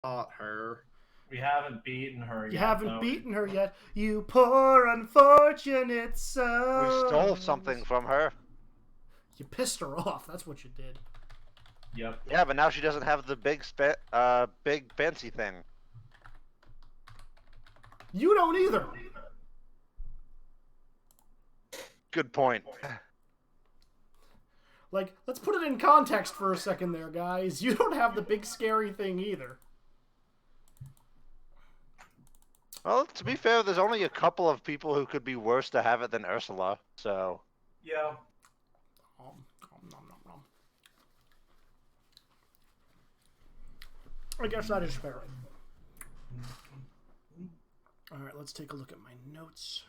Not her. We haven't beaten her yet. You haven't beaten her yet. You poor unfortunate soul. We stole something from her. You pissed her off. That's what you did. Yep. Yeah, but now she doesn't have the big fancy thing. You don't either. Good point. Like, let's put it in context for a second there, guys. You don't have the big scary thing either. Well, to be fair, there's only a couple of people who could be worse to have it than Ursula, so... Yeah. Nom, nom, nom. I guess that is fair. Alright, let's take a look at my notes.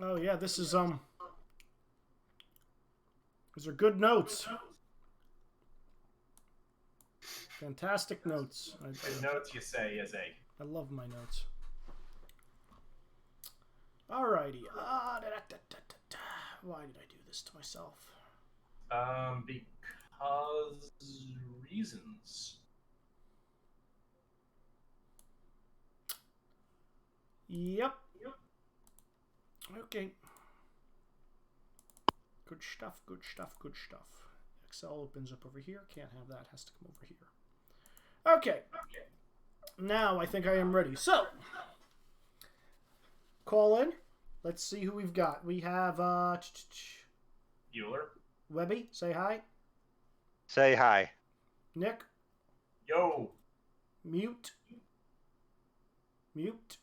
Oh yeah, this is these are good notes. Fantastic notes. Good notes, you say, Izzy. I love my notes. Alrighty. Why did I do this to myself? Because reasons. Yep. Okay. Good stuff, good stuff, good stuff. Excel opens up over here. Can't have that. Has to come over here. Okay. Now I think I am ready. So, call in. Let's see who we've got. We have, Bueller. Webby, say hi. Say hi. Nick, Yo. mute. Mute.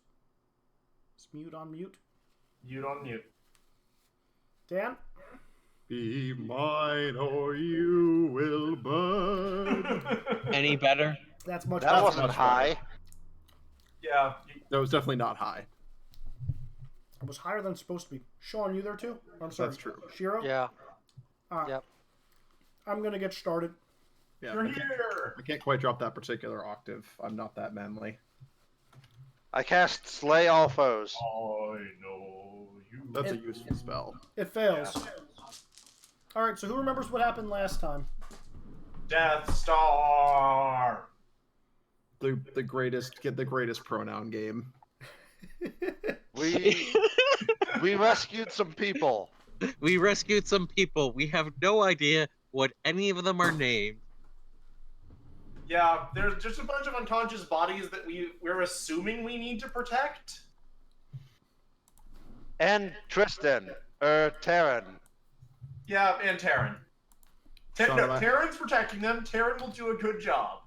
Is mute on mute? You don't mute. Dan? Be mine or you will burn. Any better? That's much That better. wasn't high. Yeah. That was definitely not high. It was higher than it's supposed to be. Sean, you there too? I'm sorry. That's true. Shiro? Yeah. Alright. Yep. I'm going to get started. Yeah, You're I can't, here. I can't quite drop that particular octave. I'm not that manly. I cast Slay All Foes. I know you. That's a useful spell. It fails. Yeah. Alright, so who remembers what happened last time? Death Star. The greatest, get the greatest pronoun game. We rescued some people. We rescued some people. We have no idea what any of them are named. Yeah, there's just a bunch of unconscious bodies that we're assuming we need to protect. And Tristan. Terran. Yeah, and Terran. Sean, am I- Terran's protecting them. Terran will do a good job.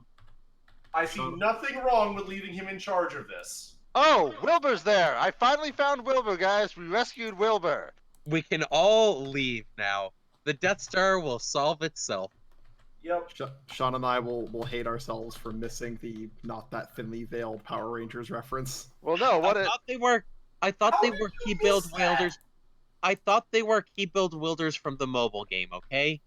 I see Sean- nothing wrong with leaving him in charge of this. Oh, Wilbur's there. I finally found Wilbur, guys. We rescued Wilbur. We can all leave now. The Death Star will solve itself. Yep. Sean and I will hate ourselves for missing the not that thinly veiled Power Rangers reference. Well, no, what I it... thought they were. I thought How they did were you key build miss that? wielders. I thought they were key build wielders from the mobile game. Okay,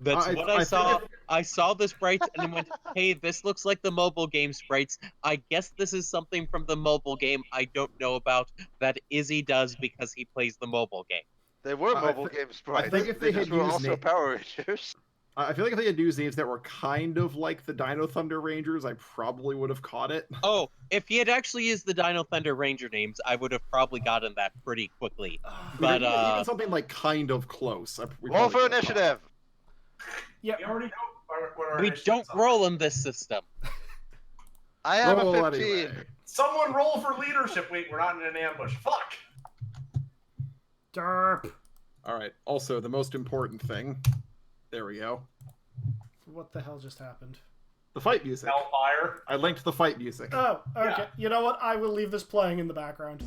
that's what I saw. I saw the sprites and went, "Hey, this looks like the mobile game sprites. I guess this is something from the mobile game I don't know about that Izzy does because he plays the mobile game." They were I mobile thi- game sprites. I think if they just had were used also na- Power Rangers. I feel like if they had used names that were kind of like the Dino Thunder Rangers, I probably would have caught it. Oh, if he had actually used the Dino Thunder Ranger names, I would have probably gotten that pretty quickly. But even something like kind of close. Roll for initiative. Yeah. We already know what our we initiatives don't are. roll in this system. I have Roll a 15. anyway. Someone roll for leadership. Wait, we're not in an ambush. Fuck. Derp. Alright, also the most important thing. There we go. What the hell just happened? The fight music. Hellfire. I linked the fight music. Oh, okay. Yeah. You know what? I will leave this playing in the background.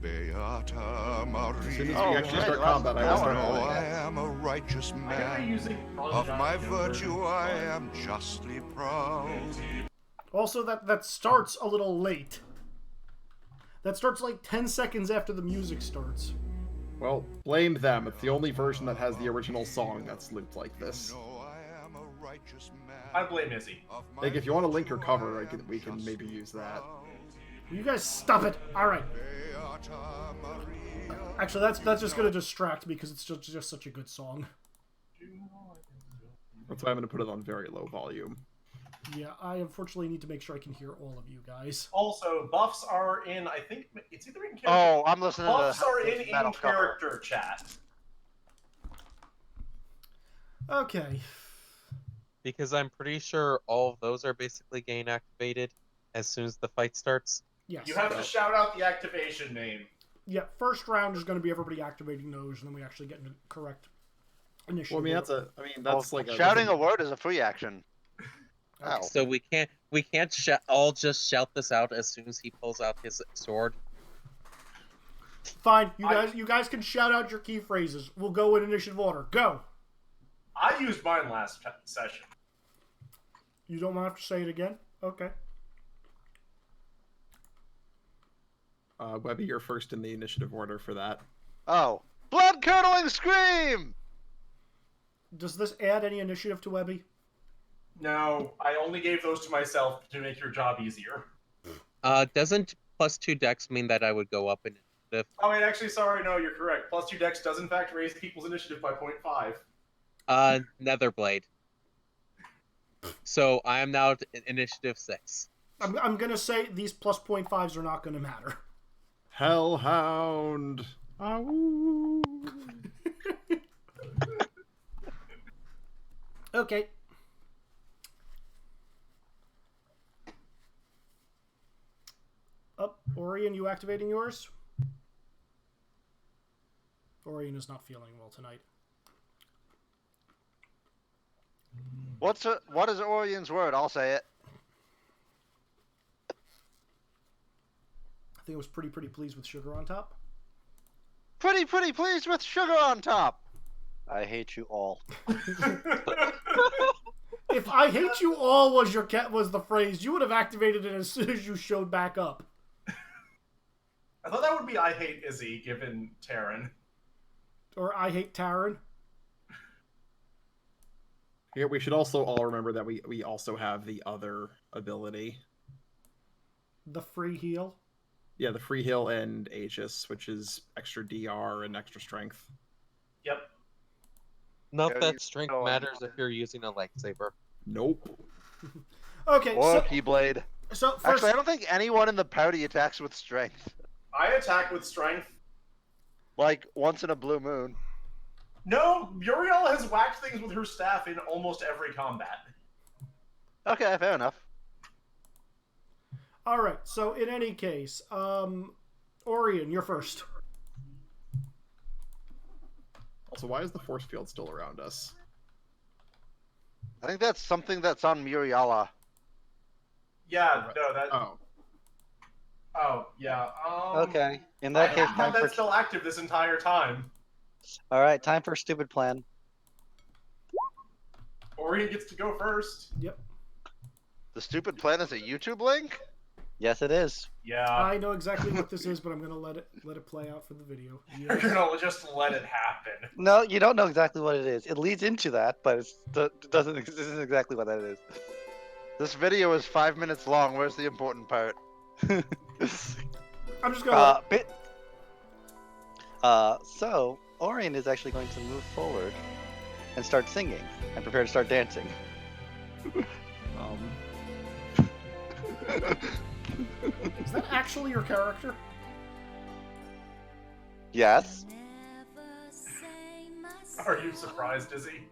Beata As soon Maria. as we Oh, actually right, start last combat, I will hour. start Oh, rolling. I am a righteous I gotta be man. using Of my virtue I am justly proud. Also, that starts a little late. That starts like 10 seconds after the music starts. Well, blame them. It's the only version that has the original song that's looped like this. No, I am a righteous man. I blame Izzy. Of my Like, if you want to link your virtue cover, I am we can maybe justly use that. proud. You guys stop it. All right. Beata Maria. Actually, that's just gonna distract me because it's just such a good song. That's why I'm going to put it on very low volume. Yeah, I unfortunately need to make sure I can hear all of you guys. Also, buffs are in, I think, it's either in character. Oh, I'm listening to Buffs the are in metal cover. character chat. Okay. Because I'm pretty sure all of those are basically gain activated as soon as the fight starts. Yes. You have to shout out the activation name. Yeah, first round is going to be everybody activating those, and then we actually get into correct initiative. Well, that's like shouting a word is a free action. Ow. So we can't all just shout this out as soon as he pulls out his sword. Fine, you guys can shout out your key phrases. We'll go in initiative order. Go. I used mine last session. You don't have to say it again? Okay. Webby, you're first in the initiative order for that. Oh. Blood-curdling scream! Does this add any initiative to Webby? No, I only gave those to myself to make your job easier. Doesn't +2 dex mean that I would go up in initiative? Oh, wait, actually, sorry, no, you're correct. +2 dex does, in fact, raise people's initiative by 0.5. Netherblade. So I am now at initiative 6. I'm going to say these plus 0.5s are not going to matter. Hellhound! Ow. Okay. Orion, you activating yours? Orion is not feeling well tonight. What is Orion's word? I'll say it. I think it was pretty pleased with sugar on top. Pretty pleased with sugar on top. I hate you all. If I hate you all was the phrase, you would have activated it as soon as you showed back up. I thought that would be I hate Izzy, given Terran. Or I hate Taran. Here, we should also all remember that we also have the other ability. The free heal. Yeah, the free heal and Aegis, which is extra DR and extra strength. Yep. Not Yeah, that strength go on. matters if you're using a lightsaber. Nope. Okay, Or Keyblade. so first, Actually, I don't think anyone in the party attacks with strength. I attack with strength. Like, once in a blue moon. No, Muriel has whacked things with her staff in almost every combat. Okay, fair enough. all right. So in any case, Orion, you're first. Also, why is the force field still around us? I think that's something that's on Muriela. Yeah, no, that. Oh. Oh, yeah. Okay. In I that case, have time that for. still active this entire time. All right, time for a stupid plan. Orion gets to go first. Yep. The stupid plan is a YouTube link? Yes, it is. Yeah. I know exactly what this is, but I'm gonna let it play out for the video. You're Yes. gonna just let it happen. No, you don't know exactly what it is. It leads into that, but it doesn't. This isn't exactly what that is. This video is 5 minutes long. Where's the important part? I'm just gonna. So Orion is actually going to move forward and start singing and prepare to start dancing. Is that actually your character? Yes. Are you surprised, Izzy?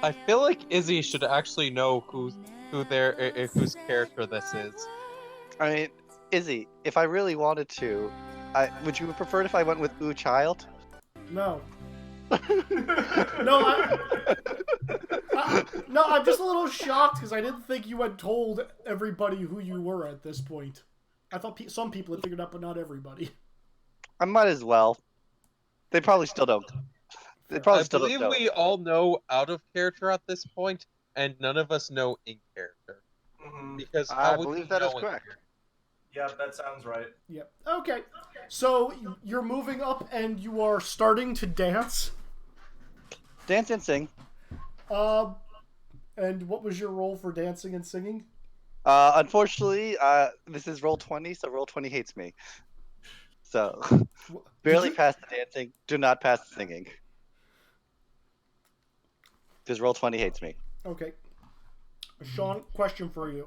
I feel like Izzy should actually know whose character this is. I mean, Izzy, if I really wanted to, would you prefer it if I went with Ooh Child? No. No, no, I'm just a little shocked because I didn't think you had told everybody who you were at this point. I thought some people had figured out, but not everybody. I might as well. They probably still don't. They probably I still believe don't. we all know out of character at this point, and none of us know in character. Mm-hmm. Because I how would believe we that is know in correct. character? Yeah, that sounds right. Yep. Okay. So you're moving up and you are starting to dance. Dance and sing. And what was your role for dancing and singing? Unfortunately, this is roll 20, so roll 20 hates me. So Did barely you- pass the dancing. Do not pass the singing. Because roll 20 hates me. Okay. Sean, question for you.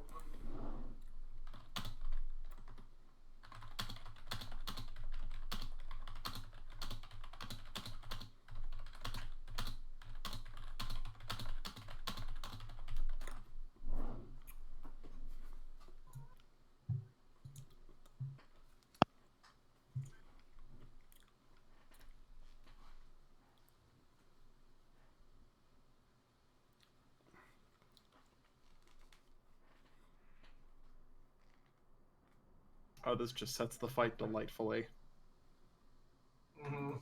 Oh, this just sets the fight delightfully. Mhm.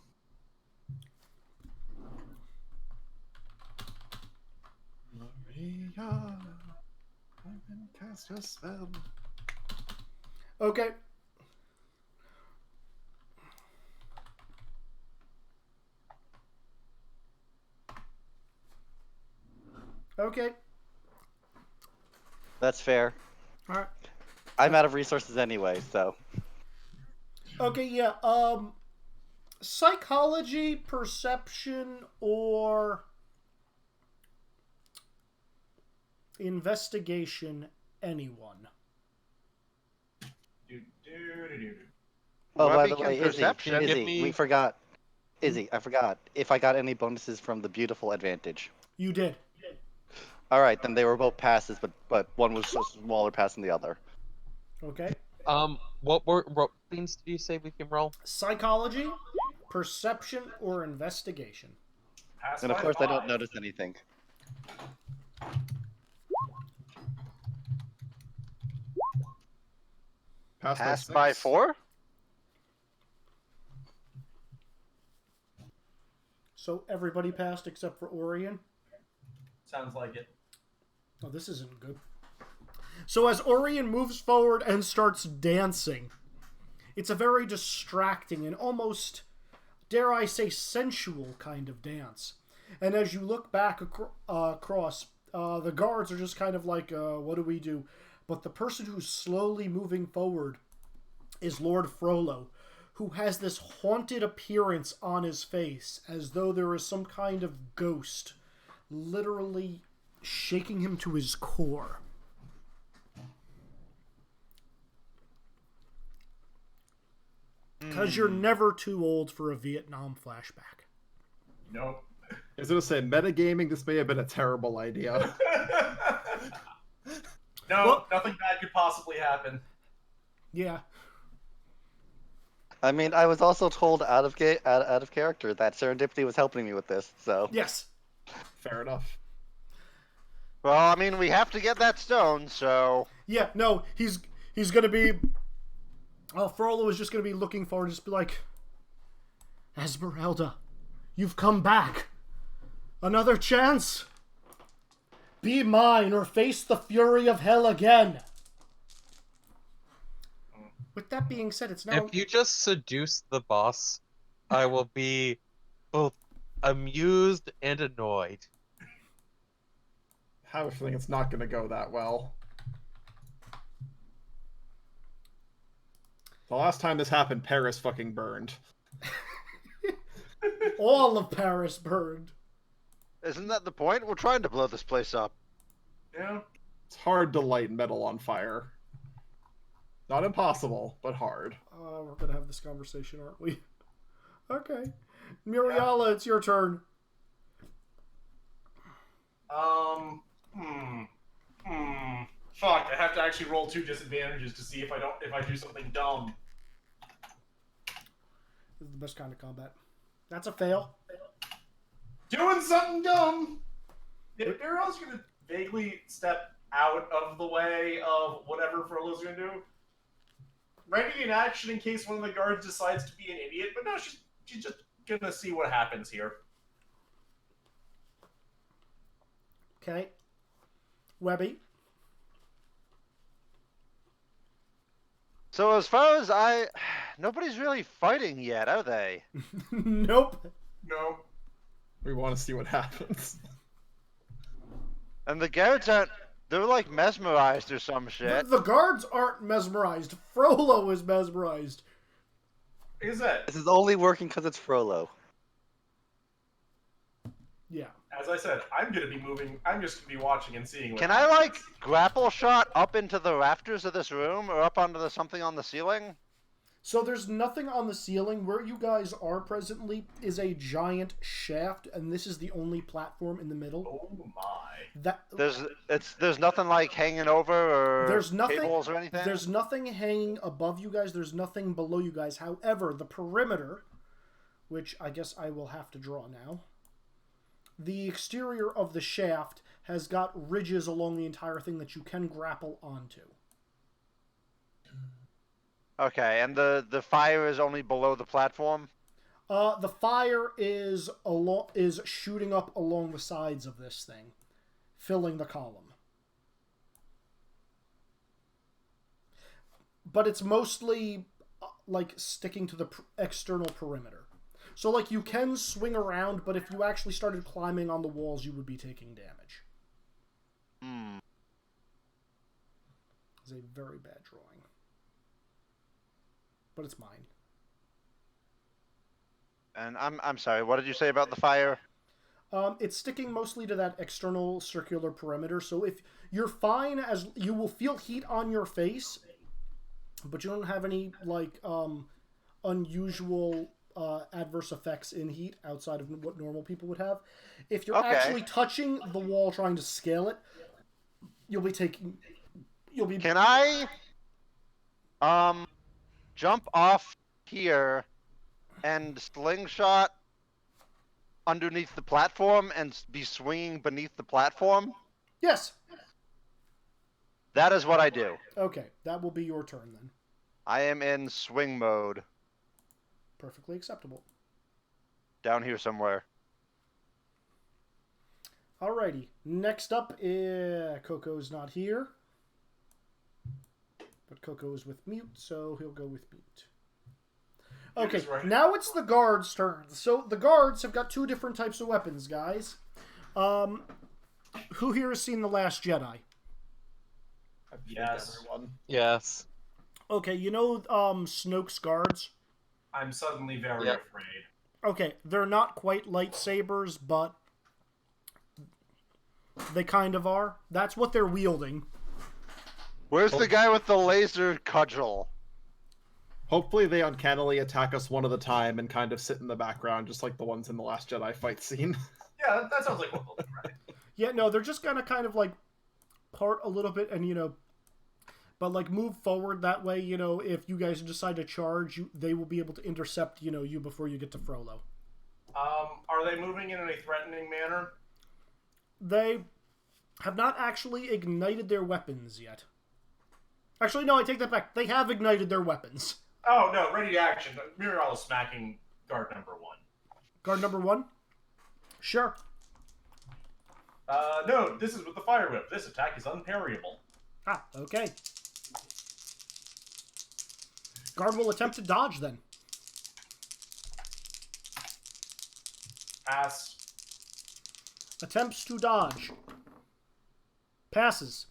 Maria, I'm gonna cast a spell. Okay. Okay. That's fair. All right. I'm out of resources anyway, so. Okay, yeah. Psychology, perception, or investigation, anyone. Oh, by Webby the can way, Izzy, perception. Give Izzy, me- we forgot. Izzy, I forgot. If I got any bonuses from the beautiful advantage. You did. All right, then they were both passes, but one was a smaller pass than the other. Okay. What things did you say we can roll? Psychology, perception, or investigation. Pass And of by course, I don't 5. notice anything. Pass by 4? So everybody passed except for Orion. Sounds like it. Oh, this isn't good. So as Orion moves forward and starts dancing, it's a very distracting and almost, dare I say, sensual kind of dance. And as you look back across, the guards are just kind of like, what do we do? But the person who's slowly moving forward is Lord Frollo, who has this haunted appearance on his face, as though there is some kind of ghost literally shaking him to his core. Because you're never too old for a Vietnam flashback. Nope. I was gonna say, metagaming, this may have been a terrible idea. No, Well- nothing bad could possibly happen. Yeah. I mean, I was also told out of character that serendipity was helping me with this. So Yes. Fair enough. Well, I mean, we have to get that stone, so... Yeah, no, he's gonna be... Frollo is just gonna be looking forward, just be like, Esmeralda, you've come back. Another chance? Be mine or face the fury of hell again. With that being said, it's now... If you just seduce the boss, I will be both amused and annoyed. I have a feeling it's not gonna go that well. The last time this happened, Paris fucking burned. All of Paris burned. Isn't that the point? We're trying to blow this place up. Yeah. It's hard to light metal on fire. Not impossible, but hard. We're gonna have this conversation, aren't we? Okay. Muriala, it's your turn. Fuck, I have to actually roll 2 disadvantages to see if I do something dumb. This is the best kind of combat. That's a fail. Doing something dumb! Daryl's gonna vaguely step out of the way of whatever Frollo's gonna do. Ready in action in case one of the guards decides to be an idiot, but no, she's just gonna see what happens here. Okay. Webby. So as far as nobody's really fighting yet, are they? Nope. No. We want to see what happens. And the guards aren't They're like mesmerized or some The, shit. the guards aren't mesmerized. Frollo is mesmerized. Is it? This is only working because it's Frollo. Yeah. As I said, I'm gonna be moving. I'm just gonna be watching and seeing. What Can I like grapple shot up into the rafters of this room or up onto the something on the ceiling? So there's nothing on the ceiling. Where you guys are presently is a giant shaft, and this is the only platform in the middle. Oh my! That There's nothing like hanging over or There's nothing- cables or anything. There's nothing hanging above you guys. There's nothing below you guys. However, the perimeter, which I guess I will have to draw now, the exterior of the shaft has got ridges along the entire thing that you can grapple onto. Okay, and the fire is only below the platform. The fire is shooting up along the sides of this thing, filling the column. But it's mostly like sticking to the external perimeter. So like you can swing around, but if you actually started climbing on the walls, you would be taking damage. It's a very bad drawing. But it's mine. And I'm sorry, what did you say about the fire? It's sticking mostly to that external circular perimeter, so if you're fine, as you will feel heat on your face, but you don't have any like unusual adverse effects in heat outside of what normal people would have. If you're actually touching the wall trying to scale it, you'll be Can I jump off here and slingshot underneath the platform and be swinging beneath the platform? Yes. That is what I do. Okay, that will be your turn then. I am in swing mode. Perfectly acceptable. Down here somewhere. Alrighty. Next up, Coco's not here. But Coco is with Mute, so he'll go with Mute. Okay, Right. now it's the guards' turn. So the guards have got two different types of weapons, guys. Who here has seen The Last Jedi? Yes. Everyone. Yes. Okay, you know Snoke's guards? I'm suddenly very Yep. afraid. Okay, they're not quite lightsabers, but they kind of are. That's what they're wielding. Where's the guy with the laser cudgel? Hopefully they uncannily attack us one at a time and kind of sit in the background, just like the ones in the Last Jedi fight scene. Yeah, that sounds like what we'll do, right? Yeah, no, they're just gonna kind of like part a little bit and, but like move forward that way, if you guys decide to charge, they will be able to intercept, you before you get to Frollo. Are they moving in any threatening manner? They have not actually ignited their weapons yet. Actually, no, I take that back. They have ignited their weapons. Oh, no, ready to action. Muriel is smacking guard number 1. Guard number 1? Sure. No, this is with the fire whip. This attack is unparryable. Ah, okay. Guard will attempt to dodge then. Pass. Attempts to dodge. Passes.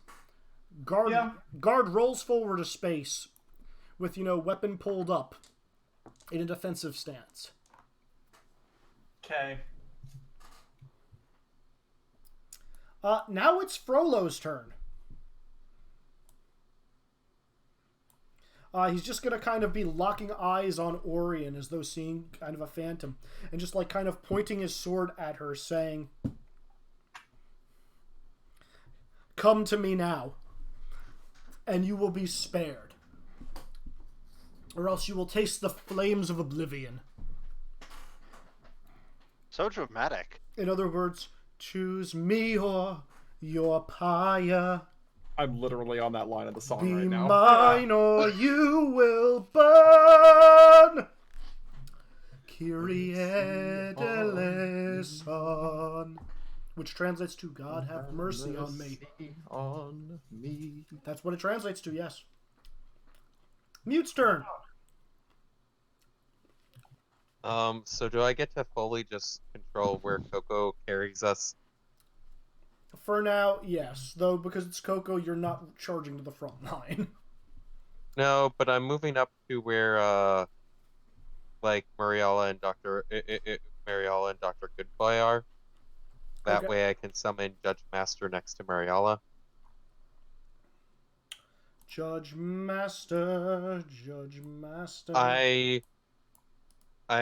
Guard Yeah. Guard rolls forward a space with, weapon pulled up in a defensive stance. Okay. Now it's Frollo's turn. He's just going to kind of be locking eyes on Orion as though seeing kind of a phantom. And just like kind of pointing his sword at her saying, "Come to me now, and you will be spared. Or else you will taste the flames of oblivion." So dramatic. In other words, choose me or your pyre. I'm literally on that line of the song Be right now. mine or you will burn. Kyrie eleison. Which translates to God have mercy on me. On me. That's what it translates to, yes. Mute's turn. So do I get to fully just control where Coco carries us? For now, yes. Though, because it's Coco, you're not charging to the front line. No, but I'm moving up to where, like, Mariella and Dr. Goodboy are. That Okay. way I can summon Judge Master next to Mariella. Judge Master. I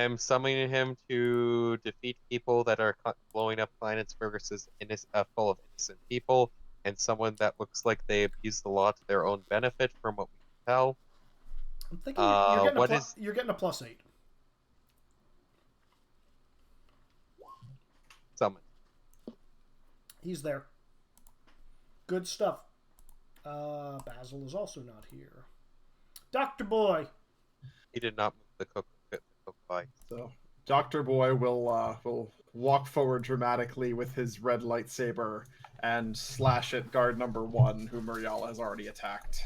am summoning him to defeat people that are blowing up planets versus full of innocent people, and someone that looks like they abuse the law to their own benefit, from what we can tell. I'm thinking you're getting a +8. Summon. He's there. Good stuff. Basil is also not here. Dr. Boy. He did not move the cook bike. So Dr. Boy will walk forward dramatically with his red lightsaber and slash at guard number 1, who Mariella has already attacked.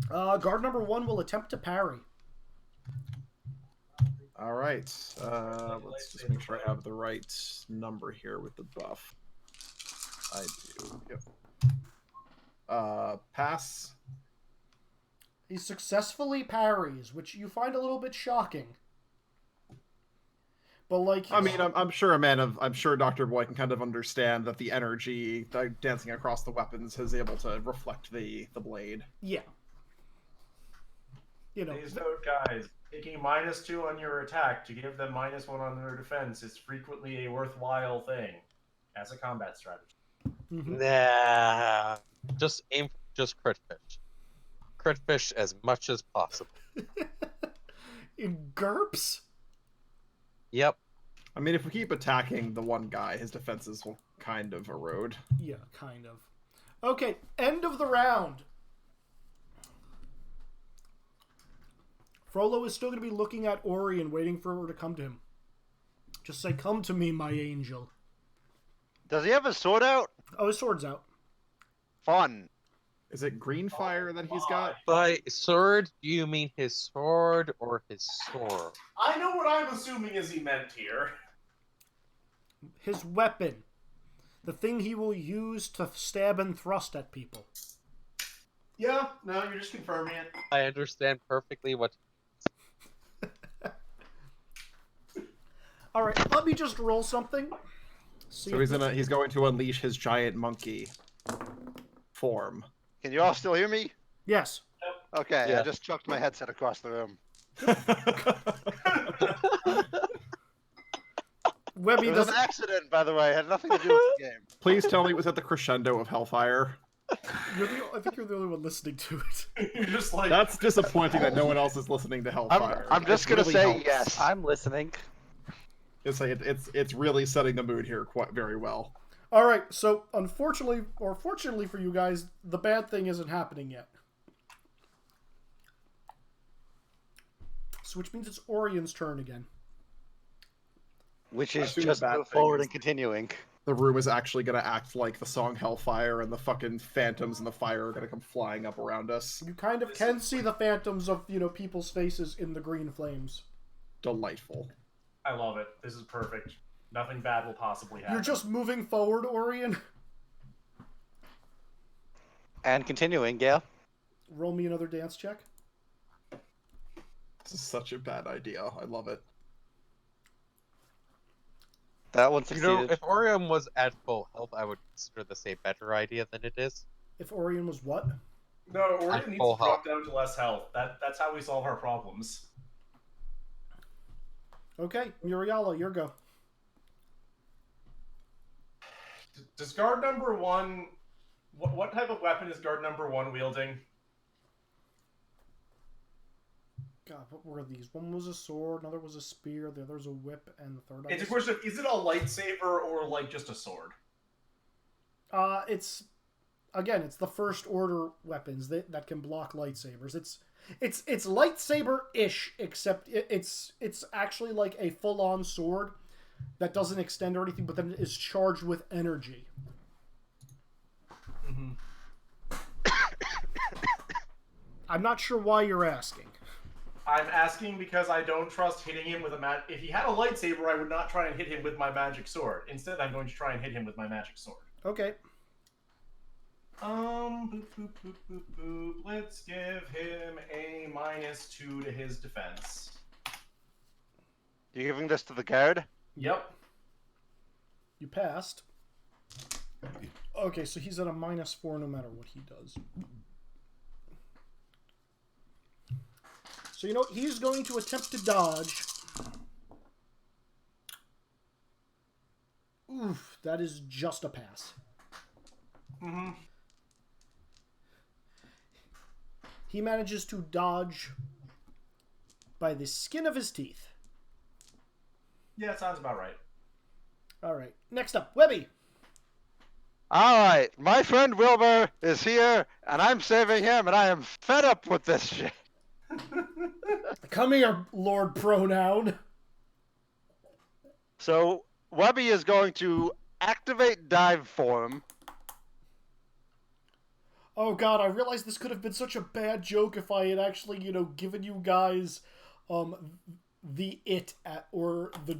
Guard number 1 will attempt to parry. All right. Let's just make sure I have the right number here with the buff. I do. Yep. Pass. He successfully parries, which you find a little bit shocking. But like, I mean, I'm sure Dr. Boy can kind of understand that the energy dancing across the weapons is able to reflect the blade. Yeah. You know. Please note, guys, taking -2 on your attack to give them -1 on their defense is frequently a worthwhile thing as a combat strategy. Mhm. Nah. Just aim for just crit fish. Crit fish as much as possible. In GURPS? Yep. I mean, if we keep attacking the one guy, his defenses will kind of erode. Yeah, kind of. Okay, end of the round. Frollo is still going to be looking at Ori and waiting for her to come to him. Just say, "Come to me, my angel." Does he have his sword out? Oh, his sword's out. Fun. Is it green fire that he's got? By sword, do you mean his sword or his sword? I know what I'm assuming is he meant here. His weapon. The thing he will use to stab and thrust at people. Yeah, no, you're just confirming it. I understand perfectly what. Alright, let me just roll something. See So if he's going to unleash his giant monkey form. Can you all still hear me? Yes. Okay, Yeah. I just chucked my headset across the room. Webby It was an doesn't... accident, by the way. It had nothing to do with the game. Please tell me it was at the crescendo of Hellfire. I think you're the only one listening to it. You're just like, That's disappointing that no one else is listening to Hellfire. I'm just It gonna really say helps. yes. I'm listening. It's really setting the mood here quite very well. Alright, so unfortunately, or fortunately for you guys, the bad thing isn't happening yet. So which means it's Orion's turn again. Which I is assume the just bad move thing forward is- and continuing. The room is actually going to act like the song Hellfire, and the fucking phantoms and the fire are going to come flying up around us. You kind of can see the phantoms of, people's faces in the green flames. Delightful. I love it. This is perfect. Nothing bad will possibly happen. You're just moving forward, Orion. And continuing, yeah. Roll me another dance check. This is such a bad idea. I love it. That one You succeeded. know, if Orion was at full health, I would consider this a better idea than it is. If Orion was what? No, Orion needs full to drop down to less health. That's how we solve our problems. Okay, Muriala, your go. Does guard number 1... What type of weapon is guard number 1 wielding? God, what were these? One was a sword, another was a spear, the other was a whip, and the third It's a was... question of, is it a lightsaber or, like, just a sword? It's... Again, it's the first order weapons that can block lightsabers. It's lightsaber-ish, except it's actually like a full-on sword that doesn't extend or anything, but then is charged with energy. Mm-hmm. I'm not sure why you're asking. I'm asking because I don't trust hitting him with a If he had a lightsaber, I would not try and hit him with my magic sword. Instead, I'm going to try and hit him with my magic sword. Okay. Boop, boop, boop, boop, boop. Let's give him a -2 to his defense. You giving this to the guard? Yep. You passed. Okay, so he's at a -4 no matter what he does. So you know what? He's going to attempt to dodge. Oof, that is just a pass. Mm-hmm. He manages to dodge by the skin of his teeth. Yeah, sounds about right. All right. Next up, Webby. All right, my friend Wilbur is here, and I'm saving him, and I am fed up with this shit. Come here, Lord Pronoun. So Webby is going to activate dive form. Oh god, I realized this could have been such a bad joke if I had actually, you know, given you guys the it at or the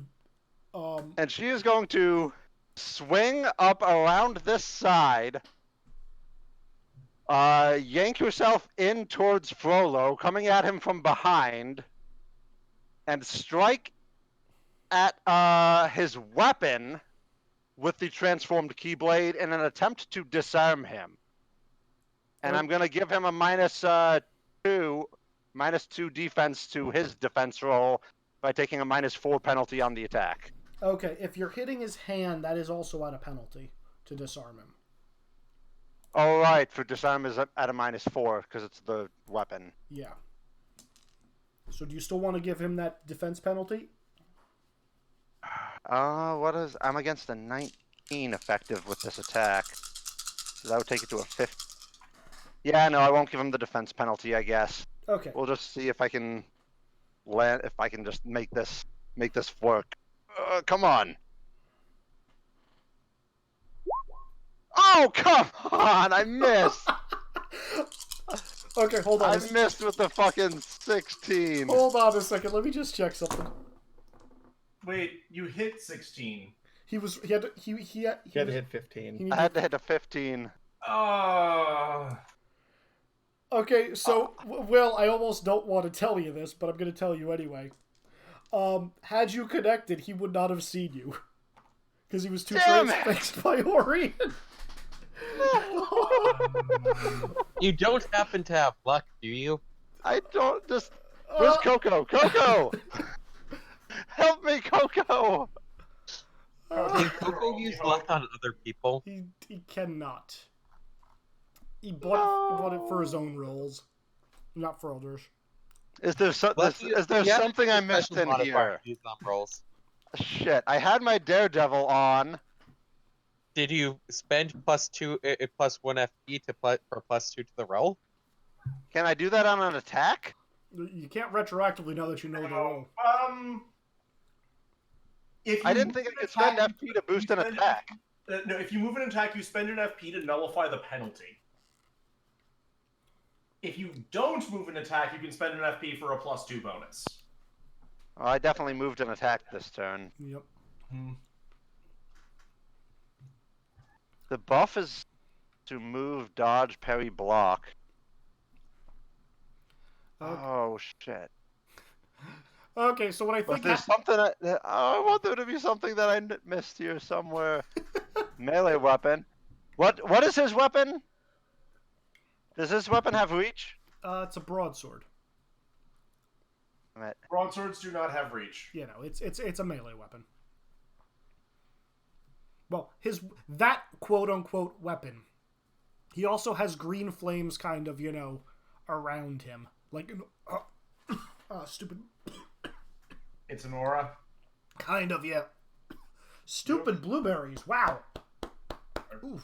And she is going to swing up around this side, yank herself in towards Frollo, coming at him from behind, and strike at his weapon with the transformed Keyblade in an attempt to disarm him. And I'm going to give him a -2 defense to his defense roll by taking a -4 penalty on the attack. Okay, if you're hitting his hand, that is also at a penalty to disarm him. All right, for disarm is at a -4 because it's the weapon. Yeah. So do you still want to give him that defense penalty? I'm against a 19 effective with this attack. So that would take it to a 50. Yeah, no, I won't give him the defense penalty, I guess. Okay. We'll just see if I can land, if I can just make this work. Come on. Oh, come on! I missed! Okay, hold on. I missed with the fucking 16. Hold on a second. Let me just check something. Wait, you hit 16. He had to hit 15. I had to hit a 15. Okay, so Will, I almost don't want to tell you this, but I'm going to tell you anyway. Had you connected, he would not have seen you. Because he was too transfixed by Orion. You don't happen to have luck, do you? I don't just... Where's Coco? Coco! Help me, Coco! Can Coco use luck on other people? He cannot. He bought it for his own rolls, not for others. Is there something I missed in here? Use on rolls. Shit, I had my Daredevil on. Did you spend +1 FP for +2 to the roll? Can I do that on an attack? You can't retroactively now that you know the roll. I didn't think I could spend FP to boost an attack. No, if you move an attack, you spend an FP to nullify the penalty. If you don't move an attack, you can spend an FP for a +2 bonus. Oh, I definitely moved an attack this turn. Yep. The buff is to move, dodge, parry, block. Okay. Oh, shit. Okay, so what I think... there's something... I want there to be something that I missed here somewhere. Melee weapon. What is his weapon? Does this weapon have reach? It's a broadsword. Broadswords do not have reach. You know, it's a melee weapon. Well, that quote-unquote weapon. He also has green flames kind of, you know, around him. Like, stupid... It's an aura? Kind of, yeah. Stupid blueberries, wow.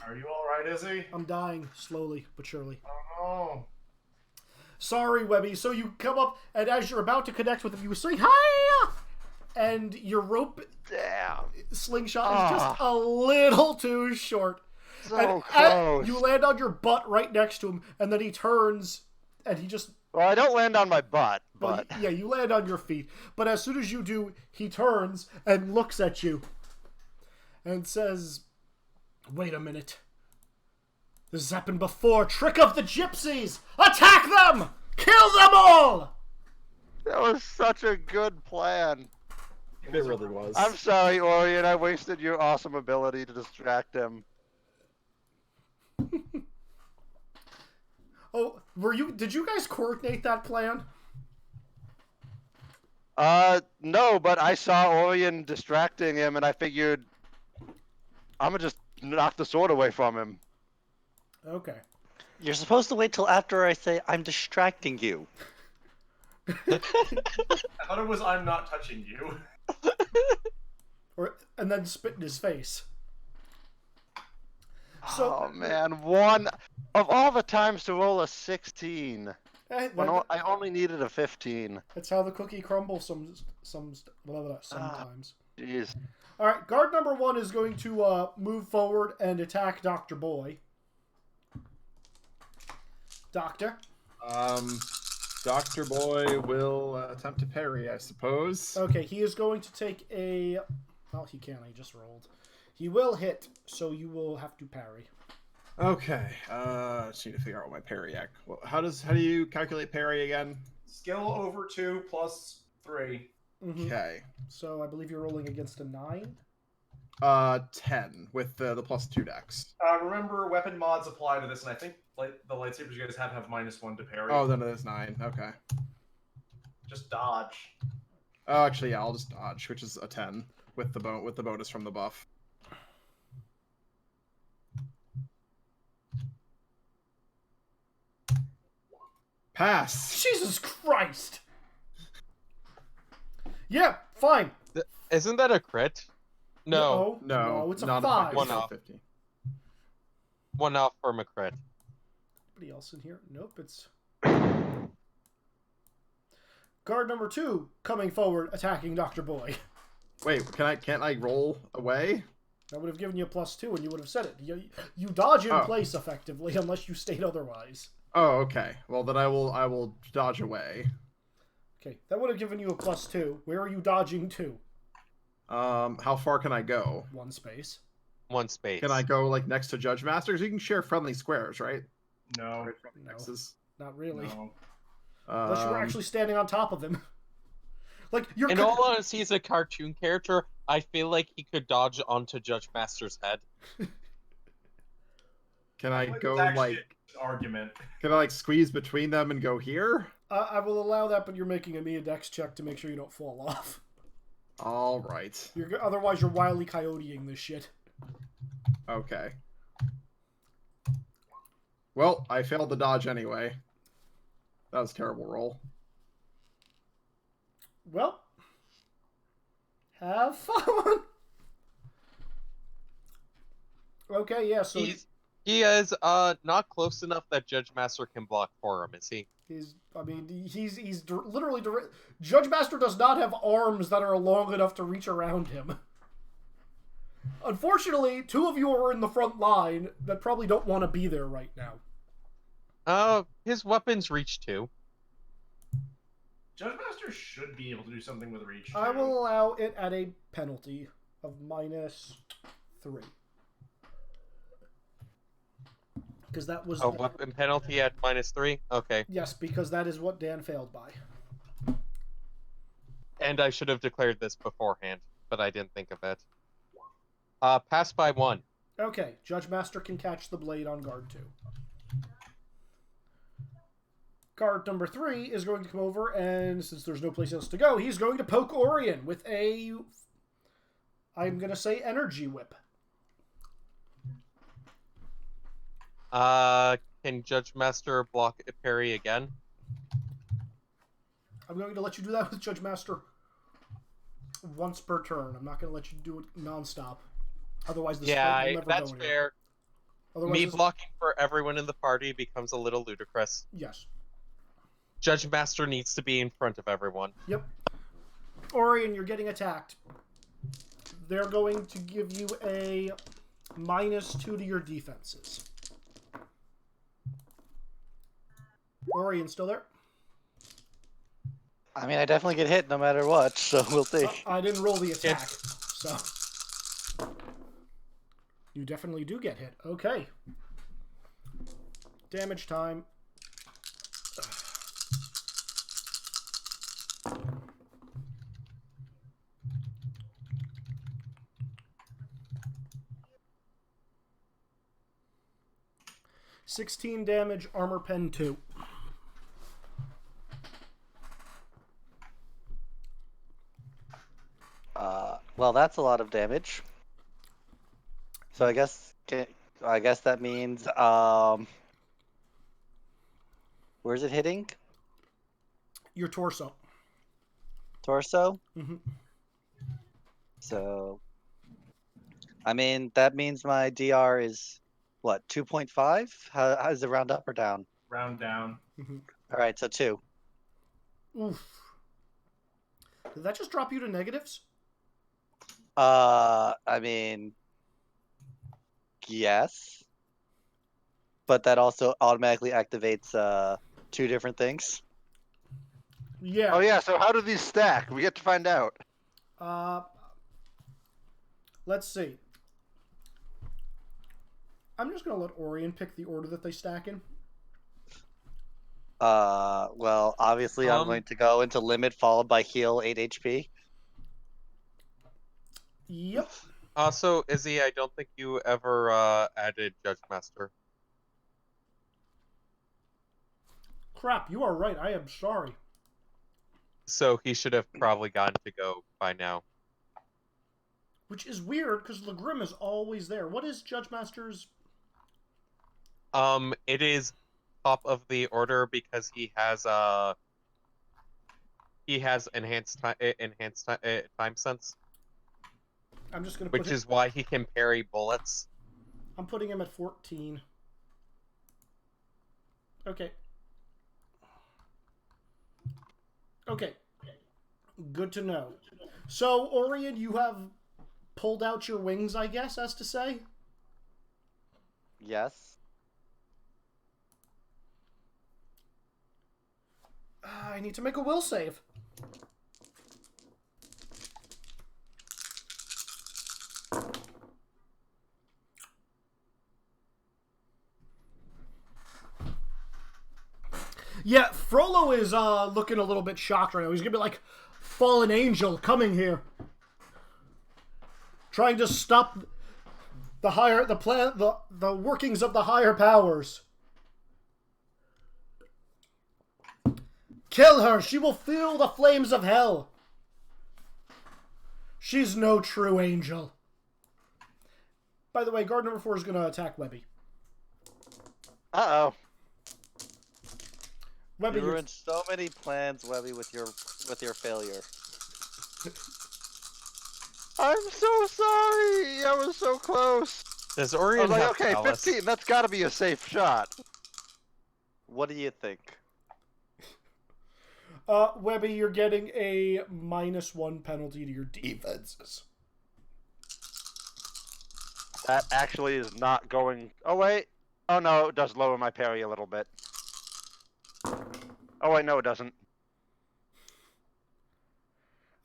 Are you alright, Izzy? I'm dying, slowly but surely. Oh no. Sorry, Webby. So you come up, and as you're about to connect with him, you say, "Hi!" And your rope slingshot is just a little too short. So close. You land on your butt right next to him, and then he turns, and he just... Well, I don't land on my butt, but... Yeah, you land on your feet. But as soon as you do, he turns and looks at you and says, Wait a minute. This has happened before. Trick of the gypsies! Attack them! Kill them all! That was such a good plan. It really was. I'm sorry, Orion. I wasted your awesome ability to distract him. Oh, did you guys coordinate that plan? No, but I saw Orion distracting him, and I figured I'm gonna just knock the sword away from him. Okay. You're supposed to wait till after I say I'm distracting you. I thought it was I'm not touching you. And then spit in his face. So, Oh man, one of all the times to roll a 16. I only needed a 15. That's how the cookie crumbles sometimes. Jeez. All right, guard number 1 is going to move forward and attack Dr. Boy. Doctor. Dr. Boy will attempt to parry, I suppose. Okay, he is going to take a... Well, he can't. He just rolled. He will hit, so you will have to parry. Okay. Just need to figure out what my parry act. Well, how do you calculate parry again? Skill over 2 plus 3. Mm-hmm. Okay. So I believe you're rolling against a 9. 10 with the plus 2 dex. Remember, weapon mods apply to this, and I think the lightsabers you guys have -1 to parry. Oh, then it is 9. Okay. Just dodge. Oh, actually, yeah, I'll just dodge, which is a 10 with the bonus from the buff. Pass. Jesus Christ! Yeah, fine. Isn't that a crit? No. No, it's a not 5. One off. 50. One off from a crit. Anybody else in here? Nope, it's... Guard number 2 coming forward, attacking Dr. Boy. Wait, can't I roll away? That would have given you a +2 and you would have said it. You dodge in Oh. place effectively unless you state otherwise. Oh, okay. Well, then I will dodge away. Okay, that would have given you a +2. Where are you dodging to? How far can I go? 1 space. One space. Can I go like next to Judge Masters? You can share friendly squares, right? No. Right, friendly No. X's. Not really. No. Unless you were actually standing on top of him. Like, you're... In all honesty, he's a cartoon character. I feel like he could dodge onto Judge Master's head. Can I It's go actually like? an argument. Can I like squeeze between them and go here? I will allow that, but you're making a dex check to make sure you don't fall off. All right. Otherwise, you're Wile E. Coyoteing this shit. Okay. Well, I failed the dodge anyway. That was a terrible roll. Well, have fun. Okay, yeah. So He is not close enough that Judge Master can block for him, is he? he's literally Judge Master does not have arms that are long enough to reach around him. Unfortunately, 2 of you are in the front line that probably don't want to be there right now. His weapons reach too. Judge Master should be able to do something with reach. I too. will allow it at a penalty of -3. Because that was... A weapon penalty at -3? Okay. Yes, because that is what Dan failed by. And I should have declared this beforehand, but I didn't think of it. Pass by 1. Okay, Judge Master can catch the blade on guard 2. Guard number 3 is going to come over, and since there's no place else to go, he's going to poke Orion with a... I'm going to say energy whip. Can Judge Master block a parry again? I'm going to let you do that with Judge Master once per turn. I'm not going to let you do it non-stop. Otherwise, this fight will never that's go anywhere. fair. Otherwise, Me blocking for everyone in the party becomes a little ludicrous. Yes. Judge Master needs to be in front of everyone. Yep. Orion, you're getting attacked. They're going to give you a -2 to your defenses. Orion, still there? I mean, I definitely get hit no matter what, so we'll see. I didn't roll the attack, so... You definitely do get hit. Okay. Damage time. $16 damage, armor pen 2. Well, that's a lot of damage. So I guess that means where's it hitting? Your torso. Torso? Mm-hmm. So I mean that means my DR is what, 2.5? How does it round up or down? Round down. Mm-hmm. All right, so 2. Oof. Did that just drop you to negatives? I mean, yes, but that also automatically activates 2 different things. Yeah. Oh yeah, so how do these stack? We get to find out. Let's see. I'm just gonna let Orion pick the order that they stack in. Well, obviously I'm going to go into limit followed by heal 8 HP. Yep. Also, Izzy, I don't think you ever added Judge Master. Crap, you are right. I am sorry. So he should have probably gotten to go by now. Which is weird, because Legrim is always there. What is Judge Master's... It is top of the order because he has enhanced time sense, I'm just gonna put which him... is why he can parry bullets. I'm putting him at 14. Okay. Okay. Good to know. So, Orion, you have pulled out your wings, I guess, as to say? Yes. I need to make a will save. Yeah, Frollo is looking a little bit shocked right now. He's gonna be like, fallen angel coming here, trying to stop the workings of the higher powers. Kill her! She will feel the flames of hell! She's no true angel. By the way, guard number 4 is going to attack Webby. Uh-oh. Webby, you ruined so many plans, Webby, with your failure. I'm so sorry. I was so close. Does I Orion was like, have okay, prowess? 15. That's got to be a safe shot. What do you think? Webby, you're getting a -1 penalty to your defenses. That actually is not going... Oh, wait. Oh, no, it does lower my parry a little bit. Oh, wait, no, it doesn't.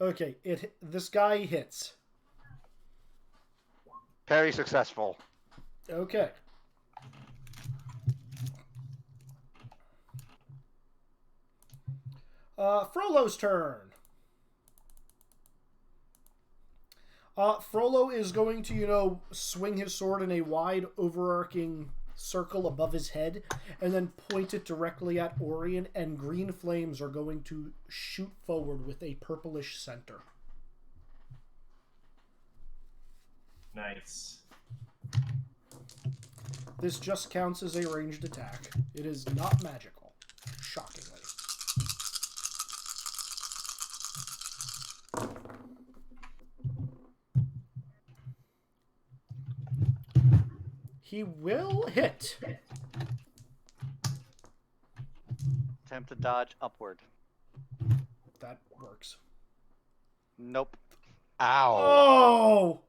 Okay, this guy hits. Parry successful. Okay. Frollo's turn. Frollo is going to, swing his sword in a wide, overarching circle above his head, and then point it directly at Orion, and green flames are going to shoot forward with a purplish center. Nice. This just counts as a ranged attack. It is not magical, shockingly. He will hit. Attempt to dodge upward. That works. Nope. Ow. Oh!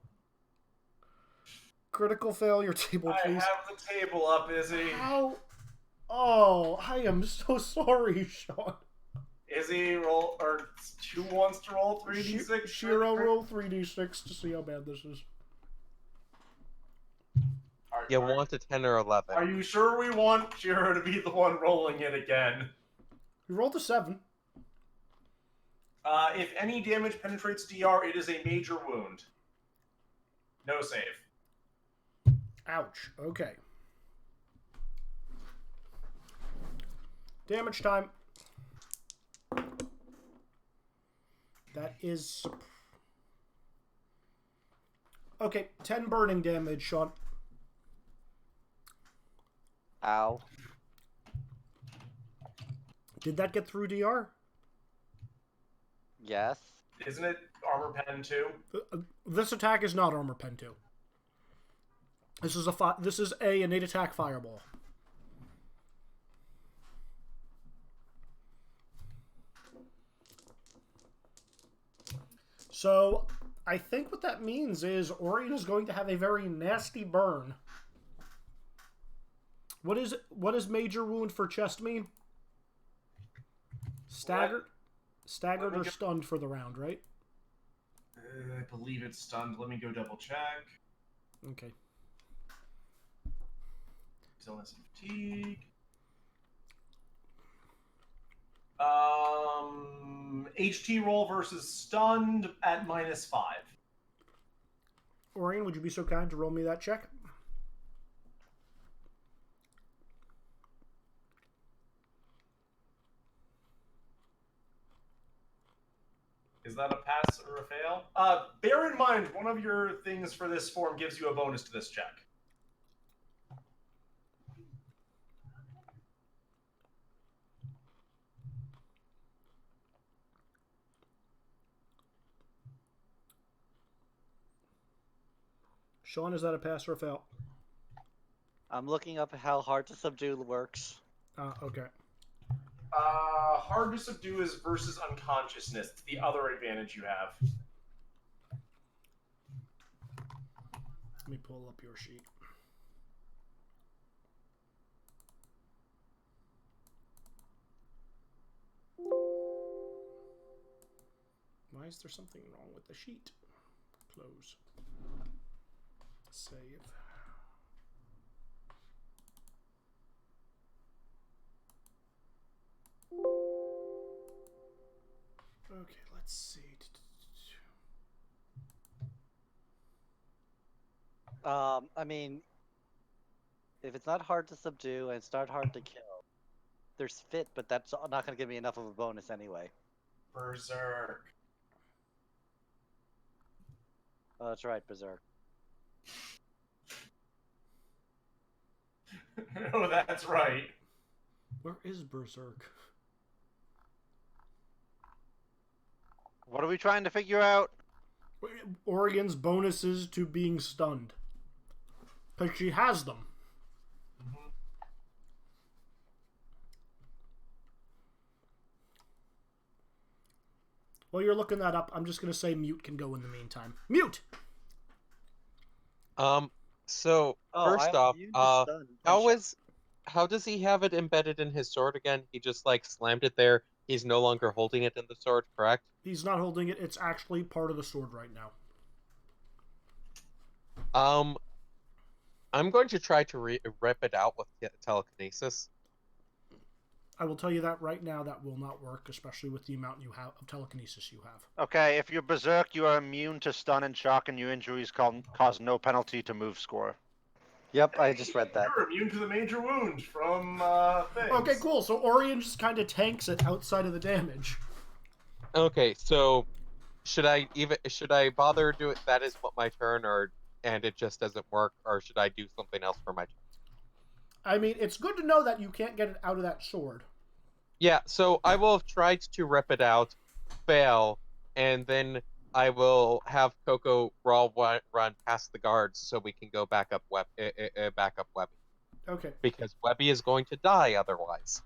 Critical failure table, I please. have the table up, Izzy. How? Oh, I am so sorry, Sean. Izzy, roll, or who wants to roll 3d6? Shiro, roll 3d6 to see how bad this is. You want a 10 or 11. Are you sure we want Shiro to be the one rolling it again? You rolled a 7. If any damage penetrates DR, it is a major wound. No save. Ouch. Okay. Damage time. That is... Okay, 10 burning damage, Sean. Ow. Did that get through DR? Yes. Isn't it armor pen 2? This attack is not armor pen 2. This is a innate attack fireball. So, I think what that means is Orion is going to have a very nasty burn. What is major wound for chest mean? Staggered? Staggered or stunned for the round, right? I believe it's stunned. Let me go double check. Okay. Illness and fatigue. HT roll versus stunned at -5. Orion, would you be so kind to roll me that check? Is that a pass or a fail? Bear in mind, one of your things for this form gives you a bonus to this check. Sean, is that a pass or a fail? I'm looking up how hard to subdue works. Okay. Hard to subdue is versus unconsciousness. It's the other advantage you have. Let me pull up your sheet. Why is there something wrong with the sheet? Close. Save. Okay, let's see. I mean, if it's not hard to subdue and it's not hard to kill, there's fit, but that's not going to give me enough of a bonus anyway. Berserk. Oh, that's right, Berserk. Oh, that's right. Where is Berserk? What are we trying to figure out? Oregon's bonuses to being stunned. Because she has them. Mm-hmm. While you're looking that up, I'm just going to say Mute can go in the meantime. Mute! So first off, how does he have it embedded in his sword again? He just like slammed it there. He's no longer holding it in the sword, correct? He's not holding it. It's actually part of the sword right now. I'm going to try to rip it out with telekinesis. I will tell you that right now, that will not work, especially with the amount you have of telekinesis you have. Okay, if you're berserk, you are immune to stun and shock, and your injuries cause no penalty to move score. Yep, I just read that. You're immune to the major wound from things. Okay, cool. So Orion just kind of tanks it outside of the damage. Okay, so should I bother do it? That is what my turn, and it just doesn't work, or should I do something else for my turn? I mean, it's good to know that you can't get it out of that sword. Yeah, so I will have tried to rip it out, fail, and then I will have Coco run past the guards so we can go back up Webby. Okay. Because Webby is going to die otherwise.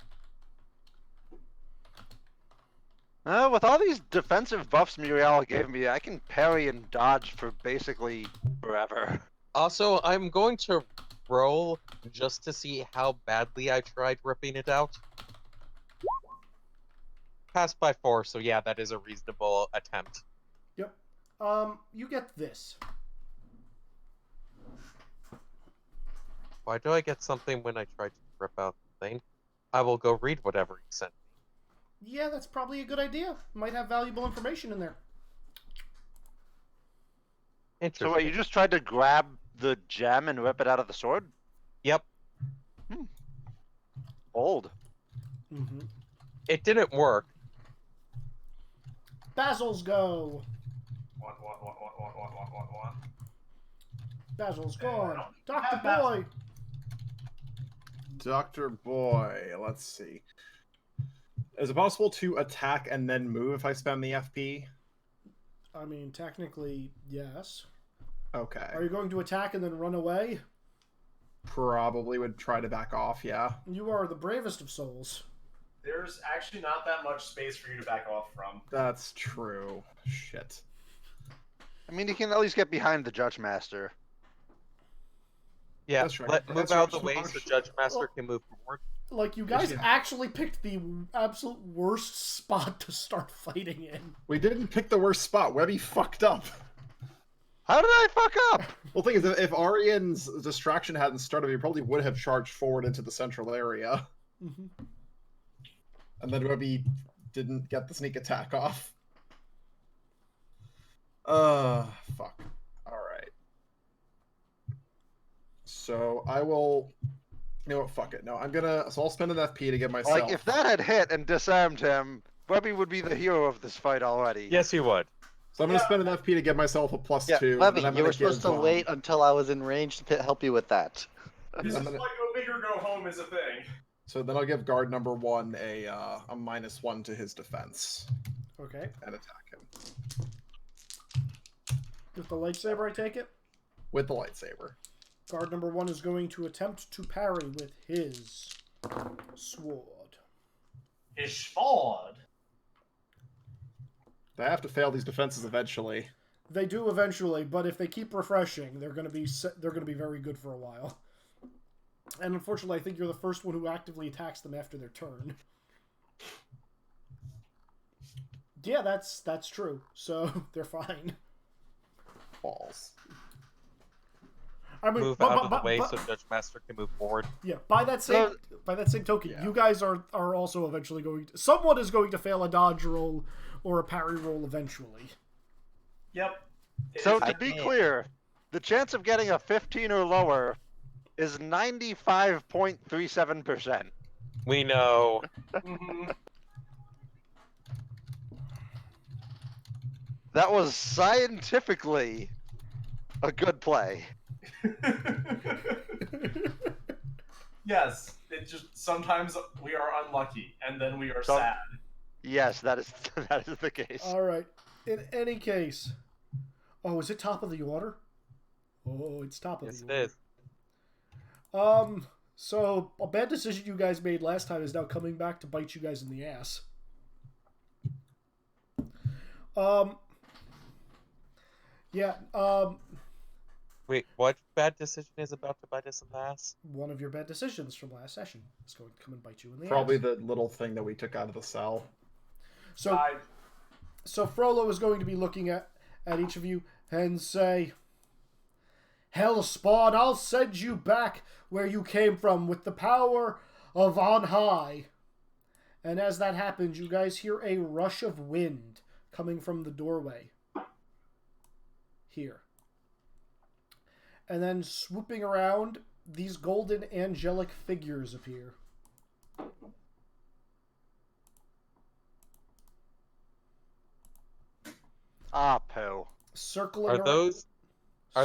With all these defensive buffs Muriel gave me, I can parry and dodge for basically forever. Also, I'm going to roll just to see how badly I tried ripping it out. Passed by 4, so yeah, that is a reasonable attempt. Yep. You get this. Why do I get something when I try to rip out the thing? I will go read whatever he sent me. Yeah, that's probably a good idea. Might have valuable information in there. Interesting. So wait, you just tried to grab the gem and rip it out of the sword? Yep. Old. Mm-hmm. It didn't work. Basil's go. What? Basil's gone. no. Dr. Basil. Boy. Dr. Boy, let's see. Is it possible to attack and then move if I spend the FP? I mean, technically, yes. Okay. Are you going to attack and then run away? Probably would try to back off, yeah. You are the bravest of souls. There's actually not that much space for you to back off from. That's true. Shit. I mean, you can at least get behind the Judge Master. Yeah, That's right. move That's out of right. the way so Judge Master can move forward. Like, you guys Yeah. actually picked the absolute worst spot to start fighting in. We didn't pick the worst spot. Webby fucked up. How did I fuck up? Well, the thing is, if Arian's distraction hadn't started, he probably would have charged forward into the central area. Mm-hmm. And then Webby didn't get the sneak attack off. Fuck. Alright. So I will... You know what, fuck it. No, I'm gonna... So I'll spend an FP to get myself... Like, if that had hit and disarmed him, Webby would be the hero of this fight already. Yes, you would. So I'm gonna spend an FP to get myself a +2. Webby, and I'm you were gonna supposed to give, wait until I was in range to help you with that. This I'm is gonna- why go big or go home is a thing. So then I'll give guard number 1 a -1 to his defense Okay. and attack him With the lightsaber, I take it? with the lightsaber. Guard number 1 is going to attempt to parry with his sword. His sword. They have to fail these defenses eventually. They do eventually, but if they keep refreshing, they're going to be very good for a while. And unfortunately, I think you're the first one who actively attacks them after their turn. Yeah, that's true. So they're fine. Balls. I mean, Move out of the way so Judge Master can move forward. yeah. By that same token, Yeah. you guys are also eventually going to. Someone is going to fail a dodge roll or a parry roll eventually. Yep. So It's- to be clear, the chance of getting a 15 or lower is 95.37%. We know. Mhm. That was scientifically a good play. Yes, it just sometimes we are unlucky and then we are Some- sad. Yes, that is that is the case. All right. In any case, oh, is it top of the order? Oh, it's top of Yes, the it order. is. So a bad decision you guys made last time is now coming back to bite you guys in the ass. Yeah, Wait, what bad decision is about to bite us in the ass? one of your bad decisions from last session is going to come and bite you in the Probably ass. the little thing that we took out of the cell. So, I so Frollo is going to be looking at each of you and say, Hellspawn, I'll send you back where you came from with the power of on high. And as that happens, you guys hear a rush of wind coming from the doorway. Here. And then swooping around, these golden angelic figures appear. Ah, poo. Circling Are around.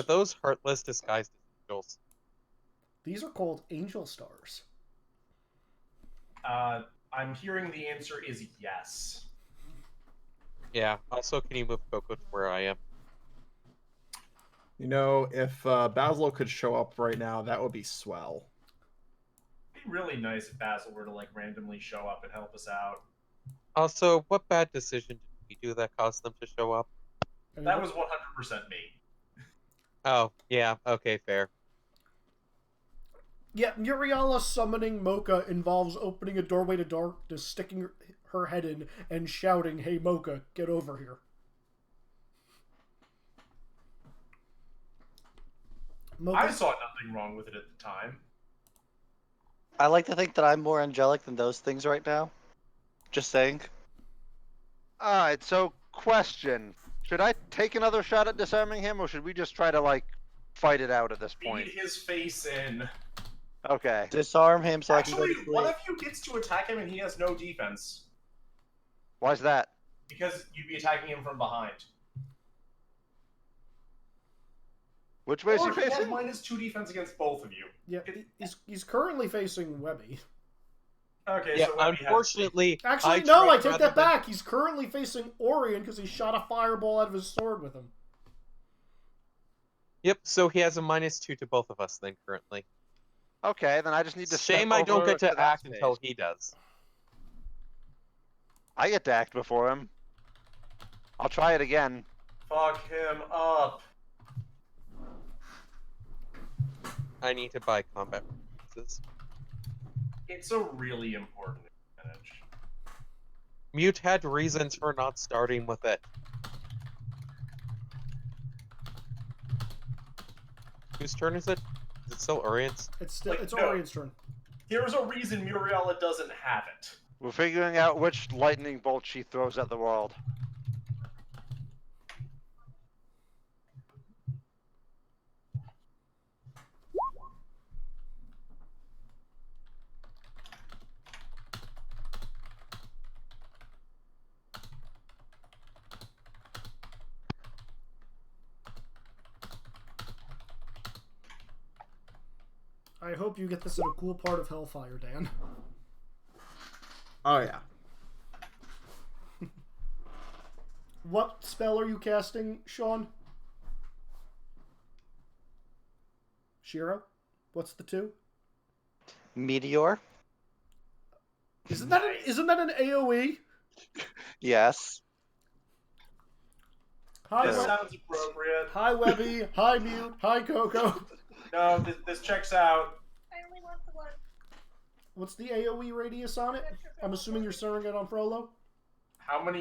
those heartless disguised as angels? These are called angel stars. I'm hearing the answer is yes. Yeah. Also, can you move Coco to where I am? You know, if Basil could show up right now, that would be swell. It'd be really nice if Basil were to like randomly show up and help us out. Also, what bad decision did we do that caused them to show up? That was 100% me. Oh, yeah. Okay, fair. Yeah, Muriala summoning Mocha involves opening a doorway to darkness, sticking her head in, and shouting, "Hey Mocha, get over here." Mocha, I saw nothing wrong with it at the time. I like to think that I'm more angelic than those things right now. Just saying. Alright, so question. Should I take another shot at disarming him, or should we just try to, like, fight it out at this point? Beat his face in. Okay. Disarm him so Actually, I can go to one sleep. of you gets to attack him and he has no defense. Why's that? Because you'd be attacking him from behind. Which way is he Or he has facing? -2 defense against both of you. Yeah, he's currently facing Webby. Okay, Yeah, so Webby has- unfortunately, Actually, no, I tried take rather that than- back. He's currently facing Orion because he shot a fireball out of his sword with him. Yep, so he has a -2 to both of us then currently. Okay, then I just need to Shame step I don't over get to that act space. until he does. I get to act before him. I'll try it again. Fuck him up. I need to buy combat references. It's a really important advantage. Mute had reasons for not starting with it. Whose turn is it? Is it still Orient's? It's Like, it's no. Orion's turn. There's a reason Muriella doesn't have it. We're figuring out which lightning bolt she throws at the world. I hope you get this in a cool part of Hellfire, Dan. Oh yeah. What spell are you casting, Sean? Shiro? What's the 2? Meteor? Isn't that an AoE? Yes. Hi, This Web- sounds appropriate. Hi Webby. Hi Mute. Hi Coco. No, this checks out. I only want the one. What's the AoE radius on it? I'm assuming you're centering it on Frollo. How much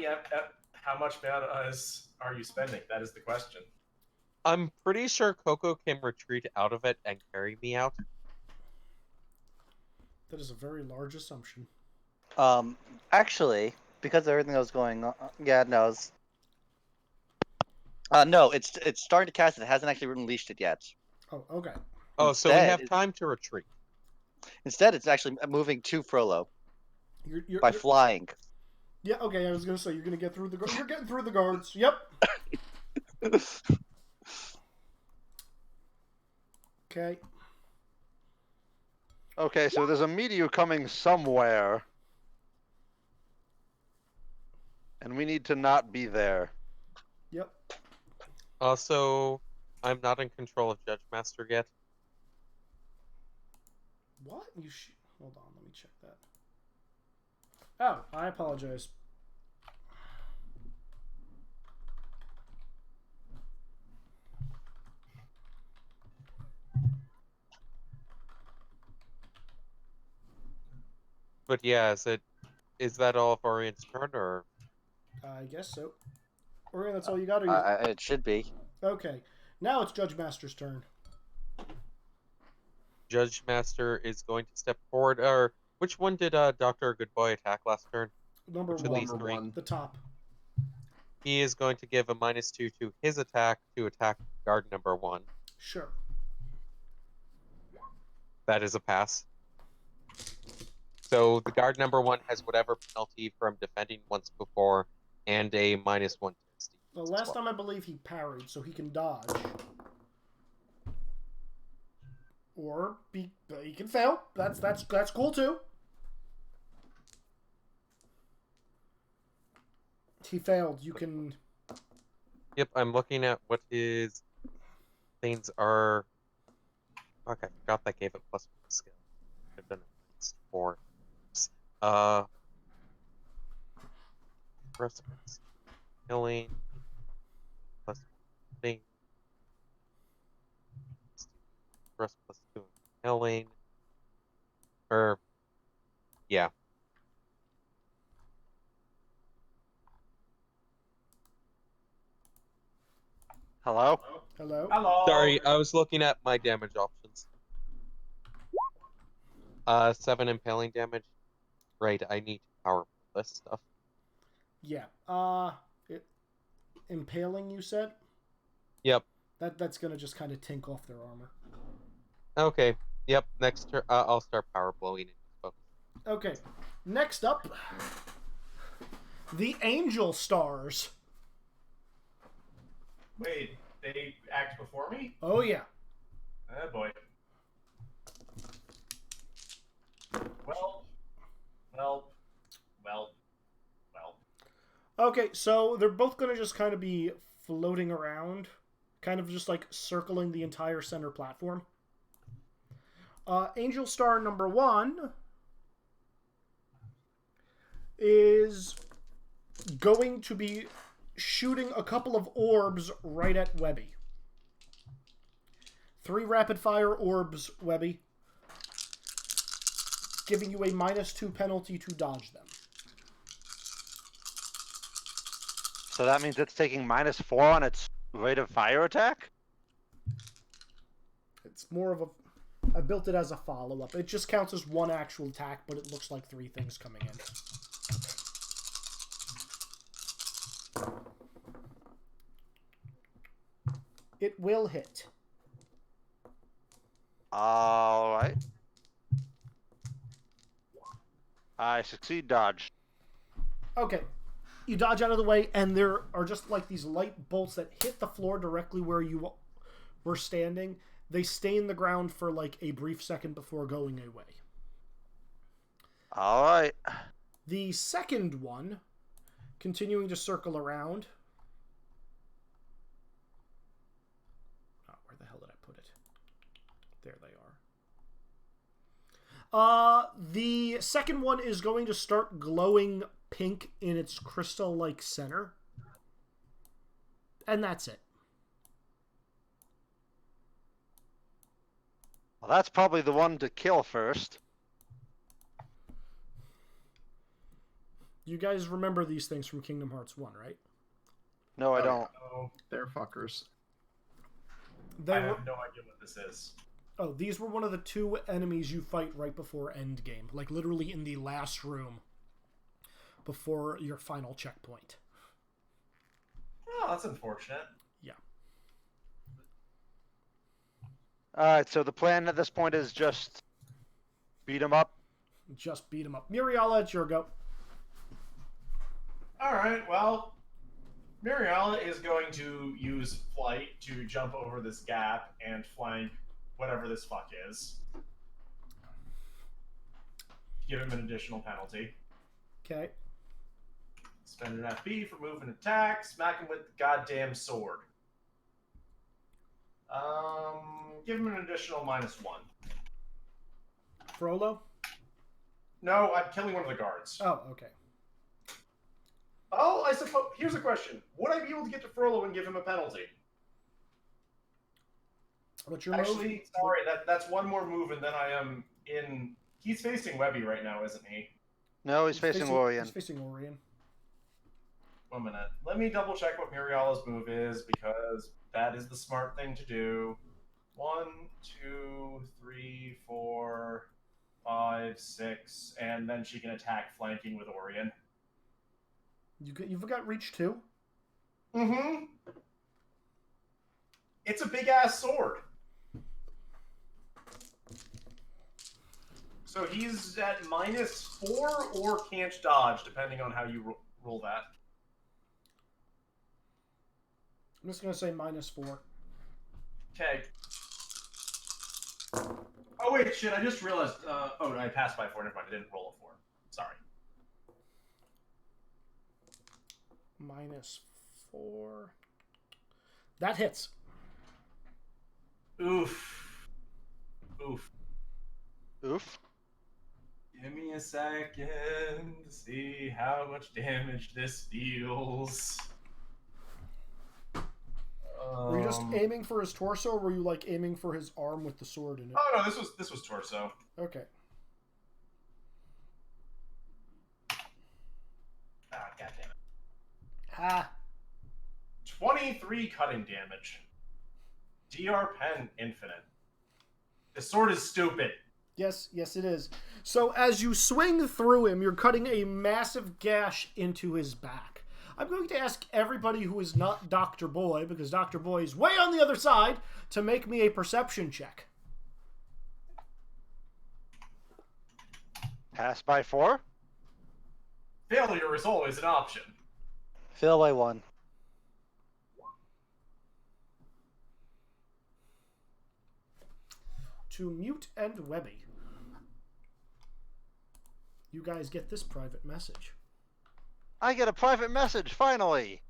mana are you spending? That is the question. I'm pretty sure Coco can retreat out of it and carry me out. That is a very large assumption. Actually, because of everything that was going on, yeah, no, it's starting to cast it. It hasn't actually unleashed it yet. Oh, okay. Oh, so we Instead, have it- time to retreat. Instead, it's actually moving to Frollo by flying. Yeah, okay. I was gonna say you're gonna get through the. You're getting through the guards. Yep. Okay. Okay, so there's a meteor coming somewhere. And we need to not be there. Yep. Also, I'm not in control of Judge Master yet. What? Hold on. Let me check that. Oh, I apologize. But yeah, is that all of Orient's turn, or I guess so. Orion, that's all you got. Or It should be. Okay. Now it's Judge Master's turn. Judge Master is going to step forward? Or which one did Dr. Goodboy attack last turn? Number Which of one. these three? The top. He is going to give a -2 to his attack to attack guard number 1. Sure. That is a pass. So the guard number 1 has whatever penalty from defending once before, and a -1 to his defense The as last well. time I believe he parried, so he can dodge. Or he can fail. That's cool too. He failed. You can. Yep, I'm looking at what his things are. Fuck, I forgot that gave it +1 skill. I've done it -4. Respite, healing, plus thing. Rest +2 healing. Yeah. Hello? Hello. Hello. Sorry, I was looking at my damage options. 7 impaling damage. Right, I need to power this stuff. Yeah. Impaling, you said? Yep. That's gonna just kind of tink off their armor. Okay. Yep. Next turn, I'll start power blowing it. Okay. Next up, the Angel Stars. Wait, they act before me? Oh yeah. Oh boy. Well. Okay, so they're both gonna just kind of be floating around, kind of just like circling the entire center platform. Angel Star number 1 is going to be shooting a couple of orbs right at Webby. 3 rapid fire orbs, Webby, giving you a -2 penalty to dodge them. So that means it's taking -4 on its rate of fire attack? It's more of a... I built it as a follow-up. It just counts as 1 actual attack, but it looks like 3 things coming in. It will hit. Alright. I succeed dodge. Okay. You dodge out of the way, and there are just like these light bolts that hit the floor directly where you were standing. They stain the ground for like a brief second before going away. Alright. The second one, continuing to circle around. Oh, where the hell did I put it? There they are. The second one is going to start glowing pink in its crystal-like center. And that's it. Well, that's probably the one to kill first. You guys remember these things from Kingdom Hearts 1, right? No, I don't. Oh, They're fuckers. They I were... have no idea what this is. Oh, these were one of the 2 enemies you fight right before endgame. Like, literally in the last room before your final checkpoint. Oh, that's unfortunate. Yeah. Alright, so the plan at this point is just beat him up. Just beat him up. Muriala, it's your go. Alright, well, Muriala is going to use flight to jump over this gap and flank whatever this fuck is. Give him an additional penalty. Okay. Spend an FB for move and attack. Smack him with the goddamn sword. Give him an additional -1. Frollo? No, I'm killing one of the guards. Oh, okay. Oh, I suppose. Here's a question: would I be able to get to Frollo and give him a penalty? What's your Actually, move? sorry, that's one more move, and then I am in. He's facing Webby right now, isn't he? No, he's facing Orion. He's facing Orion. 1 minute. Let me double check what Muriala's move is, because that is the smart thing to do. 1, 2, 3, 4, 5, 6, and then she can attack flanking with Orion. You've got reach 2? Mm-hmm. It's a big-ass sword. So he's at -4 or can't dodge, depending on how you roll that. I'm just going to say -4. Okay. Oh, wait, shit, I just realized. Oh, I passed by 4. Never mind, I didn't roll a 4. Sorry. -4. That hits. Oof. Oof. Oof. Give me a second to see how much damage this deals. Were you just aiming for his torso, or were you like aiming for his arm with the sword in it? Oh no, this was torso. Okay. Ah, goddammit. Ah. 23 cutting damage. DR Pen Infinite. The sword is stupid. Yes, it is. So as you swing through him, you're cutting a massive gash into his back. I'm going to ask everybody who is not Dr. Boy, because Dr. Boy is way on the other side, to make me a perception check. Pass by 4? Failure is always an option. Fail by 1. To Mute and Webby. You guys get this private message. I get a private message, finally!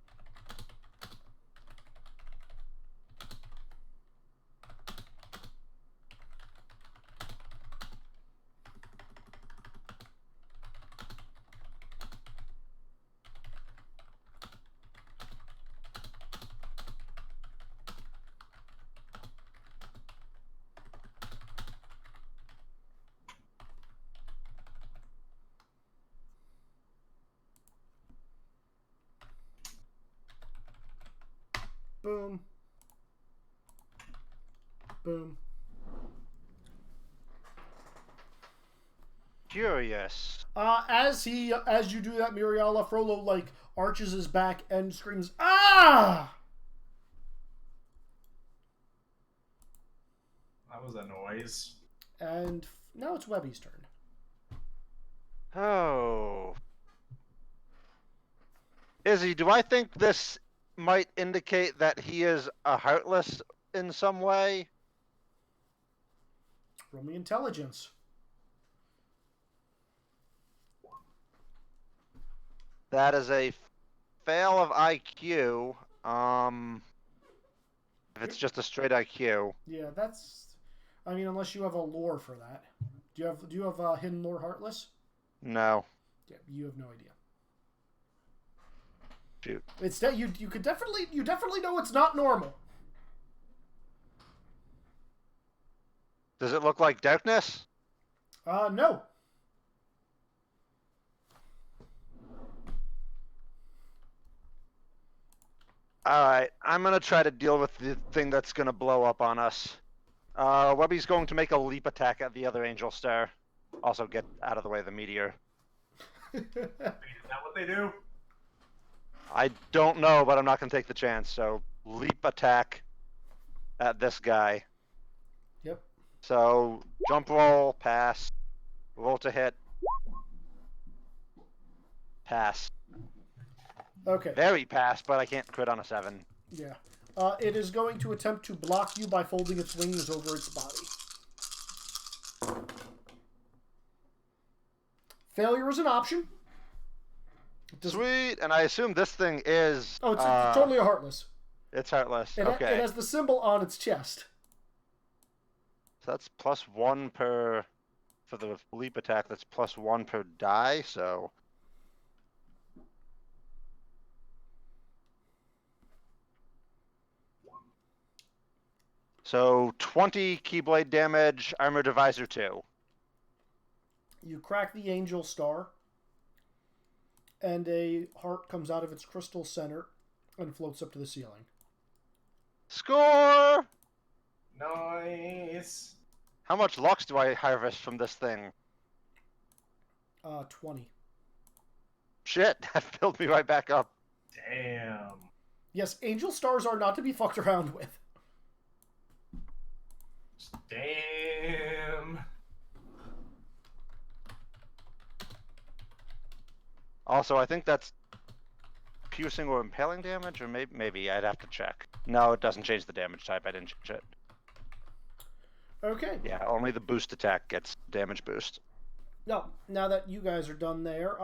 Boom. Boom. Curious. As you do that, Muriala, Frollo, like, arches his back and screams, "Ah!" That was a noise. And now it's Webby's turn. Oh. Izzy, do I think this might indicate that he is a Heartless in some way? Roll me intelligence. That is a fail of IQ. If it's just a straight IQ. Yeah, that's. I mean, unless you have a lore for that. Do you have hidden lore Heartless? No. Yeah, you have no idea. Shoot. It's that you definitely know it's not normal. Does it look like darkness? No. Alright, I'm gonna try to deal with the thing that's gonna blow up on us. Webby's going to make a leap attack at the other Angel Star. Also get out of the way of the meteor. Wait, is that what they do? I don't know, but I'm not gonna take the chance, so leap attack at this guy. Yep. So, jump roll, pass. Roll to hit. Pass. Okay. Very pass, but I can't crit on a 7. Yeah. It is going to attempt to block you by folding its wings over its body. Failure is an option. Sweet, and I assume this thing is... Oh, it's totally a Heartless. It's Heartless, It okay. has the symbol on its chest. So that's +1 per... For the leap attack, that's +1 per die, so... So, 20 Keyblade damage, Armor Divisor 2. You crack the Angel Star, and a heart comes out of its crystal center and floats up to the ceiling. Score! Nice. How much Lux do I harvest from this thing? 20. Shit, that filled me right back up. Damn. Yes, Angel Stars are not to be fucked around with. Damn. Also, I think that's piercing or impaling damage, or maybe I'd have to check. No, it doesn't change the damage type. I didn't change it. Okay. Yeah, only the boost attack gets damage boost. No, now that you guys are done there,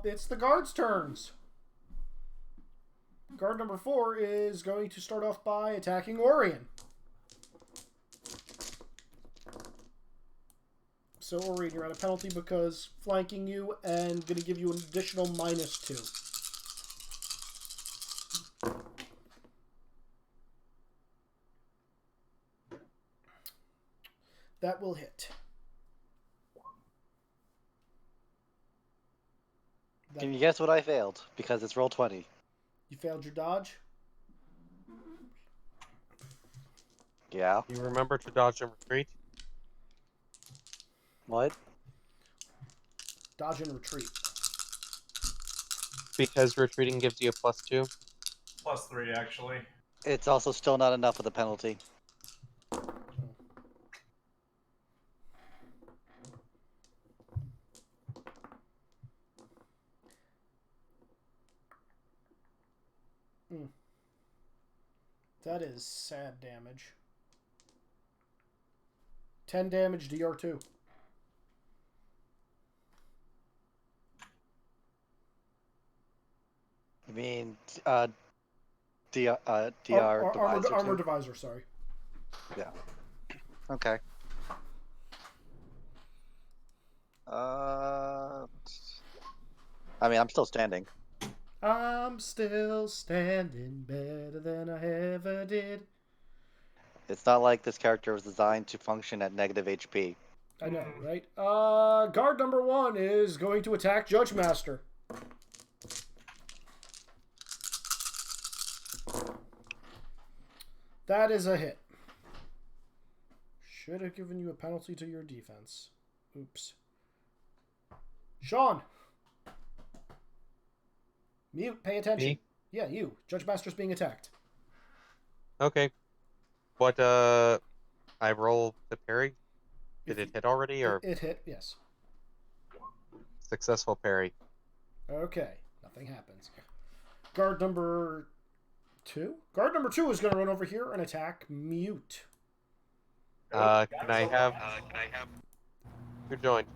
it's the guards' turns. Guard number 4 is going to start off by attacking Orion. So, Orion, you're at a penalty because flanking you and going to give you an additional -2. That will hit. Can you guess what I failed? Because it's roll 20. You failed your dodge? Yeah. You remember to dodge and retreat? What? Dodge and retreat. Because retreating gives you a +2. +3, actually. It's also still not enough with a penalty. That is sad damage. 10 damage, DR2. I mean, DR divisor Armor too? divisor, sorry. Yeah. Okay. I mean, I'm still standing. I'm still standing better than I ever did. It's not like this character was designed to function at negative HP. I know, right? Guard number 1 is going to attack Judge Master. That is a hit. Should have given you a penalty to your defense. Oops. Sean! Mute, pay attention. Me? Yeah, you. Judge Master's being attacked. Okay. What, I roll the parry? Did it hit already, or? It hit, yes. Successful parry. Okay, nothing happens. Guard number 2? Guard number 2 is going to run over here and attack Mute. Can I have... Who joined?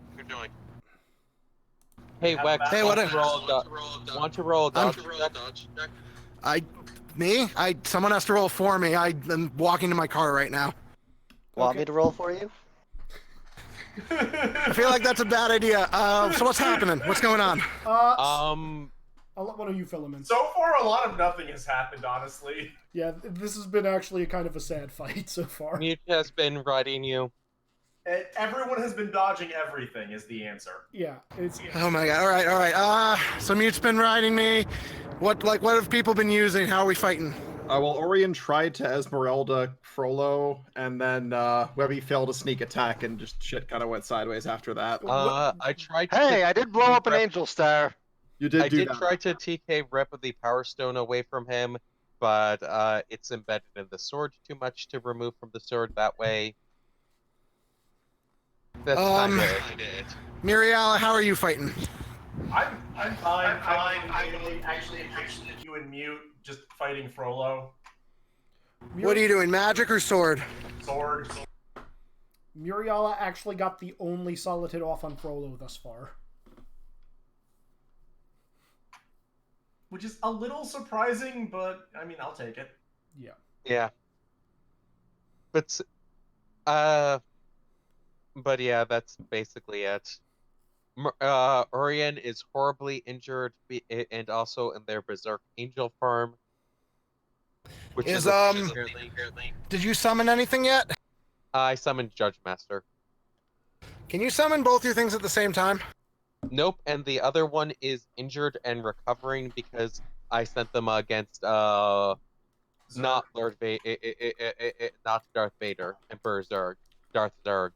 Hey, Wex, Hey, want what to roll a dodge check? Someone has to roll for me. I'm walking to my car right now. Want me to roll for you? I feel like that's a bad idea. So what's happening? What's going on? I'll let one of you fill him in. So far, a lot of nothing has happened, honestly. Yeah, this has been actually kind of a sad fight so far. Mute has been riding you. Everyone has been dodging everything, is the answer. Yeah, it's... Oh my god, all right. So Mute's been riding me. What have people been using? How are we fighting? Well, Orion tried to Esmeralda Frollo, and then Webby failed a sneak attack, and just shit kind of went sideways after that. I tried to... Hey, I did blow up an Angel Star. You did I do did that. try to TK Rep of the Power Stone away from him, but it's embedded in the sword too much to remove from the sword that way. That's kind of it. Miriala, how are you fighting? I'm fine. I'm actually you and Mute just fighting Frollo. What are you doing, magic or sword? Sword. Muriala actually got the only solid hit off on Frollo thus far. Which is a little surprising, but I mean, I'll take it. Yeah. Yeah. But yeah, that's basically it. Orion is horribly injured, and also in their Berserk Angel farm. Which Is, apparently... Did you summon anything yet? I summoned Judge Master. Can you summon both your things at the same time? Nope, and the other one is injured and recovering because I sent them against not Darth Vader, Emperor Zurg, Darth Zurg.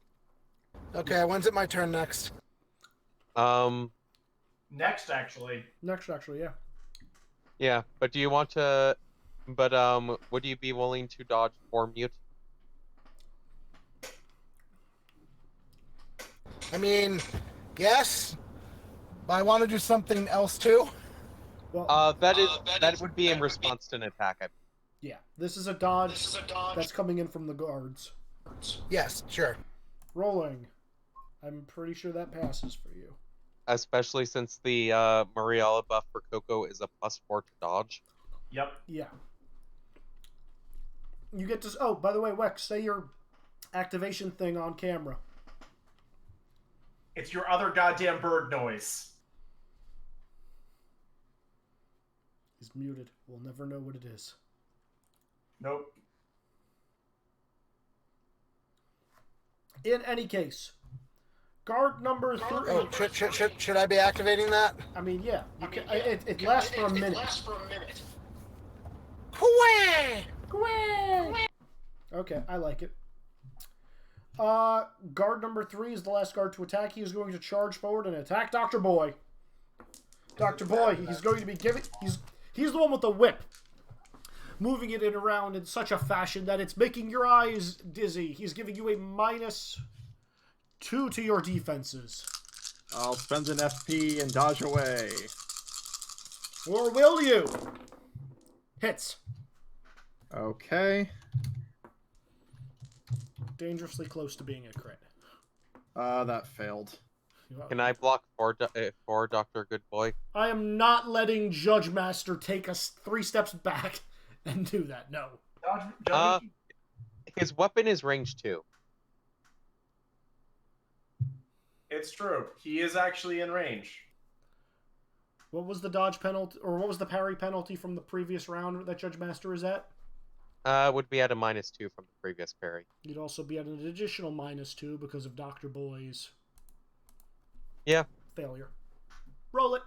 Okay, when's it my turn next? Next, actually. Next, actually, yeah. Yeah, but do you want to? But would you be willing to dodge for Mute? I mean, yes. But I want to do something else too. Well, that would be in response to an attack. yeah, this is a dodge that's coming in from the guards. Yes, sure. Rolling. I'm pretty sure that passes for you. Especially since the Muriala buff for Coco is a +4 to dodge. Yep. Yeah. You get to... Oh, by the way, Wex, say your activation thing on camera. It's your other goddamn bird noise. He's muted. We'll never know what it is. Nope. In any case, guard number 3... Oh, should I be activating that? I mean, yeah. You can, it lasts for a minute. Hooray! Okay, I like it. Guard number 3 is the last guard to attack. He is going to charge forward and attack Dr. Boy. Dr. Boy, he's going to be giving... He's the one with the whip. Moving it in around in such a fashion that it's making your eyes dizzy. He's giving you a -2 to your defenses. I'll spend an FP and dodge away. Or will you? Hits. Okay. Dangerously close to being a crit. That failed. Can I block for Dr. Good Boy? I am not letting Judge Master take us 3 steps back and do that. No. His weapon is range 2. It's true. He is actually in range. What was the dodge penalty, or what was the parry penalty from the previous round that Judge Master is at? Would be at a -2 from the previous parry. You'd also be at an additional -2 because of Dr. Boy's failure. Roll it.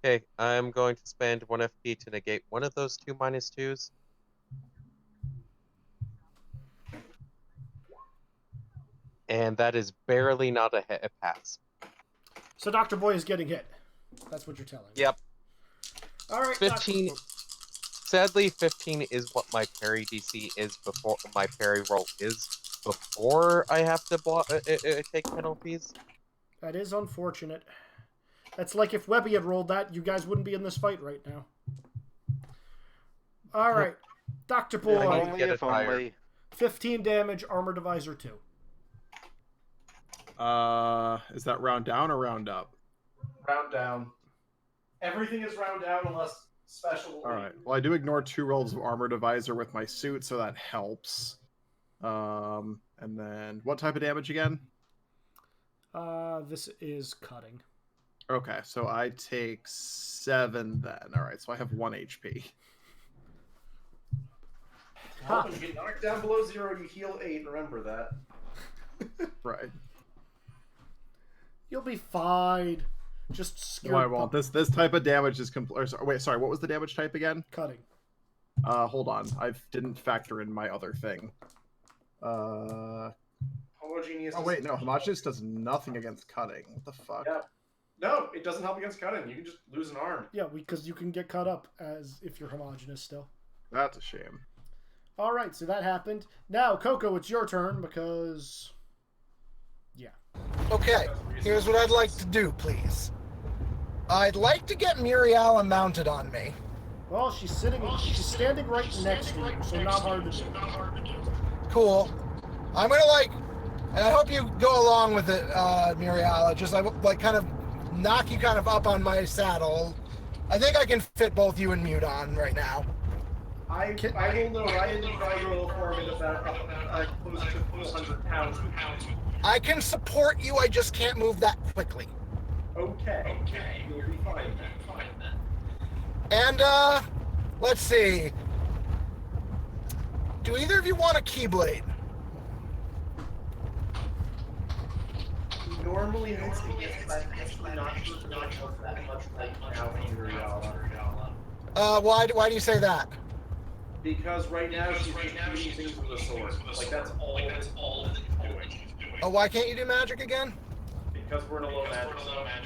Okay, I'm going to spend 1 FP to negate one of those 2 -2s. And that is barely not a pass. So Dr. Boy is getting hit. That's what you're telling me. Yep. All right. 15. Sadly, 15 is what my parry DC is before my parry roll is before I have to take penalties. That is unfortunate. That's like if Webby had rolled that, you guys wouldn't be in this fight right now. All right, Dr. Boy. If only. 15 damage, armor divisor 2. Is that round down or round up? Round down. Everything is round down unless special. All right. Well, I do ignore 2 rolls of armor divisor with my suit, so that helps. And then what type of damage again? This is cutting. Okay, so I take 7 then. All right, so I have 1 HP. Well, when you get knocked down below 0, you heal 8. Remember that. Right. You'll be fine. Just scared. No, I won't. This type of damage is wait, sorry. What was the damage type again? Cutting. Hold on. I didn't factor in my other thing. Homogeneous. Oh wait, no. Homogeneous does nothing against cutting. What the fuck? Yeah. No, it doesn't help against cutting. You can just lose an arm. Yeah, because you can get cut up as if you're homogenous still. That's a shame. All right, so that happened. Now, Coco, it's your turn because... Yeah. Okay, here's what I'd like to do, please. I'd like to get Muriala mounted on me. Well, she's standing right next to you, so not hard to do. Cool. I'm gonna and I hope you go along with it, Muriala. Just kind of knock you kind of up on my saddle. I think I can fit both you and Mute on right now. I will know Ryan Vigral form in about close to 400 pounds. I can support you, I just can't move that quickly. Okay. You'll be fine then. And, let's see. Do either of you want a Keyblade? Normally it's against that, I'm not sure that much right now for Muriala. Why do you say that? Because right now she's just shooting things with a sword. Like, that's all it's doing. Oh, why can't you do magic again? Because we're in a low magic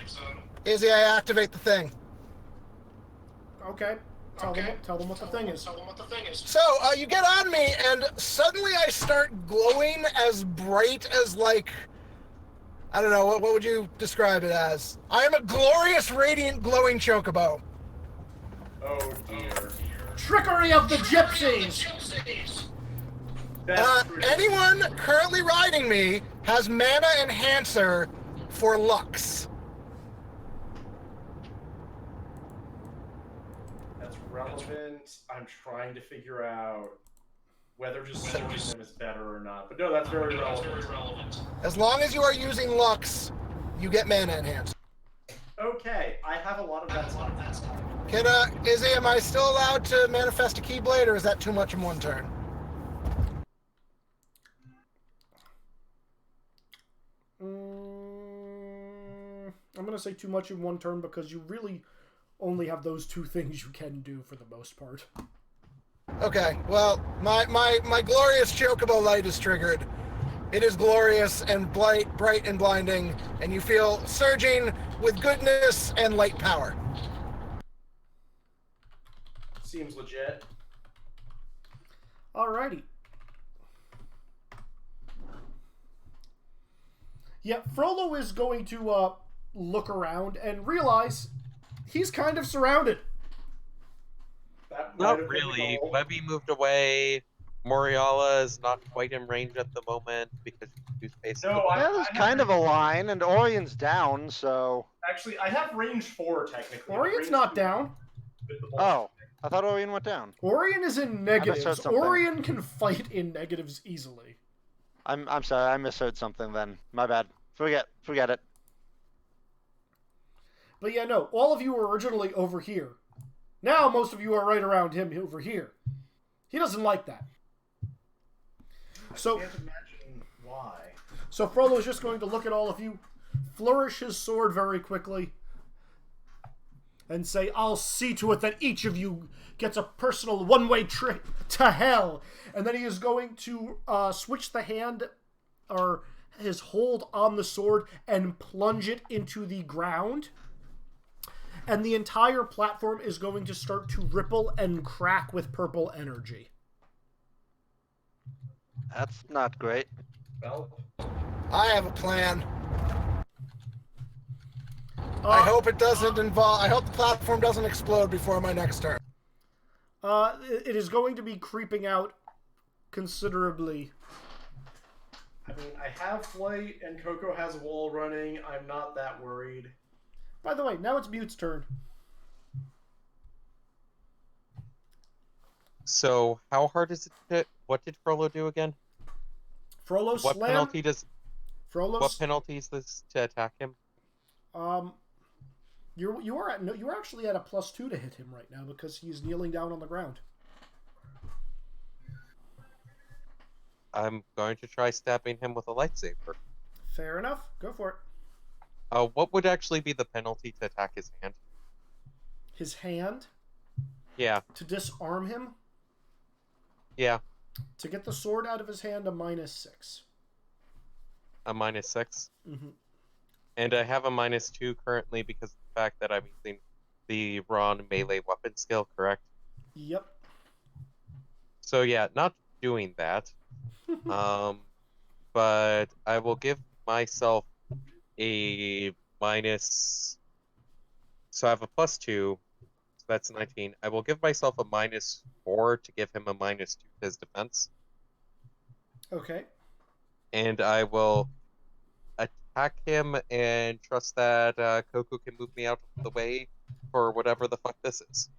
zone. Izzy, I activate the thing. Okay. Tell them what the thing is. So, you get on me, and suddenly I start glowing as bright as, I don't know, what would you describe it as? I am a glorious, radiant, glowing chocobo. Oh, dear. Trickery of the gypsies! Anyone currently riding me has mana enhancer for Lux. That's relevant. I'm trying to figure out whether just sending them is better or not. But no, that's very relevant. As long as you are using Lux, you get mana enhancer. Okay, I have a lot of that stuff. Izzy, am I still allowed to manifest a Keyblade, or is that too much in one turn? I'm going to say too much in one turn because you really only have those 2 things you can do for the most part. Okay, well, my glorious Chocobo Light is triggered. It is glorious and bright and blinding, and you feel surging with goodness and light power. Seems legit. Alrighty. Yeah, Frollo is going to look around and realize he's kind of surrounded. That might Not have been the really. goal. Webby moved away. Moriala is not quite in range at the moment because she's facing. No, Yeah, there's kind of a line, and Orion's down, so. Actually, I have range 4 technically. Orion's Range not 2 down. with the bullshit. Oh, I thought Orion went down. Orion is in misheard negatives. something. Orion can fight in negatives easily. I'm sorry, I misheard something then. My bad. Forget it. But yeah, no, all of you were originally over here. Now most of you are right around him over here. He doesn't like that. So, I can't imagine why. so Frollo is just going to look at all of you, flourish his sword very quickly, and say, I'll see to it that each of you gets a personal one-way trip to hell. And then he is going to switch the hand, or his hold on the sword, and plunge it into the ground. And the entire platform is going to start to ripple and crack with purple energy. That's not great. Well, I have a plan. I hope it doesn't involve. I hope the platform doesn't explode before my next turn. It is going to be creeping out considerably. I mean, I have flight and Coco has a wall running. I'm not that worried. By the way, now it's Mute's turn. So how hard is it to? What did Frollo do again? Frollo What slam. penalty does? Frollo. What penalty is this to attack him? You are actually at a +2 to hit him right now because he's kneeling down on the ground. I'm going to try stabbing him with a lightsaber. Fair enough. Go for it. What would actually be the penalty to attack his hand? His hand. Yeah. To disarm him. Yeah. To get the sword out of his hand, a -6. A -6. Mm-hmm. And I have a -2 currently because of the fact that I'm using the raw melee weapon skill, correct? Yep. So yeah, not doing that. But I will give myself a minus. So I have a +2, so that's 19. I will give myself a -4 to give him a -2 to his defense. Okay. And I will attack him and trust that Coco can move me out of the way for whatever the fuck this is.